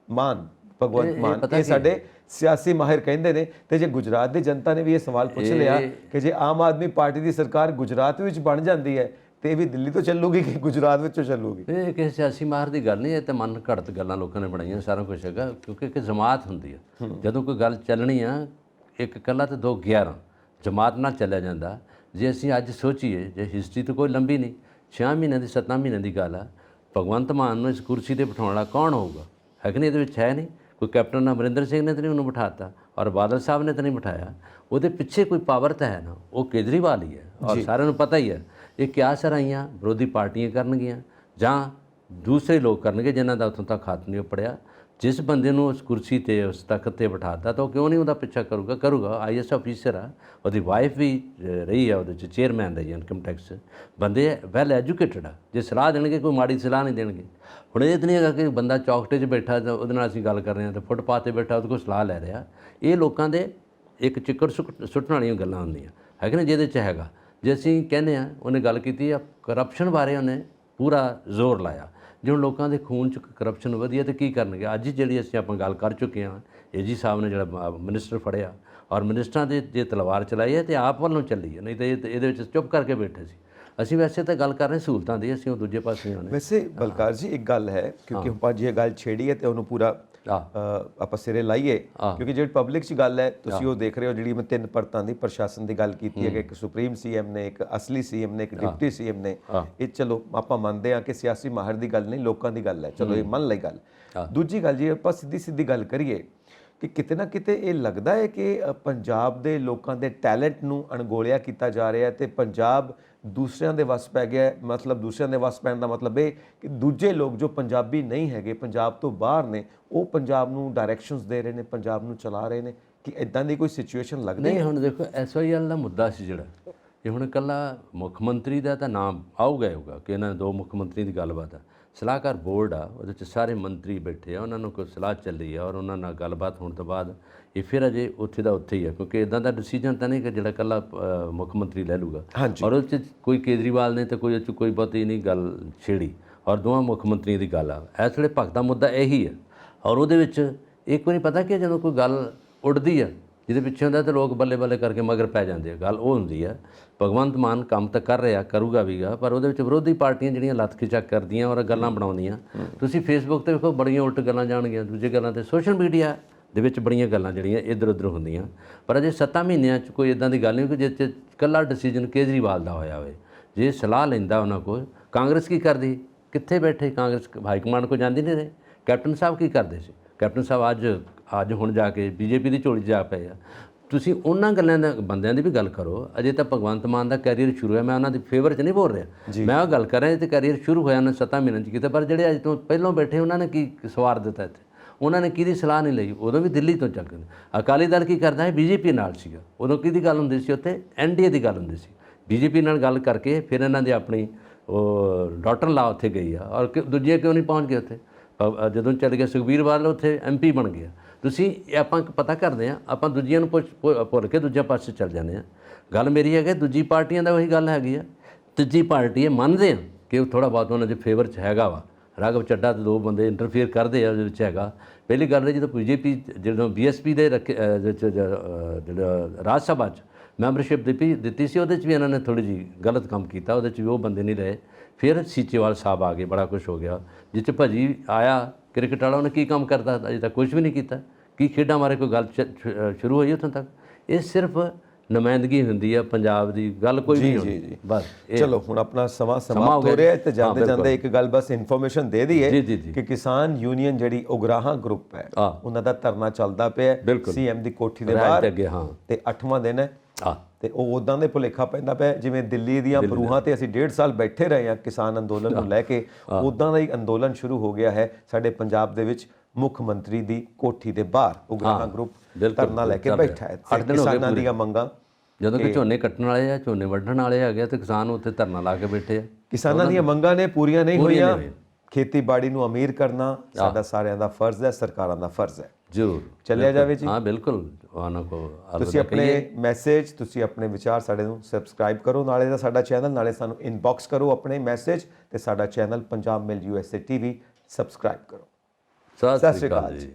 Speaker 1: ਮਾਨ, ਭਗਵੰਤ ਮਾਨ, ਇਹ ਸਾਡੇ ਸਿਆਸੀ ਮਾਹਿਰ ਕਹਿੰਦੇ ਨੇ। ਤੇ ਜੇ ਗੁਜਰਾਤ ਦੀ ਜਨਤਾ ਨੇ ਵੀ ਇਹ ਸਵਾਲ ਪੁੱਛ ਲਿਆ ਕਿ ਜੇ ਆਮ ਆਦਮੀ ਪਾਰਟੀ ਦੀ ਸਰਕਾਰ ਗੁਜਰਾਤ ਵਿੱਚ ਬਣ ਜਾਂਦੀ ਹੈ ਤੇ ਇਹ ਵੀ ਦਿੱਲੀ ਤੋਂ ਚੱਲੂਗੀ ਕਿ ਗੁਜਰਾਤ ਵਿੱਚੋਂ ਚੱਲੂਗੀ?
Speaker 2: ਇਹ ਕਿਸੇ ਸਿਆਸੀ ਮਾਹਿਰ ਦੀ ਗੱਲ ਨਹੀਂ, ਇਹ ਤਾਂ ਮਨ ਘੜਤ ਗੱਲਾਂ ਲੋਕਾਂ ਨੇ ਬਣਾਈਆਂ, ਸਾਰਾ ਕੁਛ ਹੈਗਾ, ਕਿਉਂਕਿ ਇੱਕ ਜਮਾਤ ਹੁੰਦੀ ਆ, ਜਦੋਂ ਕੋਈ ਗੱਲ ਚੱਲਣੀ ਆ, ਇੱਕ ਇਕੱਲਾ ਤੇ 2 11 ਜਮਾਤ ਨਾਲ ਚੱਲਿਆ ਜਾਂਦਾ। ਜੇ ਅਸੀਂ ਅੱਜ ਸੋਚੀਏ, ਜੇ ਹਿਸਟਰੀ ਤਾਂ ਕੋਈ ਲੰਬੀ ਨਹੀਂ, 6 ਮਹੀਨਿਆਂ ਦੀ 7 ਮਹੀਨਿਆਂ ਦੀ ਗੱਲ ਆ, ਭਗਵੰਤ ਮਾਨ ਨੂੰ ਇਸ ਕੁਰਸੀ 'ਤੇ ਬਿਠਾਉਣ ਵਾਲਾ ਕੌਣ ਹੋਊਗਾ? ਹੈ ਕਿ ਨਹੀਂ? ਇਹਦੇ ਵਿੱਚ ਹੈ ਨਹੀਂ ਕੋਈ ਕੈਪਟਨ ਅਮਰਿੰਦਰ ਸਿੰਘ ਨੇ ਤਾਂ ਨਹੀਂ ਉਹਨੂੰ ਬਿਠਾਤਾ, ਔਰ ਬਾਦਲ ਸਾਹਿਬ ਨੇ ਤਾਂ ਨਹੀਂ ਬਿਠਾਇਆ, ਉਹਦੇ ਪਿੱਛੇ ਕੋਈ ਪਾਵਰ ਤਾਂ ਹੈ ਨਾ, ਉਹ ਕੇਜਰੀਵਾਲ ਹੀ ਹੈ, ਔਰ ਸਾਰਿਆਂ ਨੂੰ ਪਤਾ ਹੀ ਹੈ। ਇਹ ਕਿਆ ਸਰਾਈਆਂ ਵਿਰੋਧੀ ਪਾਰਟੀਆਂ ਕਰਨਗੀਆਂ ਜਾਂ ਦੂਸਰੇ ਲੋਕ ਕਰਨਗੇ ਜਿਨ੍ਹਾਂ ਦਾ ਉੱਥੋਂ ਤੱਕ ਹੱਥ ਨਹੀਂ ਪੜਿਆ। ਜਿਸ ਬੰਦੇ ਨੂੰ ਉਸ ਕੁਰਸੀ 'ਤੇ ਉਸ ਤਖਤ 'ਤੇ ਬਿਠਾਤਾ ਤਾਂ ਉਹ ਕਿਉਂ ਨਹੀਂ ਉਹਦਾ ਪਿੱਛਾ ਕਰੂਗਾ। IAS ਆਫੀਸਰ ਆ, ਉਹਦੀ ਵਾਈਫ ਵੀ ਰਹੀ ਆ ਉਹਦੇ 'ਚ, ਚੇਅਰਮੈਨ ਰਹੀ ਇਨਕਮ ਟੈਕਸ, ਬੰਦੇ ਵੈਲ ਐਜੂਕੇਟਡ ਆ, ਜੇ ਸਲਾਹ ਦੇਣਗੇ ਕੋਈ ਮਾੜੀ ਸਲਾਹ ਨਹੀਂ ਦੇਣਗੇ। ਹੁਣ ਇਹ ਤਾਂ ਨਹੀਂ ਹੈਗਾ ਕਿ ਬੰਦਾ ਚੌਕਟੇ 'ਚ ਬੈਠਾ ਤਾਂ ਉਹਦੇ ਨਾਲ ਅਸੀਂ ਗੱਲ ਕਰ ਰਹੇ ਹਾਂ, ਤਾਂ ਫੁੱਟਪਾਥ 'ਤੇ ਬੈਠਾ ਉਹਦੇ ਕੋਲ ਸਲਾਹ ਲੈ ਰਿਹਾ। ਇਹ ਲੋਕਾਂ ਦੇ ਇੱਕ ਚਿੱਕੜ ਸੁੱਟਣ ਵਾਲੀਆਂ ਗੱਲਾਂ ਹੁੰਦੀਆਂ ਹੈ ਕਿ ਨਾ, ਜਿਹਦੇ 'ਚ ਹੈਗਾ। ਜੇ ਅਸੀਂ ਕਹਿੰਦੇ ਹਾਂ, ਉਹਨੇ ਗੱਲ ਕੀਤੀ ਆ ਕਰਪਸ਼ਨ ਬਾਰੇ, ਉਹਨੇ ਪੂਰਾ ਜ਼ੋਰ ਲਾਇਆ। ਜੇ ਹੁਣ ਲੋਕਾਂ ਦੇ ਖੂਨ 'ਚ ਕਰਪਸ਼ਨ ਵਧੀ ਹੈ ਤਾਂ ਕੀ ਕਰਨਗੇ? ਅੱਜ ਜਿਹੜੀ ਅਸੀਂ ਆਪਾਂ ਗੱਲ ਕਰ ਚੁੱਕੇ ਹਾਂ, AG ਸਾਹਿਬ ਨੇ ਜਿਹੜਾ ਮਿਨਿਸਟਰ ਫੜਿਆ ਔਰ ਮਿਨਿਸਟਰਾਂ ਦੇ ਜੇ ਤਲਵਾਰ ਚਲਾਈ ਹੈ ਤੇ ਆਪ ਵੱਲੋਂ ਚੱਲੀ ਹੈ, ਨਹੀਂ ਤਾਂ ਇਹਦੇ ਵਿੱਚ ਚੁੱਪ ਕਰਕੇ ਬੈਠੇ ਸੀ। ਅਸੀਂ ਵੈਸੇ ਤਾਂ ਗੱਲ ਕਰ ਰਹੇ ਸਹੂਲਤਾਂ ਦੀ, ਅਸੀਂ ਉਹ ਦੂਜੇ ਪਾਸੇ ਆਉਂਦੇ।
Speaker 1: ਵੈਸੇ ਬਲਕਾਰ ਜੀ ਇੱਕ ਗੱਲ ਹੈ, ਕਿਉਂਕਿ ਆਪਾਂ ਜੇ ਗੱਲ ਛੇੜੀ ਹੈ ਤੇ ਉਹਨੂੰ ਪੂਰਾ ਆਪਾਂ ਸਿਰੇ ਲਾਈਏ, ਕਿਉਂਕਿ ਜਿਹੜੀ ਪਬਲਿਕ 'ਚ ਗੱਲ ਹੈ, ਤੁਸੀਂ ਉਹ ਦੇਖ ਰਹੇ ਹੋ, ਜਿਹੜੀ ਮੈਂ 3 ਪਰਤਾਂ ਦੀ ਪ੍ਰਸ਼ਾਸਨ ਦੀ ਗੱਲ ਕੀਤੀ ਹੈ ਕਿ ਇੱਕ ਸੁਪਰੀਮ ਸੀਐਮ ਨੇ, ਇੱਕ ਅਸਲੀ ਸੀਐਮ ਨੇ, ਇੱਕ ਡਿਪਟੀ ਸੀਐਮ ਨੇ। ਇਹ ਚਲੋ ਆਪਾਂ ਮੰਨਦੇ ਹਾਂ ਕਿ ਸਿਆਸੀ ਮਾਹਿਰ ਦੀ ਗੱਲ ਨਹੀਂ, ਲੋਕਾਂ ਦੀ ਗੱਲ ਹੈ, ਚਲੋ ਇਹ ਮੰਨ ਲਈ ਗੱਲ। ਦੂਜੀ ਗੱਲ ਜੇ ਆਪਾਂ ਸਿੱਧੀ ਗੱਲ ਕਰੀਏ ਕਿ ਕਿਤੇ ਨਾ ਕਿਤੇ ਇਹ ਲੱਗਦਾ ਹੈ ਕਿ ਪੰਜਾਬ ਦੇ ਲੋਕਾਂ ਦੇ ਟੈਲੈਂਟ ਨੂੰ ਅਣਗੌਲਿਆ ਕੀਤਾ ਜਾ ਰਿਹਾ ਤੇ ਪੰਜਾਬ ਦੂਸਰਿਆਂ ਦੇ ਵੱਸ ਪੈ ਗਿਆ। ਮਤਲਬ ਦੂਸਰਿਆਂ ਦੇ ਵੱਸ ਪੈਣ ਦਾ ਮਤਲਬ ਇਹ ਕਿ ਦੂਜੇ ਲੋਕ ਜੋ ਪੰਜਾਬੀ ਨਹੀਂ ਹੈਗੇ, ਪੰਜਾਬ ਤੋਂ ਬਾਹਰ ਨੇ, ਉਹ ਪੰਜਾਬ ਨੂੰ ਡਾਇਰੈਕਸ਼ਨਸ ਦੇ ਰਹੇ ਨੇ, ਪੰਜਾਬ ਨੂੰ ਚਲਾ ਰਹੇ ਨੇ, ਕਿ ਇਦਾਂ ਦੀ ਕੋਈ ਸਿਚੁਏਸ਼ਨ ਲੱਗਦੀ
Speaker 2: ਨਹੀਂ? ਹੁਣ ਦੇਖੋ SYL ਦਾ ਮੁੱਦਾ ਸੀ ਜਿਹੜਾ, ਇਹ ਹੁਣ ਇਕੱਲਾ ਮੁੱਖ ਮੰਤਰੀ ਦਾ ਤਾਂ ਨਾਮ ਆਊਗਾ ਕਿ ਇਹਨਾਂ 2 ਮੁੱਖ ਮੰਤਰੀ ਦੀ ਗੱਲਬਾਤ ਆ। ਸਲਾਹਕਾਰ ਬੋਰਡ ਆ, ਉਹਦੇ 'ਚ ਸਾਰੇ ਮੰਤਰੀ ਬੈਠੇ ਆ, ਉਹਨਾਂ ਨੂੰ ਕੋਈ ਸਲਾਹ ਚੱਲੀ ਆ ਔਰ ਉਹਨਾਂ ਨਾਲ ਗੱਲਬਾਤ ਹੋਣ ਤੋਂ ਬਾਅਦ ਇਹ ਫਿਰ ਅਜੇ ਉੱਥੇ ਦਾ ਉੱਥੇ ਹੀ ਆ, ਕਿਉਂਕਿ ਇੱਦਾਂ ਦਾ ਡਿਸੀਜਨ ਤਾਂ ਨਹੀਂ ਕਿ ਜਿਹੜਾ ਇਕੱਲਾ ਮੁੱਖ ਮੰਤਰੀ ਲੈ ਲੂਗਾ। ਔਰ ਉਹਦੇ 'ਚ ਕੋਈ ਕੇਜਰੀਵਾਲ ਨੇ ਤਾਂ ਕੋਈ ਉਹ 'ਚ ਕੋਈ ਬਹੁਤੀ ਨਹੀਂ ਗੱਲ ਛੇੜੀ, ਔਰ ਦੋਵਾਂ ਮੁੱਖ ਮੰਤਰੀਆਂ ਦੀ ਗੱਲ ਆ। ਇਸ ਵੇਲੇ ਭਗਤ ਦਾ ਮੁੱਦਾ ਇਹੀ ਹੈ, ਔਰ ਉਹਦੇ ਵਿੱਚ ਇੱਕ ਵਾਰੀ ਪਤਾ ਕਿ ਜਦੋਂ ਕੋਈ ਗੱਲ ਉੱਡਦੀ ਆ ਜਿਹਦੇ ਪਿੱਛੇ ਹੁੰਦਾ ਤਾਂ ਲੋਕ ਬੱਲੇ ਬੱਲੇ ਕਰਕੇ ਮਗਰ ਪੈ ਜਾਂਦੇ ਆ। ਗੱਲ ਉਹ ਹੁੰਦੀ ਆ, ਭਗਵੰਤ ਮਾਨ ਕੰਮ ਤਾਂ ਕਰ ਰਿਹਾ, ਕਰੂਗਾ ਵੀਗਾ, ਪਰ ਉਹਦੇ ਵਿੱਚ ਵਿਰੋਧੀ ਪਾਰਟੀਆਂ ਜਿਹੜੀਆਂ ਲੱਤ ਖਿਚਾ ਕਰਦੀਆਂ ਔਰ ਗੱਲਾਂ ਬਣਾਉਂਦੀਆਂ। ਤੁਸੀਂ ਫੇਸਬੁੱਕ 'ਤੇ ਵੇਖੋ, ਬੜੀਆਂ ਉਲਟ ਗੱਲਾਂ ਜਾਣਗੀਆਂ, ਦੂਜੇ ਗੱਲਾਂ 'ਤੇ ਸੋਸ਼ਲ ਮੀਡੀਆ ਦੇ ਵਿੱਚ ਬੜੀਆਂ ਗੱਲਾਂ ਜਿਹੜੀਆਂ ਇੱਧਰ ਉੱਧਰ ਹੁੰਦੀਆਂ। ਪਰ ਅਜੇ 7 ਮਹੀਨਿਆਂ 'ਚ ਕੋਈ ਇੱਦਾਂ ਦੀ ਗੱਲ ਨਹੀਂ ਕਿ ਜਿਸ 'ਚ ਇਕੱਲਾ ਡਿਸੀਜਨ ਕੇਜਰੀਵਾਲ ਦਾ ਹੋਇਆ ਹੋਵੇ। ਜੇ ਸਲਾਹ ਲੈਂਦਾ ਉਹਨਾਂ ਕੋਲ, ਕਾਂਗਰਸ ਕੀ ਕਰਦੀ? ਕਿੱਥੇ ਬੈਠੇ ਕਾਂਗਰਸ? ਹਾਈ ਕਮਾਂਡ ਕੋਲ ਜਾਂਦੀ ਨਹੀਂ ਰਹੇ। ਕੈਪਟਨ ਸਾਹਿਬ ਕੀ ਕਰਦੇ ਸੀ? ਕੈਪਟਨ ਸਾਹਿਬ ਅੱਜ ਹੁਣ ਜਾ ਕੇ BJP ਦੀ ਝੋਲੀ 'ਚ ਜਾ ਪਏ ਆ। ਤੁਸੀਂ ਉਹਨਾਂ ਗੱਲਾਂ ਦਾ ਬੰਦਿਆਂ ਦੀ ਵੀ ਗੱਲ ਕਰੋ। ਅਜੇ ਤਾਂ ਭਗਵੰਤ ਮਾਨ ਦਾ ਕੈਰੀਅਰ ਸ਼ੁਰੂ ਹੋਇਆ, ਮੈਂ ਉਹਨਾਂ ਦੀ ਫੇਵਰ 'ਚ ਨਹੀਂ ਬੋਲ ਰਿਹਾ, ਮੈਂ ਉਹ ਗੱਲ ਕਰ ਰਿਹਾ ਤੇ ਕੈਰੀਅਰ ਸ਼ੁਰੂ ਹੋਇਆ ਉਹਨਾਂ 7 ਮਹੀਨਿਆਂ 'ਚ ਕੀਤਾ। ਪਰ ਜਿਹੜੇ ਅੱਜ ਤੋਂ ਪਹਿਲਾਂ ਬੈਠੇ ਉਹਨਾਂ ਨੇ ਕੀ ਸਵਾਰ ਦਿੱਤਾ ਇੱਥੇ, ਉਹਨਾਂ ਨੇ ਕਿਹਦੀ ਸਲਾਹ ਨਹੀਂ ਲਈ, ਉਦੋਂ ਵੀ ਦਿੱਲੀ ਤੋਂ ਚੱਕ ਅਕਾਲੀ ਦਲ ਕੀ ਕਰਦਾ ਹੈ, ਬੀਜੇਪੀ ਨਾਲ ਸੀਗਾ, ਉਦੋਂ ਕਿਹਦੀ ਗੱਲ ਹੁੰਦੀ ਸੀ ਉੱਥੇ, ਐਨਡੀਏ ਦੀ ਗੱਲ ਹੁੰਦੀ ਸੀ। ਬੀਜੇਪੀ ਨਾਲ ਗੱਲ ਕਰਕੇ ਫਿਰ ਇਹਨਾਂ ਦੀ ਆਪਣੀ ਉਹ ਡਾਟਰ ਲਾ ਉੱਥੇ ਗਈ ਆ, ਔਰ ਦੂਜੇ ਕਿਉਂ ਨਹੀਂ ਪਹੁੰਚ ਗਏ ਉੱਥੇ, ਜਦੋਂ ਚੱਲ ਗਿਆ ਸੁਖਬੀਰ ਬਾਦਲ ਉੱਥੇ ਐਮਪੀ ਬਣ ਗਿਆ। ਤੁਸੀਂ ਇਹ ਆਪਾਂ ਪਤਾ ਕਰਦੇ ਹਾਂ, ਆਪਾਂ ਦੂਜਿਆਂ ਨੂੰ ਭੁੱਲ ਕੇ ਦੂਜੇ ਪਾਸੇ ਚੱਲ ਜਾਂਦੇ ਹਾਂ। ਗੱਲ ਮੇਰੀ ਹੈ ਕਿ ਦੂਜੀ ਪਾਰਟੀਆਂ ਦਾ ਉਹੀ ਗੱਲ ਹੈਗੀ ਆ, ਤੀਜੀ ਪਾਰਟੀ ਇਹ ਮੰਨਦੇ ਆ ਕਿ ਉਹ ਥੋੜ੍ਹਾ ਬਹੁਤ ਉਹਨਾਂ ਦੇ ਫੇਵਰ 'ਚ ਹੈਗਾ ਵਾ, ਰਾਘਵ ਚੱਡਾ ਤੇ 2 ਬੰਦੇ ਇੰਟਰਫੇਅਰ ਕਰਦੇ ਆ ਉਹਦੇ ਵਿੱਚ ਹੈਗਾ। ਪਹਿਲੀ ਗੱਲ ਹੈ ਜਦੋਂ ਬੀਜੇਪੀ ਜਦੋਂ BSP ਦੇ ਜਿਹੜਾ ਰਾਜ ਸਭਾ 'ਚ ਮੈਂਬਰਸ਼ਿਪ ਦਿੱਤੀ ਸੀ, ਉਹਦੇ 'ਚ ਵੀ ਇਹਨਾਂ ਨੇ ਥੋੜ੍ਹੀ ਜਿਹੀ ਗਲਤ ਕੰਮ ਕੀਤਾ, ਉਹਦੇ 'ਚ ਵੀ ਉਹ ਬੰਦੇ ਨਹੀਂ ਰਹੇ। ਫਿਰ ਸੀਚੇਵਾਲ ਸਾਹਿਬ ਆ ਗਏ, ਬੜਾ ਕੁਛ ਹੋ ਗਿਆ। ਜਿਹ 'ਚ ਭਾਜੀ ਆਇਆ ਕ੍ਰਿਕਟ ਵਾਲਾ, ਉਹਨੇ ਕੀ ਕੰਮ ਕਰਦਾ, ਅਜੇ ਤੱਕ ਕੁਛ ਵੀ ਨਹੀਂ ਕੀਤਾ। ਕੀ ਖੇਡਾਂ ਬਾਰੇ ਕੋਈ ਗੱਲ ਸ਼ੁਰੂ ਹੋਈ ਉੱਥੋਂ ਤੱਕ? ਇਹ ਸਿਰਫ ਨੁਮਾਇੰਦਗੀ ਹੁੰਦੀ ਆ ਪੰਜਾਬ ਦੀ, ਗੱਲ ਕੋਈ ਨਹੀਂ ਹੋਣੀ ਬਸ।
Speaker 1: ਚਲੋ ਹੁਣ ਆਪਣਾ ਸਮਾਂ ਸਮਾਪਤ ਹੋ ਰਿਹਾ ਤੇ ਜਾਂਦੇ ਜਾਂਦੇ ਇੱਕ ਗੱਲ ਬਸ ਇਨਫੋਰਮੇਸ਼ਨ ਦੇ ਦਈਏ ਕਿ ਕਿਸਾਨ ਯੂਨੀਅਨ ਜਿਹੜੀ ਉਗਰਾਹਾਂ ਗਰੁੱਪ ਹੈ ਉਹਨਾਂ ਦਾ ਧਰਨਾ ਚੱਲਦਾ ਪਿਆ CM ਦੀ ਕੋਠੀ ਦੇ ਬਾਹਰ ਤੇ 8ਵਾਂ ਦਿਨ ਹੈ ਤੇ ਉਹ ਉਦਾਂ ਦੇ ਭੁਲੇਖਾ ਪੈਂਦਾ ਪਿਆ ਜਿਵੇਂ ਦਿੱਲੀ ਦੀਆਂ ਬਰੂਹਾਂ ਤੇ ਅਸੀਂ 1.5 ਸਾਲ ਬੈਠੇ ਰਹੇ ਹਾਂ ਕਿਸਾਨ ਅੰਦੋਲਨ ਨੂੰ ਲੈ ਕੇ, ਉਦਾਂ ਦਾ ਹੀ ਅੰਦੋਲਨ ਸ਼ੁਰੂ ਹੋ ਗਿਆ ਹੈ ਸਾਡੇ ਪੰਜਾਬ ਦੇ ਵਿੱਚ। ਮੁੱਖ ਮੰਤਰੀ ਦੀ ਕੋਠੀ ਦੇ ਬਾਹਰ ਉਗਰਾਹਾਂ ਗਰੁੱਪ ਧਰਨਾ ਲੈ ਕੇ ਬੈਠਾ ਹੈ। ਕਿਸਾਨਾਂ ਦੀਆਂ ਮੰਗਾਂ,
Speaker 2: ਜਦੋਂ ਕਿ ਝੋਨੇ ਕੱਟਣ ਵਾਲੇ ਆ, ਝੋਨੇ ਵੱਢਣ ਵਾਲੇ ਹੈਗੇ ਤੇ ਕਿਸਾਨ ਉੱਥੇ ਧਰਨਾ ਲਾ ਕੇ ਬੈਠੇ ਆ।
Speaker 1: ਕਿਸਾਨਾਂ ਦੀਆਂ ਮੰਗਾਂ ਨੇ ਪੂਰੀਆਂ ਨਹੀਂ ਹੋਈਆਂ। ਖੇਤੀਬਾੜੀ ਨੂੰ ਅਮੀਰ ਕਰਨਾ ਸਾਡਾ ਸਾਰਿਆਂ ਦਾ ਫਰਜ਼ ਹੈ, ਸਰਕਾਰਾਂ ਦਾ ਫਰਜ਼ ਹੈ।
Speaker 2: ਜ਼ਰੂਰ
Speaker 1: ਚੱਲਿਆ ਜਾਵੇ ਜੀ।
Speaker 2: ਹਾਂ ਬਿਲਕੁਲ। ਉਹਨਾਂ ਕੋ
Speaker 1: ਤੁਸੀਂ ਆਪਣੇ ਮੈਸੇਜ, ਤੁਸੀਂ ਆਪਣੇ ਵਿਚਾਰ ਸਾਡੇ ਨੂੰ ਸਬਸਕ੍ਰਾਈਬ ਕਰੋ, ਨਾਲੇ ਦਾ ਸਾਡਾ ਚੈਨਲ, ਨਾਲੇ ਸਾਨੂੰ ਇਨਬਾਕਸ ਕਰੋ ਆਪਣੇ ਮੈਸੇਜ ਤੇ ਸਾਡਾ ਚੈਨਲ ਪੰਜਾਬ ਮਿਲ USA TV ਸਬਸਕ੍ਰਾਈਬ ਕਰੋ।
Speaker 2: ਸਤਿ ਸ਼੍ਰੀ ਅਕਾਲ ਜੀ।